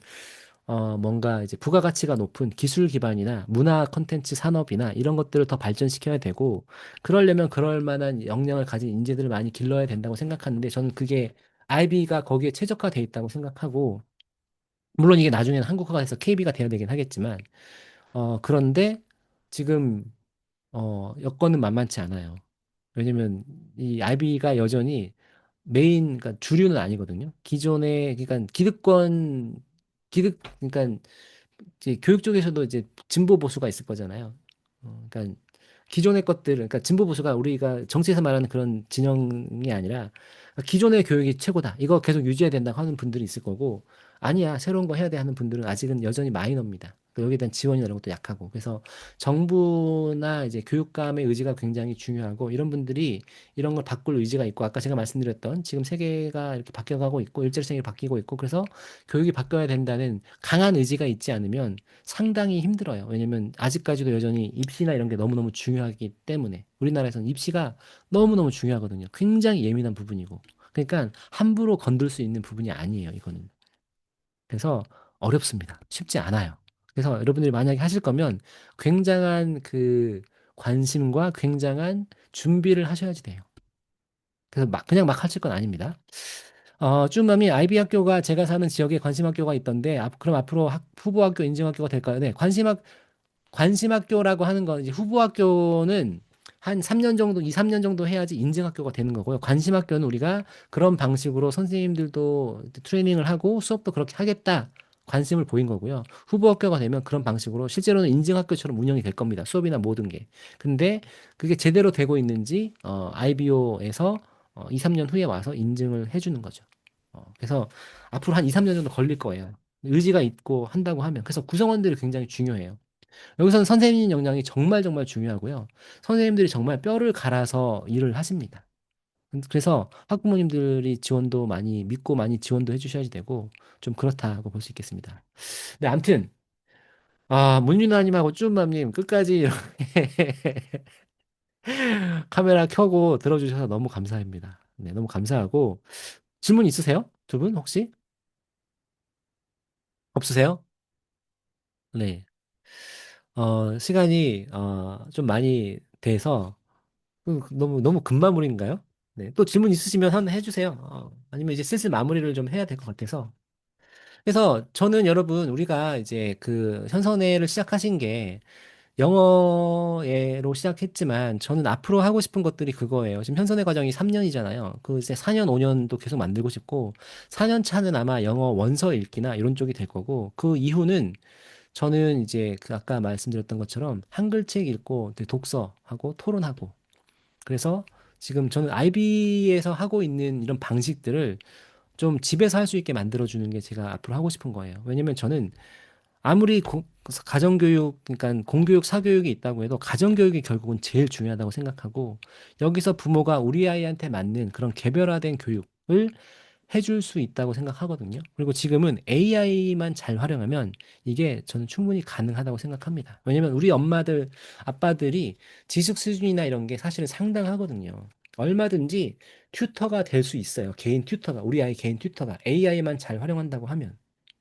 뭔가 이제 부가가치가 높은 기술 기반이나 문화 콘텐츠 산업이나 이런 것들을 더 발전시켜야 되고, 그러려면 그럴 만한 역량을 가진 인재들을 많이 길러야 된다고 생각하는데, 저는 그게 IB가 거기에 최적화돼 있다고 생각하고, 물론 이게 나중에는 한국화가 돼서 KB가 돼야 되긴 하겠지만, 그런데 지금 여건은 만만치 않아요. 왜냐면 이 IB가 여전히 메인, 그러니까 주류는 아니거든요. 기존의, 그러니까 그러니까 이제 교육 쪽에서도 이제 진보 보수가 있을 거잖아요. 그러니까 기존의 것들, 그러니까 진보 보수가 우리가 정치에서 말하는 그런 진영이 아니라 기존의 교육이 최고다. 이거 계속 유지해야 된다고 하는 분들이 있을 거고, 아니야, 새로운 거 해야 돼 하는 분들은 아직은 여전히 마이너입니다. 여기에 대한 지원이나 이런 것도 약하고. 그래서 정부나 이제 교육감의 의지가 굉장히 중요하고, 이런 분들이 이런 걸 바꿀 의지가 있고, 아까 제가 말씀드렸던 지금 세계가 이렇게 바뀌어가고 있고, 일제시장이 바뀌고 있고, 그래서 교육이 바뀌어야 된다는 강한 의지가 있지 않으면 상당히 힘들어요. 왜냐면 아직까지도 여전히 입시나 이런 게 너무너무 중요하기 때문에 우리나라에서는 입시가 너무너무 중요하거든요. 굉장히 예민한 부분이고. 그러니까 함부로 건들 수 있는 부분이 아니에요, 이거는. 그래서 어렵습니다. 쉽지 않아요. 그래서 여러분들이 만약에 하실 거면 굉장한 그 관심과 굉장한 준비를 하셔야지 돼요. 그래서 그냥 막 하실 건 아닙니다. 쭈맘이 IB 학교가 제가 사는 지역에 관심 학교가 있던데, 그럼 앞으로 후보 학교 인증 학교가 될까요? 네, 관심 학교라고 하는 건 이제 후보 학교는 한 3년 정도, 2, 3년 정도 해야지 인증 학교가 되는 거고요. 관심 학교는 우리가 그런 방식으로 선생님들도 트레이닝을 하고 수업도 그렇게 하겠다. 관심을 보인 거고요. 후보 학교가 되면 그런 방식으로 실제로는 인증 학교처럼 운영이 될 겁니다. 수업이나 모든 게. 근데 그게 제대로 되고 있는지 IBO에서 2, 3년 후에 와서 인증을 해주는 거죠. 그래서 앞으로 한 2, 3년 정도 걸릴 거예요. 의지가 있고 한다고 하면. 그래서 구성원들이 굉장히 중요해요. 여기서는 선생님 역량이 정말 정말 중요하고요. 선생님들이 정말 뼈를 갈아서 일을 하십니다. 그래서 학부모님들이 지원도 많이 믿고 많이 지원도 해주셔야 되고 좀 그렇다고 볼 수 있겠습니다. 네, 암튼 문유나님하고 쭈맘님 끝까지 이렇게 카메라 켜고 들어주셔서 너무 감사합니다. 네, 너무 감사하고 질문 있으세요? 두 분 혹시? 없으세요? 네. 시간이, 좀 많이 돼서, 너무 급마무리인가요? 네. 또 질문 있으시면 한번 해주세요. 아니면 이제 슬슬 마무리를 좀 해야 될 것 같아서. 그래서 저는 여러분, 우리가 이제 그 현선회를 시작하신 게 영어로 시작했지만 저는 앞으로 하고 싶은 것들이 그거예요. 지금 현선회 과정이 3년이잖아요. 그 이제 4년, 5년도 계속 만들고 싶고 4년 차는 아마 영어 원서 읽기나 이런 쪽이 될 거고 그 이후는 저는 이제 그 아까 말씀드렸던 것처럼 한글책 읽고 독서하고 토론하고 그래서 지금 저는 IB에서 하고 있는 이런 방식들을 좀 집에서 할 수 있게 만들어주는 게 제가 앞으로 하고 싶은 거예요. 왜냐면 저는 아무리 가정교육, 그러니까 공교육, 사교육이 있다고 해도 가정교육이 결국은 제일 중요하다고 생각하고 여기서 부모가 우리 아이한테 맞는 그런 개별화된 교육을 해줄 수 있다고 생각하거든요. 그리고 지금은 AI만 잘 활용하면 이게 저는 충분히 가능하다고 생각합니다. 왜냐면 우리 엄마들, 아빠들이 지식 수준이나 이런 게 사실은 상당하거든요. 얼마든지 튜터가 될 수 있어요. 개인 튜터가, 우리 아이 개인 튜터가 AI만 잘 활용한다고 하면.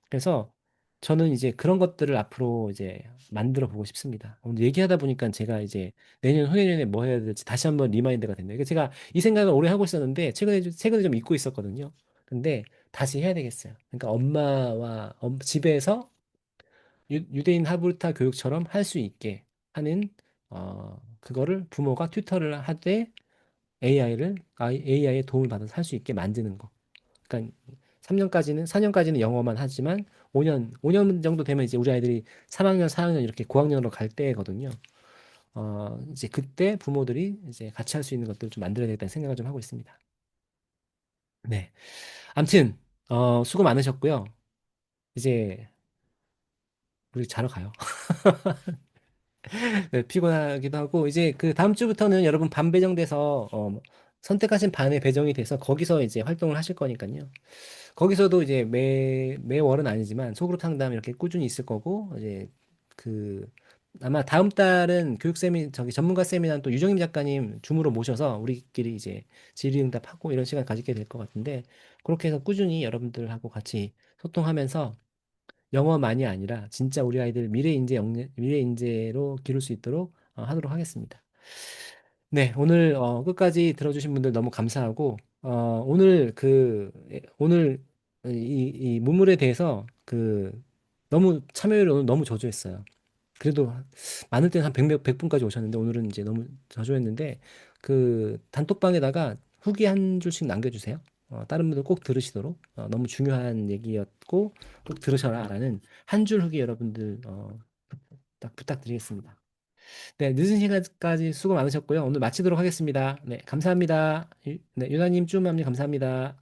그래서 저는 이제 그런 것들을 앞으로 이제 만들어 보고 싶습니다. 오늘 얘기하다 보니까 제가 이제 내년, 후내년에 뭐 해야 될지 다시 한번 리마인드가 됐네요. 그러니까 제가 이 생각을 오래 하고 있었는데 최근에 좀 잊고 있었거든요. 근데 다시 해야 되겠어요. 그러니까 엄마와 집에서 유대인 하브르타 교육처럼 할 수 있게 하는 그거를 부모가 튜터를 하되 AI의 도움을 받아서 할 수 있게 만드는 거. 그러니까 3년까지는 4년까지는 영어만 하지만 5년 정도 되면 이제 우리 아이들이 3학년, 4학년 이렇게 고학년으로 갈 때거든요. 이제 그때 부모들이 이제 같이 할 수 있는 것들을 좀 만들어야 되겠다는 생각을 좀 하고 있습니다. 네. 암튼 수고 많으셨고요. 이제 우리 자러 가요. 네, 피곤하기도 하고 이제 그 다음 주부터는 여러분 반 배정돼서 선택하신 반에 배정이 돼서 거기서 이제 활동을 하실 거니까요. 거기서도 이제 매월은 아니지만 소그룹 상담 이렇게 꾸준히 있을 거고 이제 그 아마 다음 달은 저기 전문가 세미나 또 유정임 작가님 줌으로 모셔서 우리끼리 이제 질의응답하고 이런 시간 가지게 될 것 같은데 그렇게 해서 꾸준히 여러분들하고 같이 소통하면서 영어만이 아니라 진짜 우리 아이들 미래 인재로 기를 수 있도록 하도록 하겠습니다. 네, 오늘 끝까지 들어주신 분들 너무 감사하고 오늘 이 문물에 대해서 너무 참여율이 오늘 너무 저조했어요. 그래도 많을 때는 한 100분까지 오셨는데 오늘은 이제 너무 저조했는데 그 단톡방에다가 후기 한 줄씩 남겨주세요. 다른 분들 꼭 들으시도록 너무 중요한 얘기였고 꼭 들으셔라라는 한 줄 후기 여러분들 딱 부탁드리겠습니다. 네, 늦은 시간까지 수고 많으셨고요. 오늘 마치도록 하겠습니다. 네, 감사합니다. 네, 유나님, 쭈맘님 감사합니다.